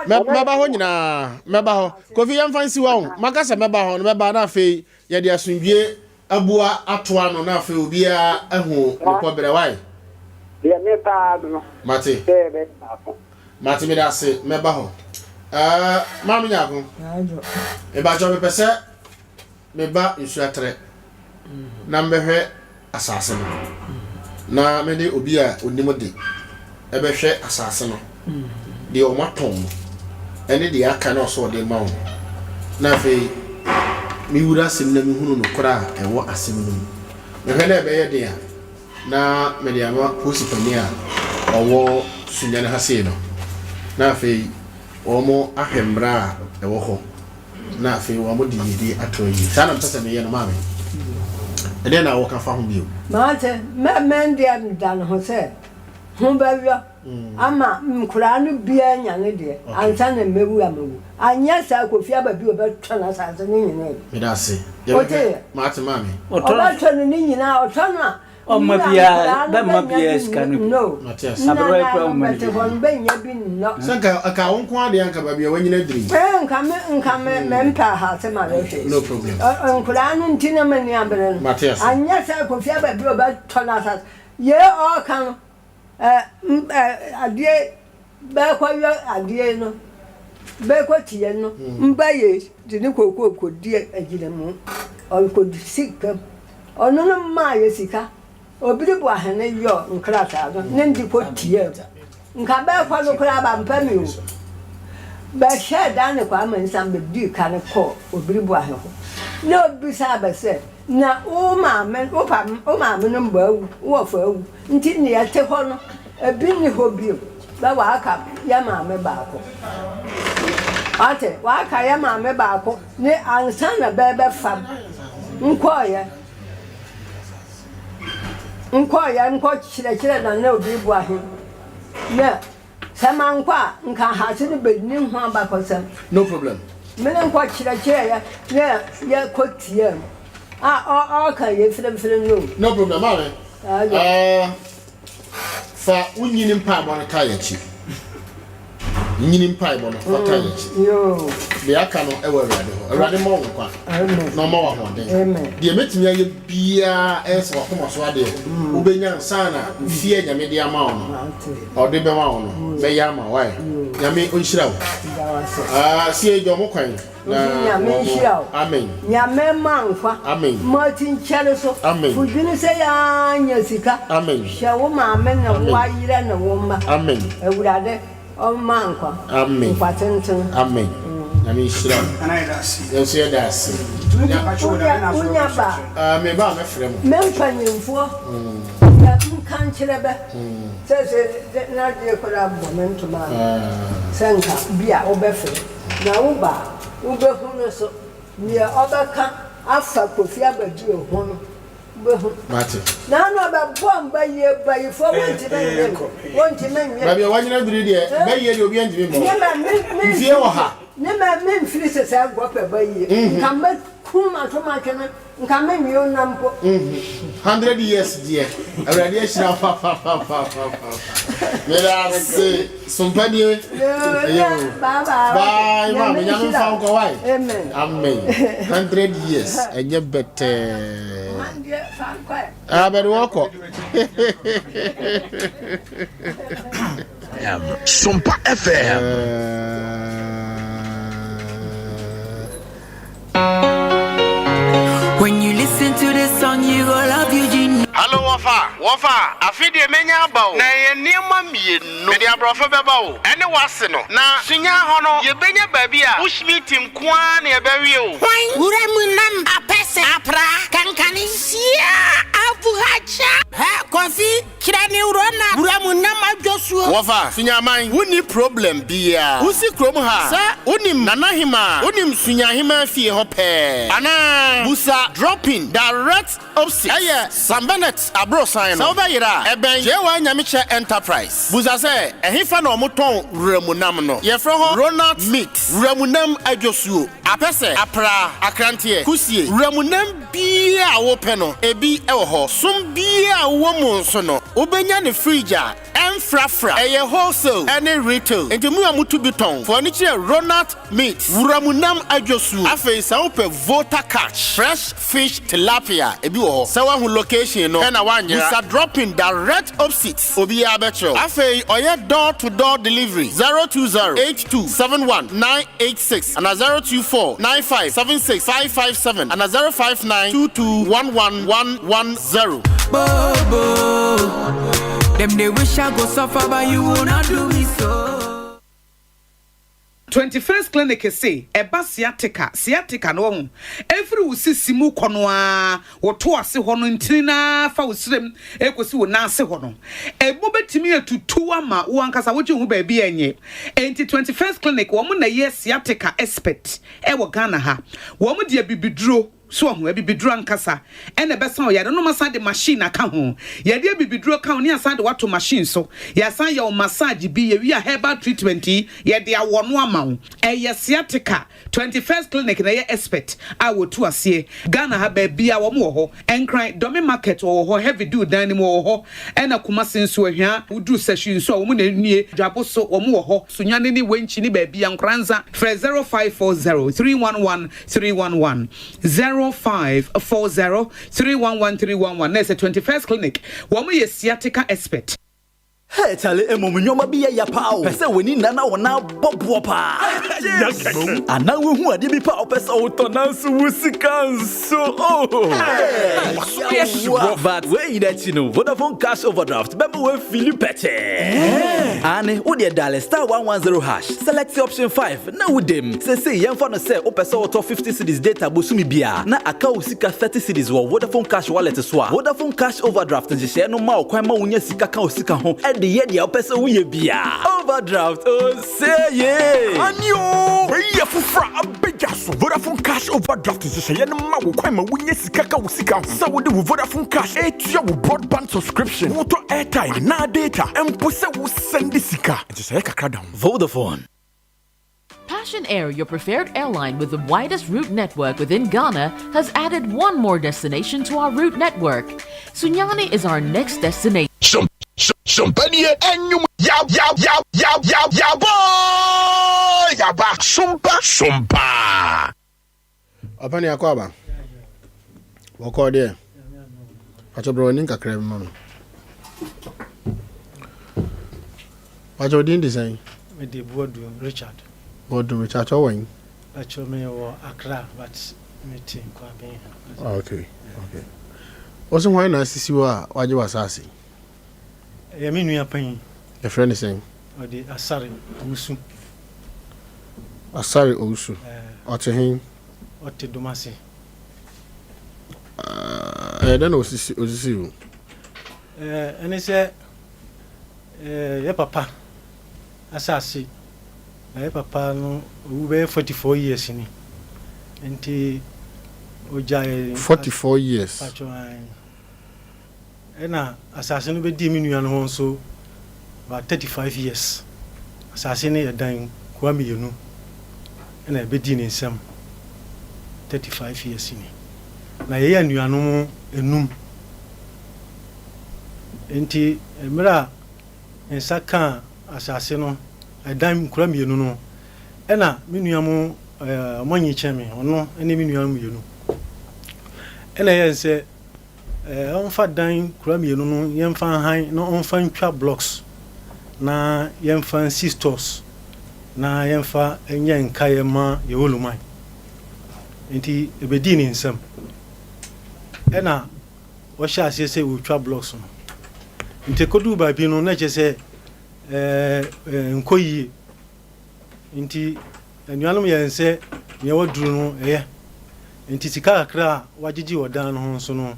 Speaker 1: meba ho nyina meba ho Kofi yam fancy wa ho makasa meba ho no meba na fe ye de asundwie abua atoa no na fe obi a ehu ne ko bere wai
Speaker 10: ye me pa do
Speaker 1: mate mate me da se meba ho mama nyako eba jo me pese meba nsu atre na mbehwe asase no na me de obi a onimo de ebe hwe asase no de o maton ene de aka na so de mawo na fe mi wura sim na mi hunu no kora ewo asim no me hwe na ebe ye de a na me de ama posi pani a owo Sunyani ha se no na fe o mo ahembra ewo ho na fe wo mo de yedi atoyi sana mpesa me ye no mame ede na wo ka fa ho bio
Speaker 7: mate men de am dan ho se ho ba wi ama mkura no bia nya ne de ansa na mewu amawu anya sa Kofi ababi obetwana sa se ni nyina
Speaker 1: me da se mate mame
Speaker 7: obetwana ni nyina otwana
Speaker 5: o mabia ba mabia skanu
Speaker 7: no
Speaker 5: abro ekwa mo
Speaker 7: mate hon benya bi no
Speaker 1: sanka aka wonko ade anka babia wanyina diri
Speaker 7: nka me mpa ha se ma le
Speaker 1: no problem
Speaker 7: nkura no ntina mani abere anya sa Kofi ababi obetwana sa ye o kan adie ba kwa yo adie no ba kwa tie no mba ye dini kokoko die agire mu on ko sika ono no ma ye sika obiri bo ahene yo nkrata no ne ndi ko tie nka ba kwa no kra ba mpa mi o ba sha dan ne kwa Nsem be di ka ne ko obiri bo ahene ho no bisa ba se na o ma men o ma men no ba wo fa wu nti ne ya te ho no ebi ni ho bio ba wa aka ya ma me ba ko ate wa aka ya ma me ba ko ni ansa na be fam nkoye nko chire na na obi bu ahe na sama nkwa nka ha se ni be ni ho ba ko sam
Speaker 1: no problem
Speaker 7: Menen kwa chira ya kotia. Can you feel
Speaker 1: no problem, mama. Fa unyini mpa bona kayachi. Nyini mpa bona fa kayachi.
Speaker 7: Yo.
Speaker 1: De aka no e wa awrade mo nkwa. No ma wa hoden.
Speaker 7: Amen.
Speaker 1: De metimi aye bia eso akoma so ade. Ubenya sana fie nyame de ama ono. O de be ma ono. Be ya ma why. Nyame onhira wo. Sie ejo mo kwan.
Speaker 7: Nyame onhira wo.
Speaker 1: Amen.
Speaker 7: Nyame mankwa.
Speaker 1: Amen.
Speaker 7: Martin Cheleso.
Speaker 1: Amen.
Speaker 7: Fudini se ya nyasika.
Speaker 1: Amen.
Speaker 7: Shawo ma amen na wa yire na wo ma.
Speaker 1: Amen.
Speaker 7: Awurade o mankwa.
Speaker 1: Amen.
Speaker 7: Patenten.
Speaker 1: Amen. Nyame onhira wo. Yes, yeah, that's it.
Speaker 7: Unya ba.
Speaker 1: Me ba me frem.
Speaker 7: Me mpanyimfo. Ya kan kirebe. Se na de kora momento ma. Senka bia obefe. Na wo ba, wo be hu no so. Ni obeka afa kofi abadu ho no. Be hu.
Speaker 1: Mate.
Speaker 7: Na no ba bom ba ye ba ye fo wonti men. Wonti men.
Speaker 1: Ba bia wanyina biri de ba ye de obi anjimi mo.
Speaker 7: Me
Speaker 1: Fie wo ha.
Speaker 7: Ne ma men firi se sa gope ba ye. Kan ba kuma to ma kene. Nka me mi onampo
Speaker 1: 100 years dear already ashira fa mera se Sompa die bye mama nyame fa ko why amen 100 years enye better but woko
Speaker 8: Sompa FM
Speaker 12: When you listen to this song, you go love Eugene.
Speaker 13: Hello, Wafa. Afidi menya bawo. Na ye niema mienu. Me dia brofa bebawo. Ene wase no. Na sunya hono ye benya baabi a ushmiti nkwa na ye bewie o.
Speaker 6: Uramu nam apese apra kankani sia abuhacha. Ha kofi kirani urona. Uramu nam adwosuo.
Speaker 13: Wafa, sunya man. Woni problem bia. Usi krom ha. Sa unim nanahima. Unim sunya hima fie ho pe. Ana busa dropping direct opposite. Aye, Sambenet abro sign. So ba yira eben jewa nyamiche enterprise. Busa se ehifa na omoton remunam no. Ye fro ho Ronald Meat. Remunam adwosuo. Apese apra akrantie. Kusie. Remunam bia wo pe no. Ebi ewo ho. Sum bia wo mu nso no. Obenya ne fridge enfrafra. Eye wholesale any retail. Enti mu amutu biton. For ni kire Ronald Meat. Remunam adwosuo. Afi sa wo pe voter catch. Fresh fish tilapia ebi wo ho. Sa wa hu location no. Na wanyera. Busa dropping direct opposite. Obi abetro. Afi oye door to door delivery. 020827196 and 02495765557 and 05922111110.
Speaker 12: Bobo, them they wish I go suffer, but you will not do me so.
Speaker 14: 21st clinic say eba sciatica no every usisi mu konoa woto ase ho no ntina fa usrem ekosi wo na ase ho no ebo betimi atutu ama wo ankasa wo hu ba bia enye enti 21st clinic wo mu na ye sciatica expert e wo Ghana ha wo mu de bibiduro so ho bibiduro ankasa ene besan ya no masa de machine aka ho ya de bibiduro ka ho ni asa de wato machine so ya san ya o massage bi ya wi a herbal treatment ya de awono ama wo e sciatica 21st clinic na ye expert a wo tu ase Ghana ha ba bia wo mo ho enkran domi market wo ho heavy do dan ni mo ho ena kuma senso ahia uduru session so wo mo na nie dwabo so wo mo ho Sunyani ni wenchi ni ba bia nkranza 0540 311 311 0540-311-311. There's a 21st clinic. Woman is sciatica expert.
Speaker 15: Hey, Charlie, Momunyoma be a pao. Pesa winning Nana or now Bob Wapa. And now who are the power pesa autonance Wusikan so yes, but wait that you know Vodafone cash overdraft. Remember when Philip Pete. And who the dial *110 hash. Select option 5. Now with them. Say young for no say opesa auto 50 cedis data busumi bia. Na account sika 30 cedis wo Vodafone cash wallet swa. Vodafone cash overdraft and share no ma kwa ma unya sika ka osika ho. The year the person we bia overdraft oh say yeah
Speaker 8: anyo we ya fufra abejaso Vodafone cash overdraft is say no ma wo kwan ma wunya sika ka wusika so we do Vodafone cash etua wo broadband subscription moto airtime na data empo se wo send sika just say kakra down
Speaker 15: Vodafone.
Speaker 16: Fashion Air, your preferred airline with the widest route network within Ghana, has added one more destination to our route network. Sunyani is our next destination.
Speaker 13: Sompa and you yaba Sompa.
Speaker 1: Apani akwaba. Wako there. Pacho bro ninka krem mama. Pacho din design.
Speaker 17: Me de Bodu Richard.
Speaker 1: Bodu Richard owin.
Speaker 17: Pacho me wo Accra but me tin kwa ben.
Speaker 1: Okay. Okay. Oso why na Sisi wa waje wasasi.
Speaker 17: Ya me nua pan.
Speaker 1: Your friend is saying.
Speaker 17: O de Asare Owusu.
Speaker 1: Asare Owusu. Ote hin.
Speaker 17: Ote Domase.
Speaker 1: Then Osisi.
Speaker 17: Ene se ye papa asase ye papa no we 44 years ni enti ojaye
Speaker 1: 44 years
Speaker 17: pacho ena asase no be di mi nua no ho so about 35 years asase ne yedan kwa miyenu ena be di ni nsem 35 years ni na ye nua no enum enti emra nsaka asase no edan kura mienu no ena menua mo monyi cheme ono ene menua mienu ena yense onfa dan kura mienu no yemfa han no onfa ntwa blocks na yemfa sisters na yemfa enye nkaye ma yewoluman enti ebedi ni nsem ena wo sha asese wo twa blocks no nti kodu ba bi no na chese nkoyi nti anuanum yense ne waduru no nti sika akra wagigi wodan no ho so no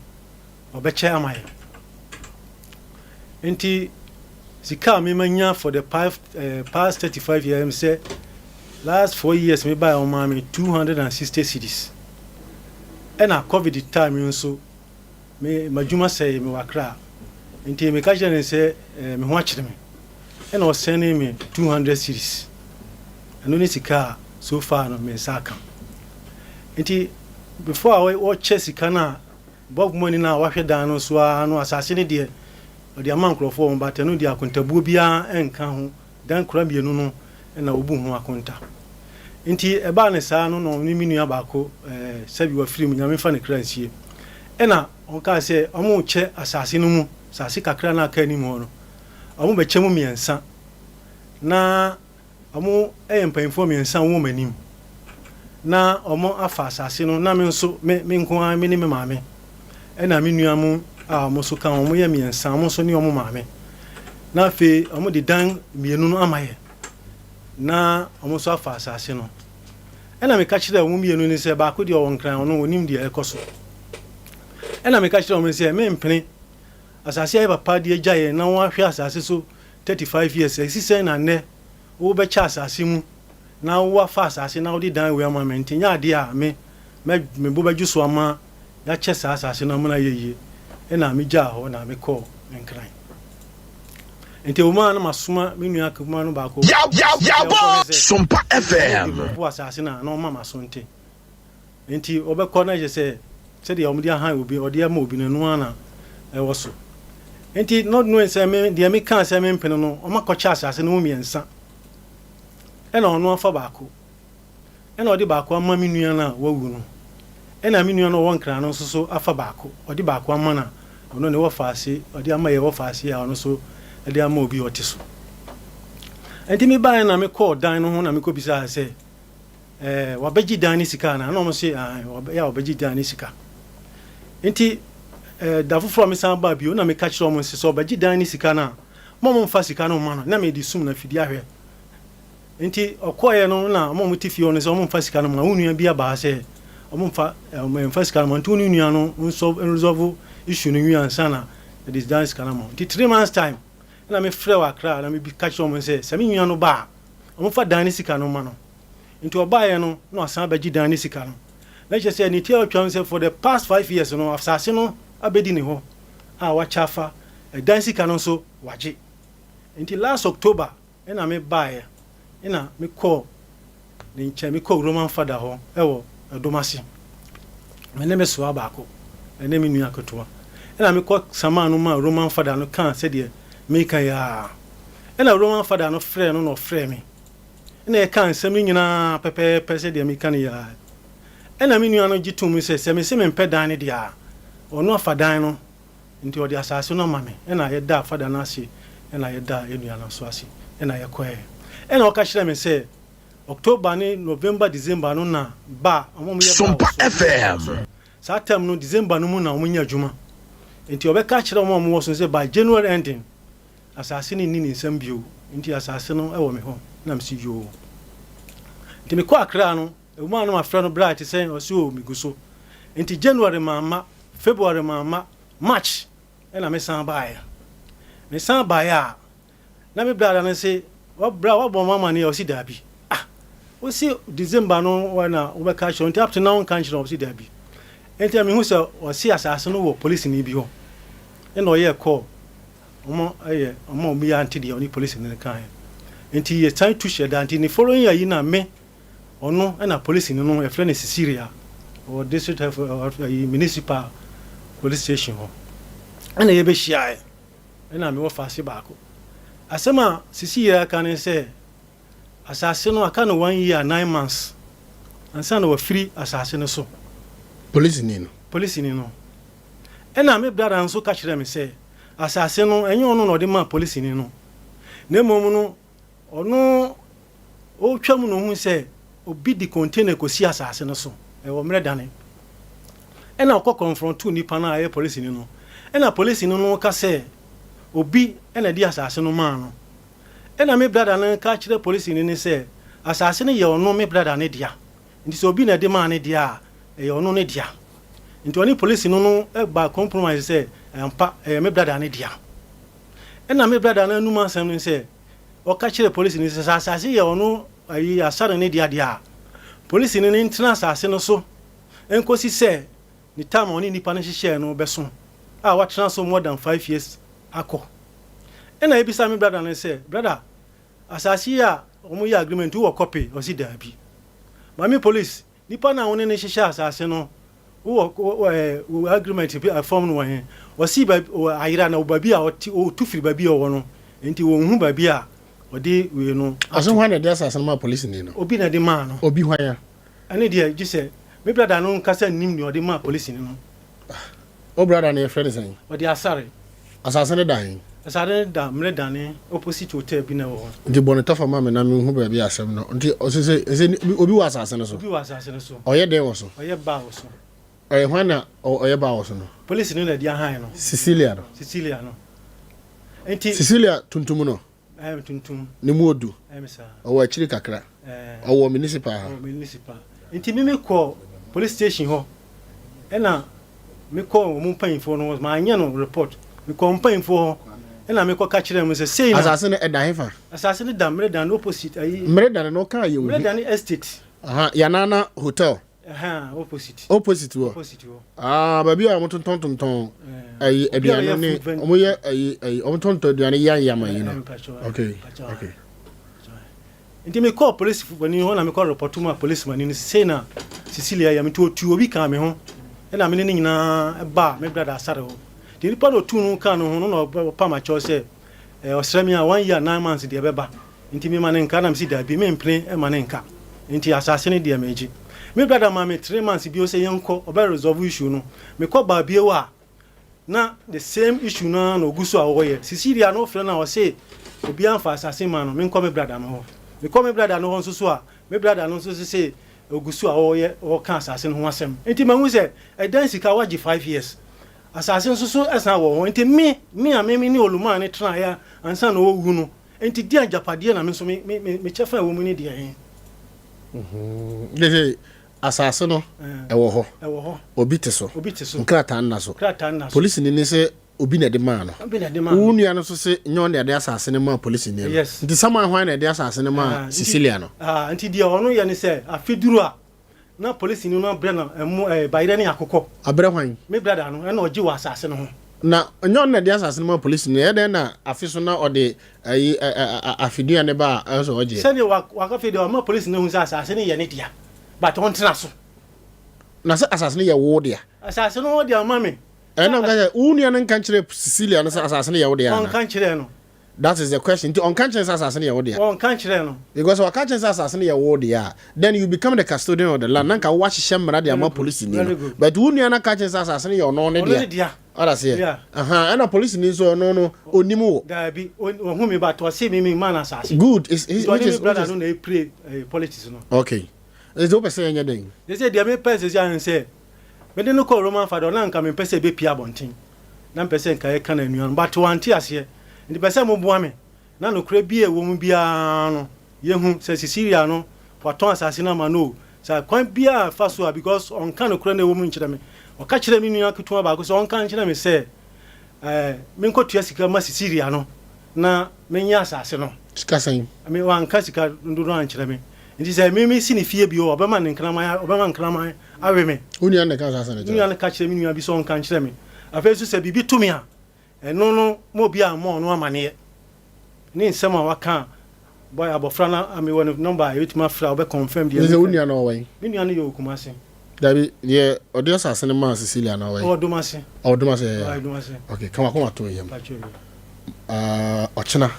Speaker 17: obeche amaye nti sika me manya for the past 35 years say last 4 years me buy on me 260 cedis ena covid time nso me majuma say me wakra nti me ka jene se me ho akire me ena o send me 200 cedis eno ni sika so far no me saka nti before I watch sika na bob money na wahwe dan no so no asase ne de o de amankrofo on bata no de akontabuo bia enka ho dan kura bienu no ena obu ho akonta nti eba ne saa no no ni minua baako sabi wa film nyame fa ne kransie ena on ka se omo che asase no mu asase kakra na aka ni mu no omo be che mu miensa na omo empemfo miensa wo manim na omo afa asase no na me nso me nko a me ni me maame ena minua mu a omo so ka omo ye miensa omo so ni omo maame na fe omo de dan mienu no amaye na omo so afa asase no ena me ka kire omo mienu ni se ba ko de owon kran ono onim de ekoso ena me ka kire omo se me mpene asase ya papa de agyaye na wo ahwe asase so 35 years exise na ne wo be cha asase mu na wo afa asase na wo di dan we amament nya de a me bo baju so ama ya che asase na mo na yeye ena me gya ho na me call nkran enti o ma na masoma me nua akuma no ba ko
Speaker 13: ya Sompa FM
Speaker 17: wo asase na na o ma masonte enti obekọ na je se de omdi ahan obi ode ma obi nanu ana wo so enti no nsem de me kan se me mpene no o makọcha asase no miensa ena ono afa baako ena odi baako ama me nua na wawu no ena me nua no won kra no so afa baako odi baako ama na ono ne wo faase odi ama ye wo faase ya ono so edi ama obi otiso enti me ban na me call dan no ho na me ko bisa se wabeji dan ni sika na mo se ya wabeji dan ni sika enti dafu from me san ba bi na me ka kire mo se so wabeji dan ni sika na mo mfa sika no ma no na me di sum na fidi ahwe enti okoye no na mo mutifi ono se mo mfa sika no ma wonu bia ba se mo mfa sika no ma ntu nu nua no nso resolve issue no wi ansa na it is dance kana mo enti 3 months time na me frɛ wa kra na me bi ka kire mo se me nua no ba mo mfa dan ni sika no ma no nti obaye no na asan bagi dan ni sika no na je say ni tie otwan say for the past 5 years no afsase no abedi ni ho a wa chafa dan sika no so waje nti last October ena me bae ena me call ne nkyɛn me kɔ Roman father hɔ ɛwɔ Domasi me ne me so abako ene me nua ketewa ɛna me kɔ sama no ma Roman father no kan sɛ deɛ me kan ya ɛna Roman father no frɛ no frɛ me ɛna e kan sɛ me nyina pɛpɛpɛ sɛ deɛ me kan ya ɛna me nua no gitum sɛ me se me mpɛ dan ne dia ɔno afa dan no nti ɔde asase no ma me ɛna yɛda father no ase ɛna yɛda enua no so ase ɛna yɛkɔɛ ɛna ɔka kyerɛ me sɛ October ni November December no na ba
Speaker 8: Sompa FM
Speaker 17: sa term no December no mu na omunya adwuma enti obeka kire omo wo so say by January ending asase ni ni nsem bio enti asase no e wo me ho na msi yo enti me kwa akra no e mu anu afra no bright say o so mi guso enti January mama February mama March e na me san ba ya na me brother na say wa bo mama ni o si dabi we see December no wana we catch on up to now kan chiro obsi da bi enti me hu se o see asase no wo police ni bi ho e no ye call omo mi ya anti de oni police ni kan enti ye time to share that ni following year na me ono na police ni no e friend Sisi or district of municipal police station ho ana ye be shia e na me wo fa se ba ko asema Sisi ya kan say asase no aka no 1 year 9 months ansa no wa free asase no so
Speaker 1: police ni no ena me brother nso ka kire me say asase no enye ono no de ma police ni no na mom no ono o twam no hu say obi di container ko si asase no so e wo mre dane ena ko confront nipa na aye police ni no ena police ni no ka say obi ena di asase no ma no ena me brother na ka kire police ni say asase ne ye ono me brother ne dia nti so obi na de ma ne dia e ye ono ne dia nti oni police no e ba compromise say ampa me brother ne dia ena me brother na numa asem ni say o ka kire police ni say asase ye ono ayi asare ne dia dia police ni ntina asase no so enkosi say ni time oni nipa ne hihye no beso a what transfer more than 5 years akọ ena ebisa me brother na say brother asasi ya omo ya agreement wo copy o si dabi mami police nipa na woni ne hihye asase no wo agreement bi form no he o si ba ayira na obabi a o tufiri babi o no enti wo hu babi a o de we no
Speaker 3: aso hwan na de asase no ma police ni no
Speaker 1: obi na de ma no
Speaker 3: obi hwan ya
Speaker 1: ane de gise me brother no kasa nim ni o de ma police ni no
Speaker 3: o brother na friend say
Speaker 1: o de asare
Speaker 3: asase ne dan
Speaker 1: asare da mre dane opposite hotel bi na wo
Speaker 3: ndi boneta fa ma me na me hu ba bi asem no ndi o se obi wa asase no so
Speaker 1: obi wa asase no so
Speaker 3: oye den wo so
Speaker 1: oye ba wo so
Speaker 3: hwana oye ba wo so no
Speaker 1: police ni na dia han no
Speaker 3: Sicilia no
Speaker 1: enti
Speaker 3: Sicilia tuntum no
Speaker 1: tuntum
Speaker 3: ni mu odu
Speaker 1: mesa
Speaker 3: o wa chiri kakra o wo municipal
Speaker 1: enti me call police station ho ena me call mo panfo no ma anya no report me call panfo ho ena me call ka kire mo se sei na
Speaker 3: asase ne edan hefa
Speaker 1: asase ne da mre dan opposite ayi
Speaker 3: mre dan no kan ye
Speaker 1: mre dan estate
Speaker 3: yanana hotel opposite wo baby a mo tonton ayi aduane ne omo ye ayi omo tonton aduane yan man yi no okay
Speaker 1: enti me call police bani ho na me call report ma police man ni sei na Sicilia ya me to obi kan me ho ena me ne nyina ba me brother asare ho di ripa no tu no kan no ho no pa ma cho se osremi a 1 year 9 months de beba enti me man nka na me si da bi me mpre e man nka enti asase ne de meji me brother ma me 3 months bi o se yenko oba resolve issue no me ko ba bie wa na the same issue na no guso a wo ye Sicilia no frɛ na o se obi anfa asase man no me nko me brother no ho me ko me brother no ho nso so a me brother no nso se ogusu a wo ye o kan asase no ho asem enti ma hu se e dan sika waji 5 years asase nso so esa wo ho enti me ni oluma ne tra ya ansa na wo wu no enti di ajapade na me so me chefa wo mu ni di hen
Speaker 3: de asase no ewo ho obi te so nkrata na so police ni se obi na de ma no unu ya no so se nyon de asase ne ma police ni nti sama hwan na de asase ne ma Sicilia no
Speaker 1: nti di ono ya ni se afeduru a na police ni no bre na bayire ne akokɔ
Speaker 3: abre hwan
Speaker 1: me brother no na oji wa asase no ho
Speaker 3: na nyon na dia asase no police ne eden na afiso na ode afidua ne ba so oje
Speaker 17: sɛ ne waka fide o ma police ne hu sa asase ne ye ne dia but on tena so
Speaker 3: na sɛ asase ne ye wo dia
Speaker 17: asase no wo dia ma me
Speaker 3: na nga unu ne kan kire Cecilia na asase ne ye wo dia
Speaker 17: on kan kire no
Speaker 3: that is the question on kan kire asase ne ye wo dia
Speaker 17: on kan kire no
Speaker 3: because wa kan kire asase ne ye wo dia then you become the custodian of the land nanka wa hyehyɛ mmara dia ma police ni but unu na kan kire asase ne ye ono ne dia Ara say. And a police needs or no onimo.
Speaker 17: There be whom me but to see me man as
Speaker 3: good is which is
Speaker 17: brother no pray politics no.
Speaker 3: Okay. Is open say anything.
Speaker 17: They say there me person say me dey no call Roman father na nka me person be pia bontin. Na person nka e kan anuan but one tia ase. Ndi person mo boa me. Na no kura bi e wo mu bia no. Ye hu say Sisiria no waton asase na ma no. Say kwan bia fa so because on kan no kura na wo mu nkyere me. Oka kire mi nua ketua ba ko so on kan kire me se me nkotua sika ma Sisiria no na menya asase no
Speaker 3: sika san
Speaker 17: me wan ka sika nduro an kire me ndi se me si ne fie bi o obema ne nkrama awe me
Speaker 3: unia ne ka asase ne
Speaker 17: unia ne ka kire mi nua bi so on kan kire me afa su se bibi tumi a eno no mo bi a mo no amane ni nsem a waka boy abofra na ame won number e bitima fra obe confirm dia
Speaker 3: ne unia no wan
Speaker 17: mi nua ne yo kumase
Speaker 3: Dabi ye odious asene ma Cecilia na way.
Speaker 17: Odumase.
Speaker 3: Odumase.
Speaker 17: Odumase.
Speaker 3: Okay, come to him. Ochina.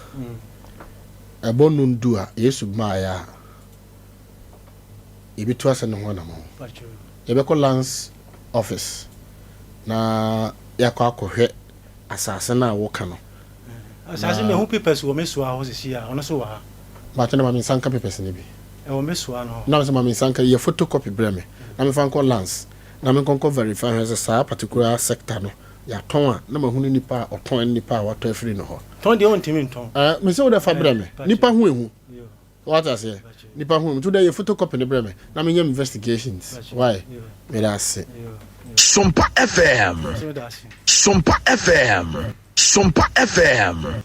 Speaker 3: Ebonu ndua Yesu ma ya. Ibi to asene ho na mo. Ye be ko lance office. Na ya kwa akohwe asase na wo ka no.
Speaker 17: Asase me hu papers wo meso a ho sisi a ono so wa.
Speaker 3: Ba tena ma me sanka papers ni bi.
Speaker 17: E wo meso a no.
Speaker 3: Na so ma me sanka ye photocopy breme. Na me fan ko lance na me kon ko verify as a particular sector no ya ton a na ma hunu nipa oton nipa wa to afiri no ho
Speaker 17: ton de on timi ton
Speaker 3: me se wo da fa breme nipa hu ehu what I say nipa hu to da ye photocopy ne breme na me nyam investigations why me da say
Speaker 8: Sompa FM Sompa FM Sompa FM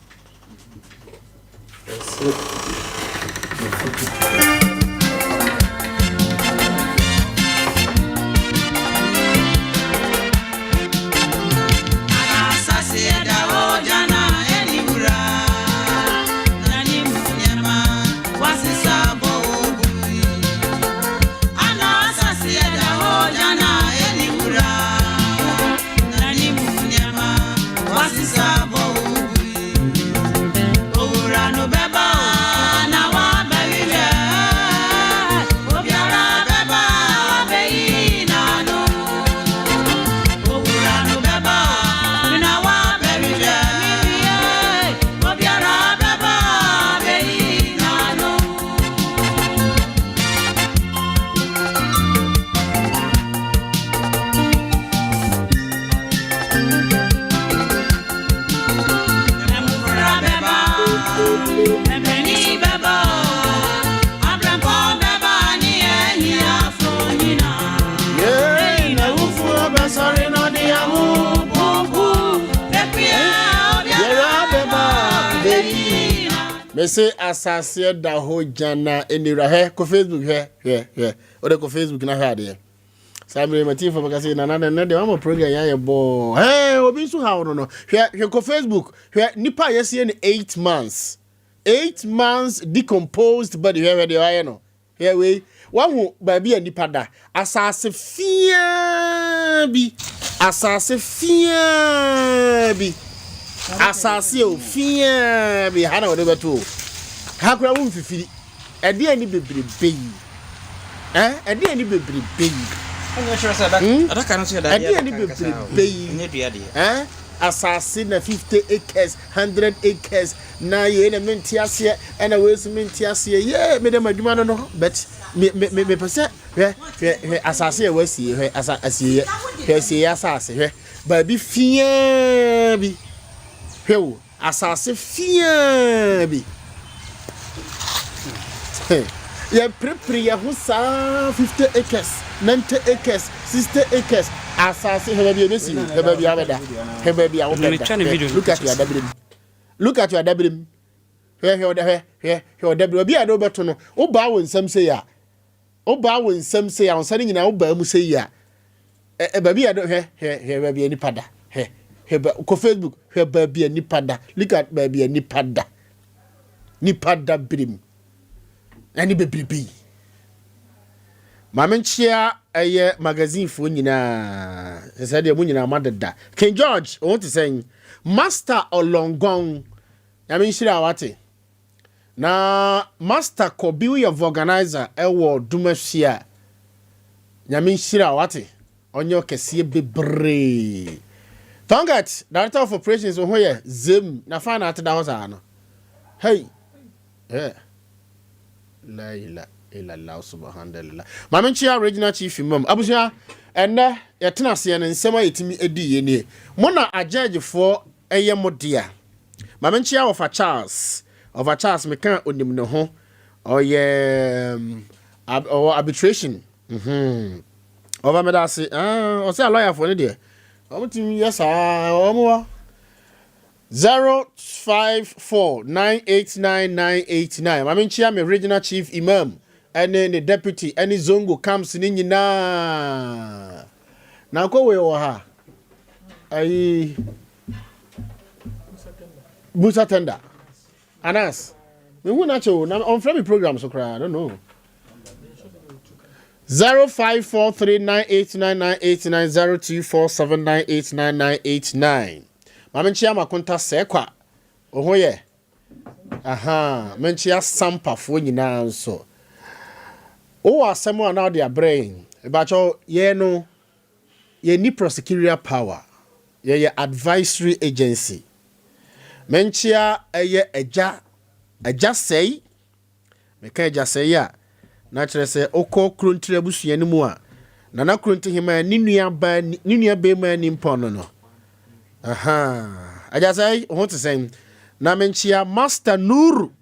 Speaker 3: Me say asase da ho jana enira he ko Facebook he o de ko Facebook na ha de samre mati fo baka say na ne de ma program ya ye bo obi so ha no hwe ko Facebook hwe nipa yesi ne 8 months decomposed body hwe de wa no hwe we wa hu ba bi nipa da asase fia bi asase o fia bi hana wo de beto hakura wo mfifiri ede ani bebrebe yi ede ani bebrebe yi
Speaker 11: anya sure say that adaka no so da
Speaker 3: ede ani bebrebe yi
Speaker 11: nya duade
Speaker 3: asase na 50 acres 100 acres na ye na menti ase na we so menti ase ye me dem adwuma no but me pese hwe asase e wasi hwe asase hwe se asase hwe ba bi fia bi hwe asase fia bi ya prepare ya husa 50 acres 90 acres 60 acres asase hebe bi emesi hebe bi abeda hebe bi awobeda look at your dabrim he odabrim bi ado beto no wo ba wo nsam se ya onsa ni nyina wo ba mu se ya ba bi ado he ba bi ani pada he
Speaker 1: heba ko Facebook heba bia nipada look at baby nipada brim ani bebribi mamenchia eye magazine fo nyina se de mu nyina madada King George I want to say Master Olongon yamenchira wate na Master Kobi of organizer ewo dumahia yamenchira wate onyo kese bebre Tongat director of operations on here zem na fana at da hoza no hey la ilaha illallah subhanallah mamenchia regional chief imam abuja enne yetena se ne nsema yetimi edi ye ne mona ajaje for eye modia mamenchia of Charles mekan onim ne ho oye arbitration over me da se o say lawyer for ne de o tim yes 0549899989 mamenchia me regional chief imam and then the deputy any zongo comes in nyina na ko we wo ha ai busa tender anas me hu na cho na on frame program so cry I don't know 05439899890247989989 mamenchia makonta sekwa oho ye menchia Sompa fo nyina nso o asemo na dia brain ebacho ye no ye ni prosecutorial power ye advisory agency menchia eye eja sei meka eja sei ya na kire se okọ krontre abusua ni mu a na kronte hima ni nua be ma ni mpono no eja sei o to say na menchia Master Nuru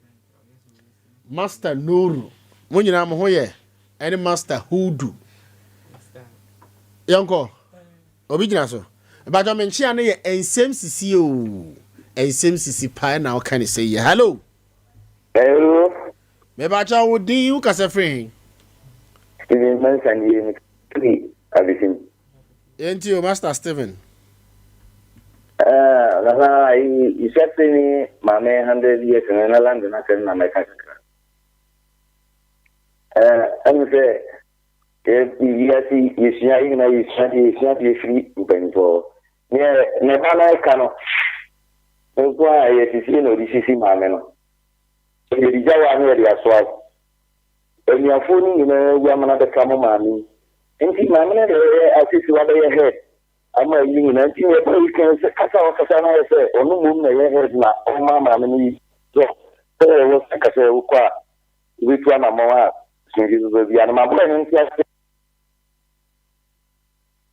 Speaker 1: mo nyina mo hoye any Master Hudu yanko obi gina so ba jo menchia na ye Nsem Sisi Nsem Sisi pa na o kan say hello me ba cha wo din you ka se free
Speaker 18: Steven Manson ye ni abisin
Speaker 1: enti o Master Steven
Speaker 18: la I said ni mame 100 years in the land na kan na meka I'm say yasi yisia ina yisia free upenpo ne bana kano kwa yesi no disisi mame no e dijawa no ya swat eni afoni ni na mana de kamo mami enti mame na asisi wa be head ama yin na enti e pa weekend kasa na se onu mu na ye head na o mama ni so wo kasa wo kwa witu na mawa singi zo bia na mabula ni enti ase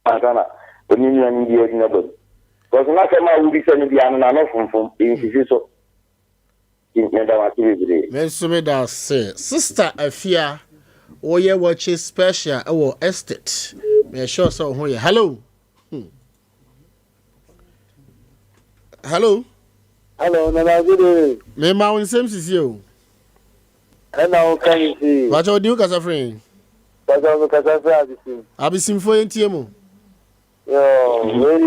Speaker 18: sana oni ni ani die na bo because na se ma wudi se ni bia na no funfun enti so
Speaker 1: me da say sister Afia oye watch special our estate me sure so ho ye hello hello
Speaker 18: na good
Speaker 1: me ma won Nsem Sisi o
Speaker 18: na o kan si
Speaker 1: ba cho di ka sa friend
Speaker 18: ba cho ka sa
Speaker 1: abisim fo yentie mo
Speaker 18: yo we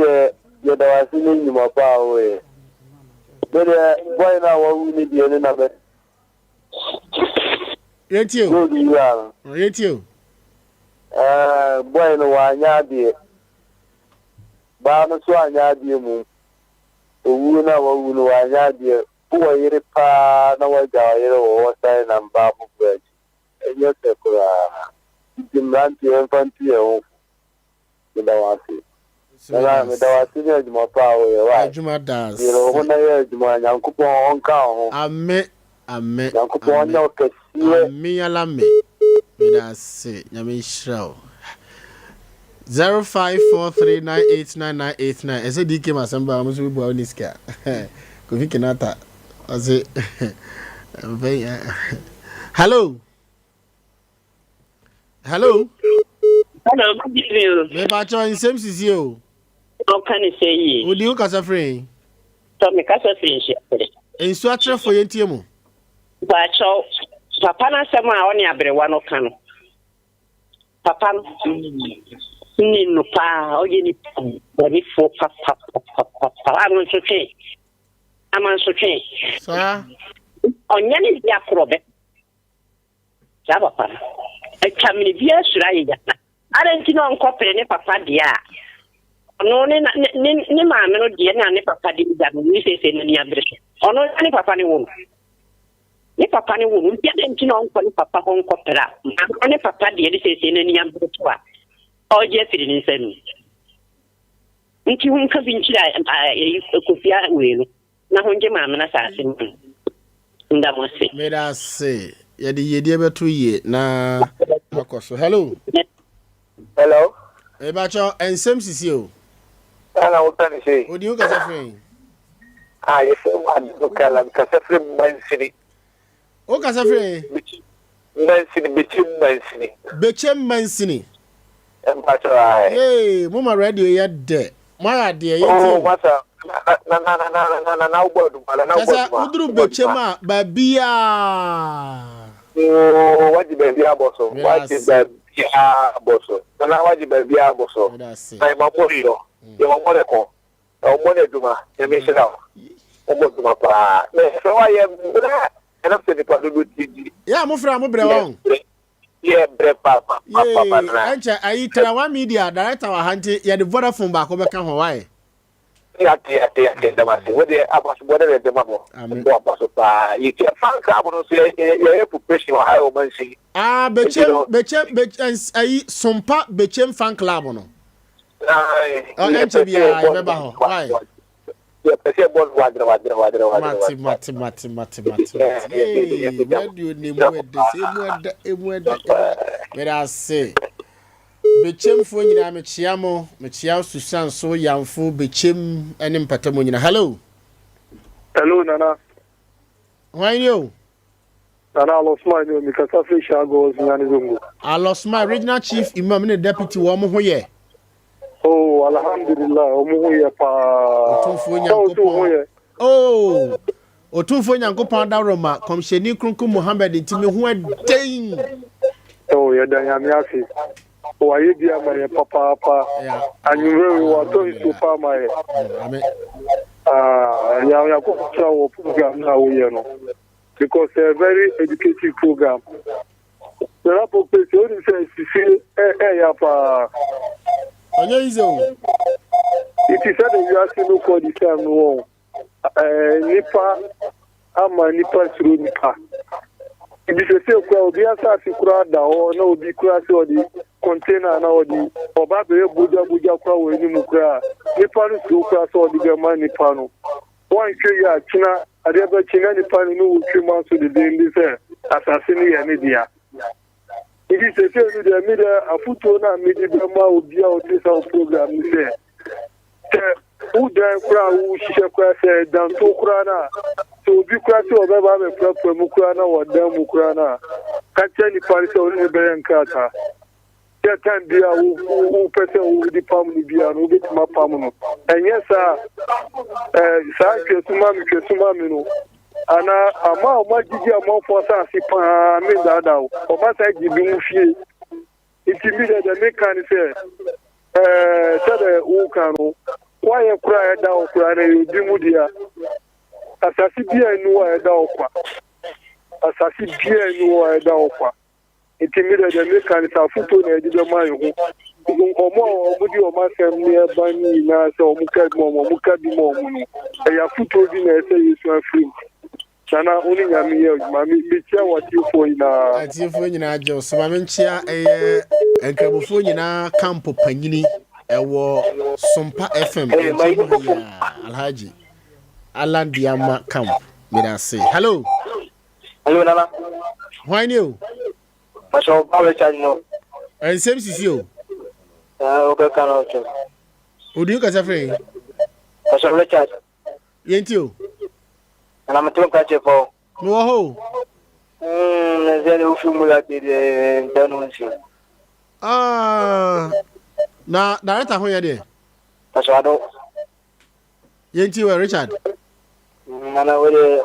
Speaker 18: ye da wasi ni mo pa we Bere boy na wo ni bi ni na be.
Speaker 1: Yentio. Yentio.
Speaker 18: Boy no wa nya bi. Ba no so anya bi mu. Owu na wo no wa nya bi. Wo yire pa na wo ja yire wo sai na mba bu bridge. Enyo te kura. Dimranti infanti e o. Nda wa si. Ela me da wasi ni juma pa o ye wa.
Speaker 1: Juma das.
Speaker 18: Yero ho na ye juma nyankopon onka ho.
Speaker 1: Amen.
Speaker 18: Nyankopon nya okesiye.
Speaker 1: Amen ala me. Me da se nyame hira. 0543989989 ese dike masamba amusu bu oniska. Ko fi kinata. Ase Hello.
Speaker 19: Hello, good evening.
Speaker 1: Me ba cho Nsem Sisi o.
Speaker 19: How can you say ye?
Speaker 1: Odi o kasa free.
Speaker 19: So me kasa free she.
Speaker 1: Ensu atre fo yentie mu.
Speaker 19: Ba cho papa na sama oni abrewa no ka no. Papa no. Ni no pa o ye ni boni fo pa am so twe am so twe
Speaker 1: sa
Speaker 19: onya ni dia krobe jaba pa e kamni bia sura ye jana ara ntino nkopere ne papa dia no ne ma me no dia ne papa dia da ni se ni abre ono ni papa ni won ni papa ni won bia de ntino nkopere ni papa ho nkopere a ne papa dia de se ni abre to a o je firi ni Nsem nti hun ka binchira kofia wenu na honje ma na saase ndamose
Speaker 1: meda se yedi beto ye na akoso hello ebacho Nsem Sisi o
Speaker 20: ana utani sei
Speaker 1: odi o kasa fren
Speaker 20: yes wa kala kasa fren mansini
Speaker 1: o kasa fren bechem mansini hey mama radio ya de ma de ye
Speaker 20: oh masa na ubodu bala na ubodu
Speaker 1: kasa udru bechem a babia
Speaker 20: waji babia boso na waji babia boso na mamoriyo ye mamore ko o mone duma ye mesela o boduma pa me so wa ye na se ni pa do tiji
Speaker 1: ya mo fra mo bre won
Speaker 20: yeah papa
Speaker 1: ancha ayi Trawa media director wa hanti ya de Vodafone ba ko be kan ho why
Speaker 20: ate da masi we dey abaso bodo de mamo bo abaso pa you can fan ka no so ye profession wa ha o man si
Speaker 1: bechem ayi Sompa bechem fan club no ancha bia ye be ba ho why
Speaker 20: yeah pese ball wadra
Speaker 1: mati radio ni mwede wera se bechem fo nyina me chia susan so yamfo bechem ene mpatamo nyina hello
Speaker 20: nana
Speaker 1: why you
Speaker 20: nana Alosma ni mi kasa fi shago Sunyani zongo
Speaker 1: Alosma regional chief imam ne deputy wo mo ho ye
Speaker 20: oh alhamdulillah o mo ho ye pa
Speaker 1: otumfo nyankopon da Roma komsheni krunku Muhammad ntimi ho aden
Speaker 20: oh ya dan ya mi afi o aye dia ma ye papa anyure wo to isu pa ma ye
Speaker 1: amen
Speaker 20: ya ko trawo program na wo ye no because a very educative program the rapport person say Sisi ya pa
Speaker 1: onye izo
Speaker 20: it is said you ask no call the same no nipa ama nipa suru nipa ibi se kwa obi asa fikura da o na obi kura se odi container na odi oba be buja kwa we ni mukura nipa no suru kura se odi be ma nipa no wan kwe ya kina ade be kina nipa no wo twi ma so de ndi se asasini ya ne dia ibi se no de mi de afuto na mi de be ma obi a o ti sa program ni se udan kura wu shishe kura se dan to kura na to bi kura se obe ba me kura mu kura na wadan mu kura na ka che ni pari se oni be yanka ta ya tan dia wu pese wu di pam ni bia no bit ma pam no enye sa kesuma mi no ana ama jiji ama fo sa si pa mi da o ma sa jibi mu fie itimi de me kan se sede wu kanu kwaye kura ya da okura na yodi mudia asasi bia nu wa da okwa asasi bia nu wa da okwa itimire de me kan sa futo na edi be man hu omo omudi o ma sem ni e bani na se omuka bi mo mu ya futo di na ese yesu afri sana oni nyami ye mami bitia wati fo ina
Speaker 1: atifo nyina ajo so mami nchia enkabofo nyina camp panyini ewo Sompa FM Alhaji Alan Diama camp me say hello
Speaker 20: nana
Speaker 1: why you
Speaker 20: masho power charge no
Speaker 1: Nsem Sisi o
Speaker 20: okay kana o
Speaker 1: odi ka safre
Speaker 20: masho charge
Speaker 1: yenti o
Speaker 20: na matum ka chefo
Speaker 1: no ho
Speaker 20: zele ufumula de denunci
Speaker 1: na director ho ye de
Speaker 20: pasado
Speaker 1: yenti we Richard
Speaker 20: nana wele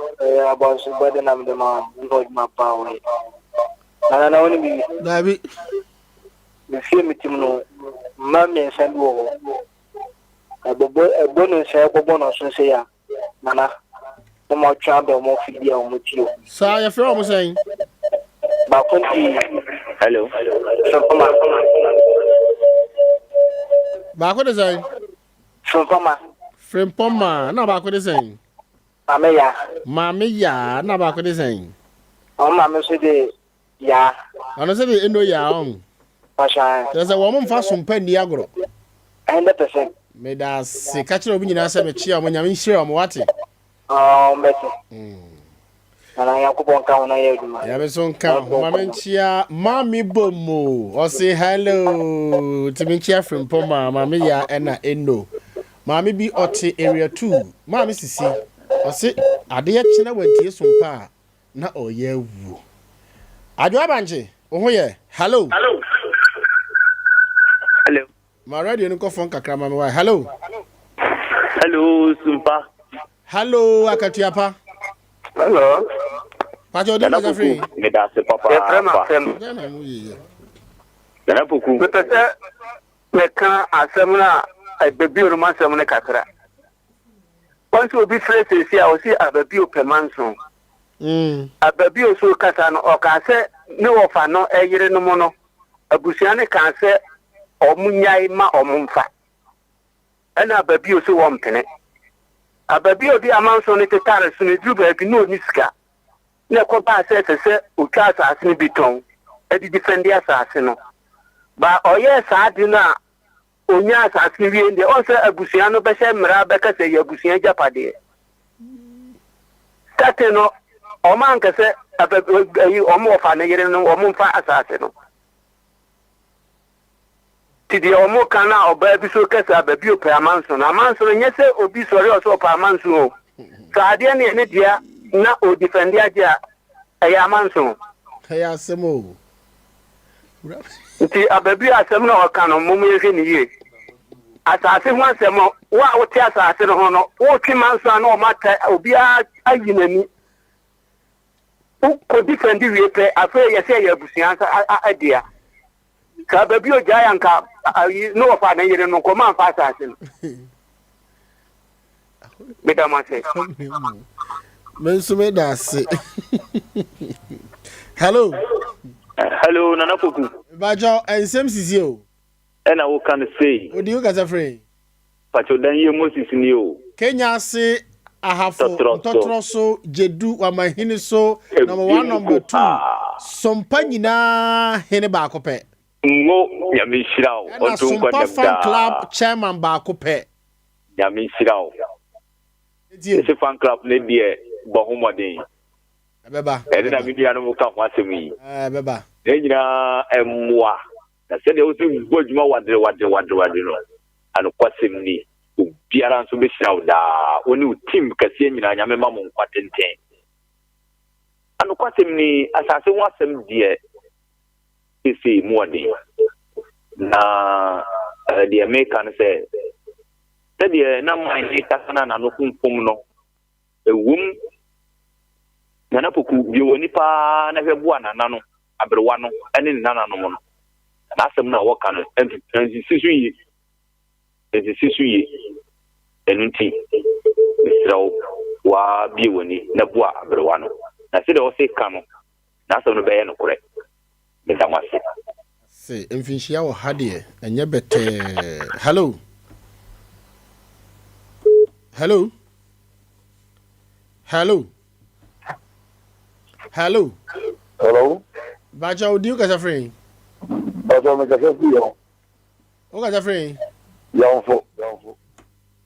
Speaker 20: about subade na mdema ndo mapa we nana na woni bi
Speaker 1: dabi
Speaker 20: mi fi mitim no
Speaker 21: Mammy said, "Whoa, a bonus, a bonus, and say, Nana, no more trouble, more figure with you."
Speaker 3: So your friend was saying,
Speaker 21: hello.
Speaker 3: Back what is saying? Frimpoma, no back what is saying. Mamma, no back what is saying.
Speaker 21: Oh, Mamma said, yeah.
Speaker 3: I don't say the Indo Yaon. There's a woman fast from Pendiagro.
Speaker 21: 100%.
Speaker 3: May that say, catch your opinion as a cheer when you're in sure I'm watching.
Speaker 21: Oh, Betty. And I have to count on you.
Speaker 3: I have a song count. Mamma, Mammy Bomo, or say hello to me cheer from Poma, Mamma, and I Indo. Mammy be Otti area 2. Mammy Sisi, or say, I dear China went to Sompa. Na oh yeah woo. Adwa banje. Oh yeah. Hello.
Speaker 21: Hello. Hello.
Speaker 3: My radio no phone kakra ma me. Hello.
Speaker 21: Hello, Sompa.
Speaker 3: Hello, Akatiapa.
Speaker 21: Hello.
Speaker 3: Pajo de na free.
Speaker 21: Me da se papa. Na Poku. Me kan asem na bebi oruma asem na kakra. Once we be fresh see I will see ababi opemanson. Ababi oso kasa no o ka se ne wofa no eyire no mo no abusia ne kan se omunyai ma omumfa ana ababi oso wo mpene ababi odi amanso ne tetare so ne duru ba bi no niska ne ko ba se utwa asase ne biton edi defendi asase no ba oye sa adi na onya asase wie ndi o se abusia no be se mra be ka se ye abusia japade tate no Oman kese omo ofa ne yere no omo mfa asase no tidi omo kana oba bi so kese ababi o pamanso na amanso nyese obi sori o so pamanso o saade ne dia na o defendi aja eya amanso
Speaker 3: eya asemo
Speaker 21: nti ababi asem na o kana momu yeke ni ye asase ho asem wa o ti asase no ho no o twi manso na o mata obi ayinani ko defendi we pe afa ye se ye busian sa adia ka babi o giant ka no fa na yere no ko man fa sa sin Beta say.
Speaker 3: Mensume dase. Hello.
Speaker 21: Hello, Nana Poku.
Speaker 3: Bajo, Nsem Sisi o.
Speaker 21: Ena wo kan say.
Speaker 3: Odi you guys afraid?
Speaker 21: Pacho dan ye Moses ni o.
Speaker 3: Kenya say ahafo totroso jedu wa mahini so number 1 number 2. Sompa nyina hene ba akopɛ.
Speaker 21: Ngo ya mi shirawo.
Speaker 3: Na Sompa fan club chairman ba akopɛ.
Speaker 21: Ya mi shirawo. Ese fan club ne die bohomodin.
Speaker 3: Beba.
Speaker 21: Ede na media no ka ho asemi.
Speaker 3: Beba.
Speaker 21: E nyina emwa. Na se de o se go djuma wadre no. Ano kwasem ni. Obiara nso be shirawo da. Oni team kase nyina nyame ma mo kwatenten. Ano kwasem ni asase ho asem die. Ese muade. Na the American say the na mai takana na no kumpum no ewum na Poku bi woni pa na hwebu anana no abrewa no ene nana no no na asem na wo kan sisu yi enunti misrawo wa bi woni na bua abrewa no na se de wo se kan no na asem no be ye no kore me da wase
Speaker 3: se mfinhia wo hade enye bete. Hello. Hello. Hello. Hello.
Speaker 20: Hello.
Speaker 3: Baja odi o ka free.
Speaker 20: Baja me ka free yo.
Speaker 3: O ka free.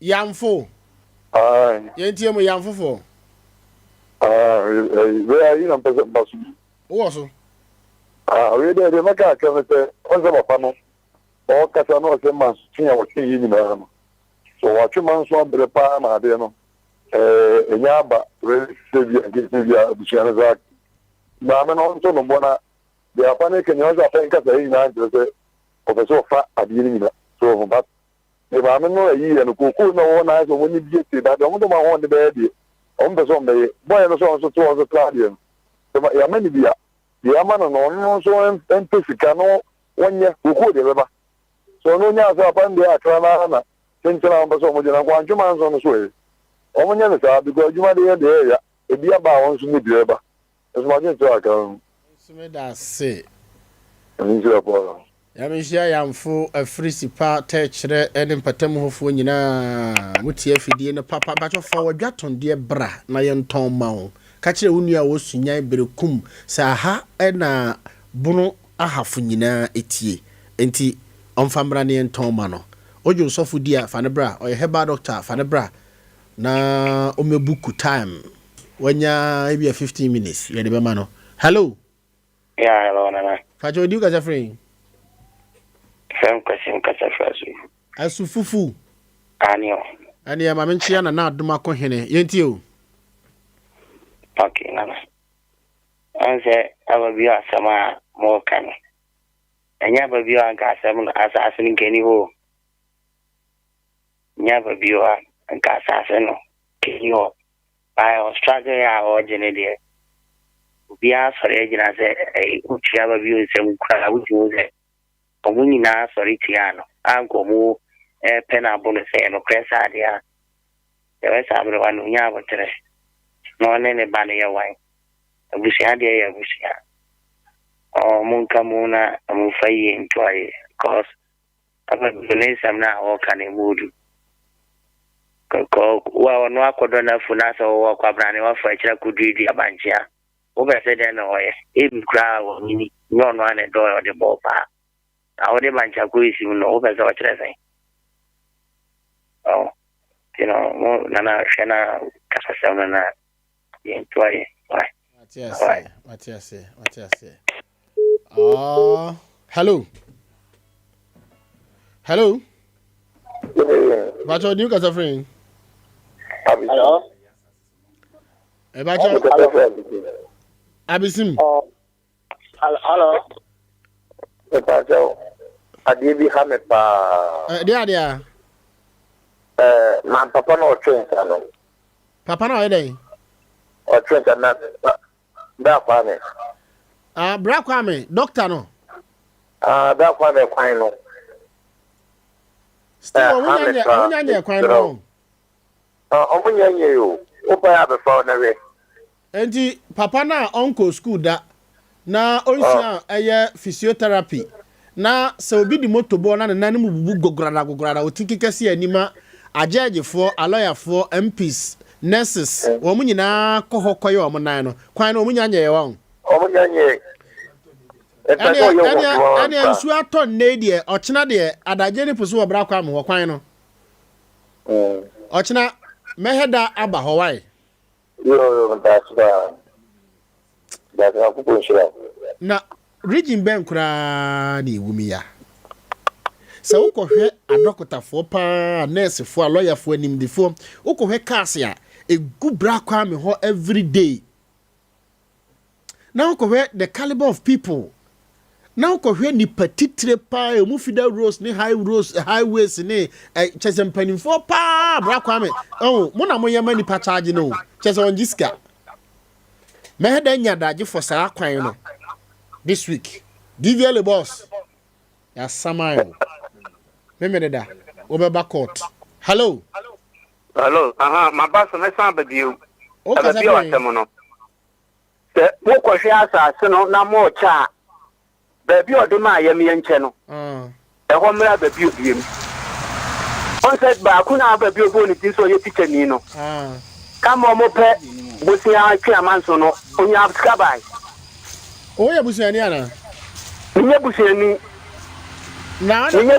Speaker 3: Yamfo.
Speaker 20: Ai.
Speaker 3: Yentie mo yamfo fo.
Speaker 20: We are in pese basu.
Speaker 3: O so.
Speaker 20: We de maka ka me se on se papa no. O ka sa no se mas tinha o tinha ni na no. So what you man so brepa na de no enyaba we sevia bushana za na me no so no bona de apane ke nyo za pen ka sai na de se professor fa adini ni na so ho bat e ba me no yi no ko no na so woni bi te da do mo ma ho de be de on be so me boy no so to so claudio so ya me ni bia de ama no no so en pesika no wonye ko de beba so no nya so apan de atra na tinchira on so mo jina kwa ntuma nso no so e o nya ne sa because juma de ya e bia ba won so ni bi eba so mo jin so aka
Speaker 1: so me da se
Speaker 20: ni jira po
Speaker 1: ya me hia yamfo afrisipa techre ene mpatam hofo nyina mutie afidie ne papa bacho fa wadwaton de bra na ye nton ma wo ka kire wo nua wo sunyan berekum sa ha na bunu ahafo nyina etie enti onfamra ne nton ma no ojo sofo dia fa ne bra oye heba doctor fa ne bra na omebuku time wanya ebia 15 minutes ye de be ma no hello
Speaker 4: hello nana
Speaker 1: fajo di ka jafrin
Speaker 4: Sam question kasa fasu
Speaker 1: asufufu
Speaker 4: ani
Speaker 1: ya mamenchia na aduma ko hene yenti o
Speaker 4: okay nana anse ababi asama mo kan anya babi an ka asama asasin keni ho nya babi an ka asasin keni ho I struggle ya o jene de bia sore jina se uchi ababi se mukra uchi ze omuni na sorry tiano anko mu pena bolo se no kresa dia ya sabre wanu nya botre no ne bane ya wai busia dia ya busia mun kamuna mun fayi enjoy cause aba Nsem na o kan mudu ko wa no akodo na funa so wo kwabrane wa fa kira kudidi abanjia wo be se den no ye e kra wo ni no no ane do de bopa awode bancha kuisi no obeza watreza mo nana shena kasa na enjoy
Speaker 1: Matias hello bacho new kasa friend
Speaker 4: hello
Speaker 1: bacho abisim
Speaker 4: hello
Speaker 18: Pacho adibi hame pa
Speaker 1: dia
Speaker 18: na papa no twenta no
Speaker 1: papa no ede
Speaker 18: o twenta na da kwame
Speaker 1: bra kwame doctor no
Speaker 18: da kwame kwan no
Speaker 1: still omunyanye kwan no
Speaker 18: omunyanye yo opa ya be fa na we
Speaker 1: enti papa na uncle school da na onsia eye physiotherapy na se obi di motobo na nanim bubu gograda otinkekese anima ajejefo aloyafo MPs nurses wo mu nyina kohokoye wo nan no kwan na omunya nye won
Speaker 18: omunya nye
Speaker 1: ani nsu aton ne die ochina de adaje ni puso obra kwa am ho kwan no ochina meheda aba ho wai
Speaker 18: yo that's
Speaker 1: na region ben kura ni wumiya se ukohwe adokotafo pa nurse fo lawyer fo animdifo ukohwe case a egu bra kwa me ho every day na ukohwe the caliber of people na ukohwe ni petitire pa emufida roads ni highways ni chesempanimfo pa bra kwa me mo na mo yema ni pa charge no chese onjiska meheda nyadaje for sa kwan no this week DVL boss ya samayo memeda obeba court hello
Speaker 21: my boss na san badio
Speaker 1: o ka
Speaker 21: badio atemo no se wo ko hwe asase no na mo cha badio de ma yam ye nche no e ho mra badio biem on said ba kuna badio bo ni tin so ye teacher ni no kama mo pe busia twa amanso no onya abskabai
Speaker 1: oya busiani ana
Speaker 21: nye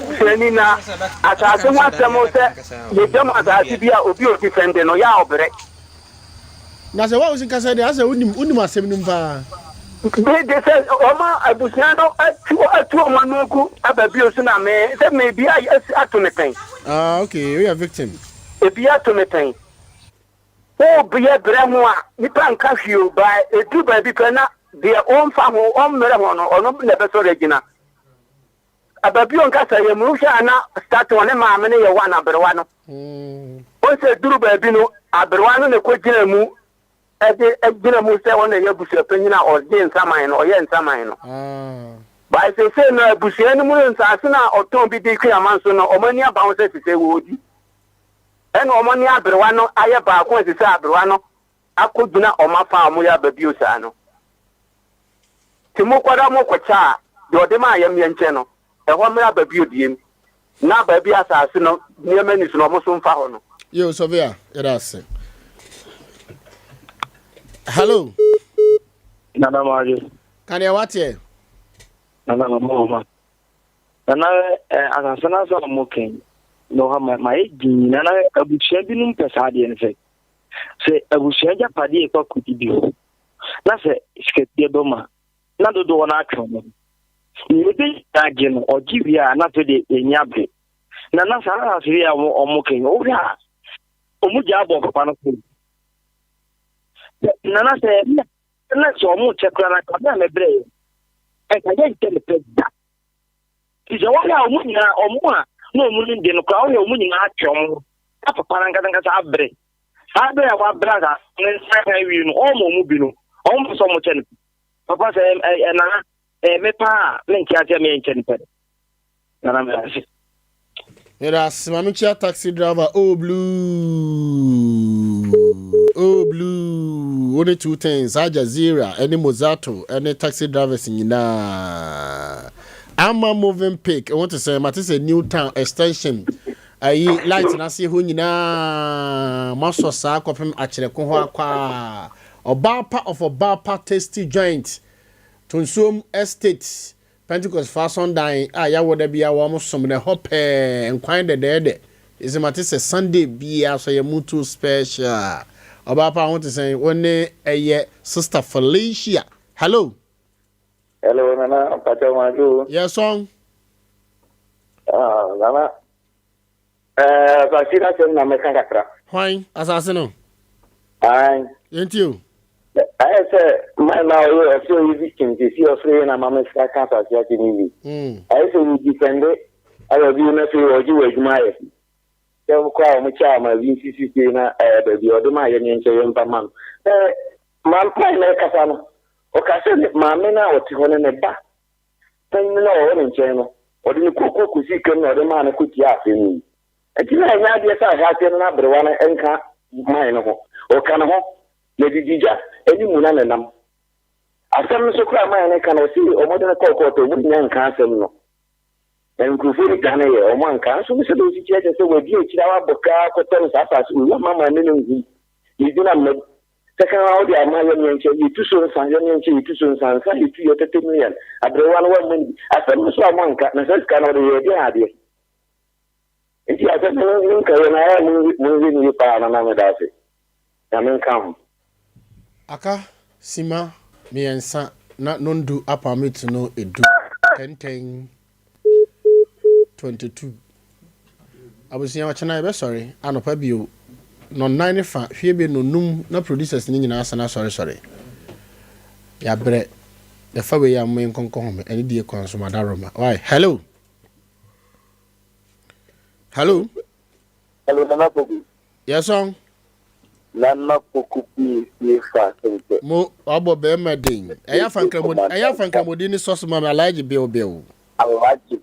Speaker 21: busiani na asase wasemo se ye jam asase bia obi o defend no ya obre
Speaker 1: na se wa usikasa de asa unim asem nim pa
Speaker 21: de se oma abusiano atu manuku ababi o na me se me bia atu me pen
Speaker 1: okay we are victim
Speaker 21: e bia atu me pen o bia bremo a nipa nka hwio ba edu ba bi pe na de on fa ho on mere ho no ono na be so regina ababi on kasa ye mu hwa na start one ma me ne ye wa na berwa no o se duru ba bi no aberwa no ne ko gina mu e gina mu se wona ye busu panyina o de nsaman no o ye nsaman no By say no busiani mu nsasena oton bi de kwiaman so no omani aba ho se wodi. En omani abrewa no aye ba ko se abrewa no akoduna omafa amu ya babio sa no. Timo kwada mo kwacha de odema ayem ye nche no. E ho me babio diem. Na babi asase no niema ni so no mo so mfa ho no.
Speaker 1: Yo Sofia, erase. Hello.
Speaker 2: Nana maje.
Speaker 1: Can you what here?
Speaker 2: Nana mama. Nana asasana so mo ken. No ha my din nana abuchia bi num pesa de nfe. Se abuchia ja pade e kwa kuti bi. Na se skete doma. Na do wona atwo no. Ni be tagi no ogibia na to de enyabe. Nana sa asiri a mo ken. O ya omu ja bo papa no ko. Nana se na so mu chekra na ka na bre e ka je tele peda ti jo wa omu nya omu a no omu ni de no ka o omu nya atwom ka papa na nka sa bre ya wa braga ne sa ka wi no o mu bi no o mu so mu chen papa se na me pa me nki ate me chen pe na me asi
Speaker 1: era simamicha taxi driver blue only two things Al Jazeera any Mozato any taxi drivers in I'm a moving pick. I want to say Matis a new town extension light na see who nyina maso sa kopem akire ko ho akwa obapa of obapa tasty joint Tonsom estate Pentecost Fason Dine ya woda bia wo som ne hope enkwan de is Matis a Sunday bia so ye mutu special Obapa I want to say one sister Felicia. Hello.
Speaker 2: Hello, Nana. Pacha Maju.
Speaker 1: Yes, song.
Speaker 2: Nana. Pasira sem na mekanga.
Speaker 1: Why? Assassino.
Speaker 2: Aye.
Speaker 1: Ain't you?
Speaker 2: I say my now you so easy to see your friend and mama ska cancer ya kini. I say we defend it. I will be na say oji we jumai. Kwa omucha ma Sisi na baby oduma ye nyenche yempa man man pai na kasa no o kasa ne maame na oti ho ne ba tan na o ne nche no o de kokoko kusi kem na o de ma na kuti afi ni enti na nya de sa ha te na brewa na enka mai no ho o kana ho ne didija eni mu na nam asem so kra mai ne kana o si o mo de kokoko to mu nya nka asem no Nkufuri Ghana ye o man kan so se do si che se we bi e kira wa boka ko ton sa pa so mama ne ne ngi ni dina me se kan wa di ama ye nyenche yi tu so san ye nyenche yi tu so san sa yi tu yo 30 million abrewa no wa mun asem so man kan na se kan o de ye di ade enti asem no nka ye na ya mun ni pa na na me da se ya men kam
Speaker 1: aka sima me ensa na nondu apamit no edu 10 22 abusia wachana be sorry anopa bio no 9 fa hwe be no num na producers ni nyina asana sorry ya bre the fa we ya men konko home eni die consumer daroma why hello
Speaker 2: Nana Poku.
Speaker 1: Yes song
Speaker 2: Nana Poku Piesie fa sempe
Speaker 1: mo abo be medin eya fanka modini soso ma alaji be alaji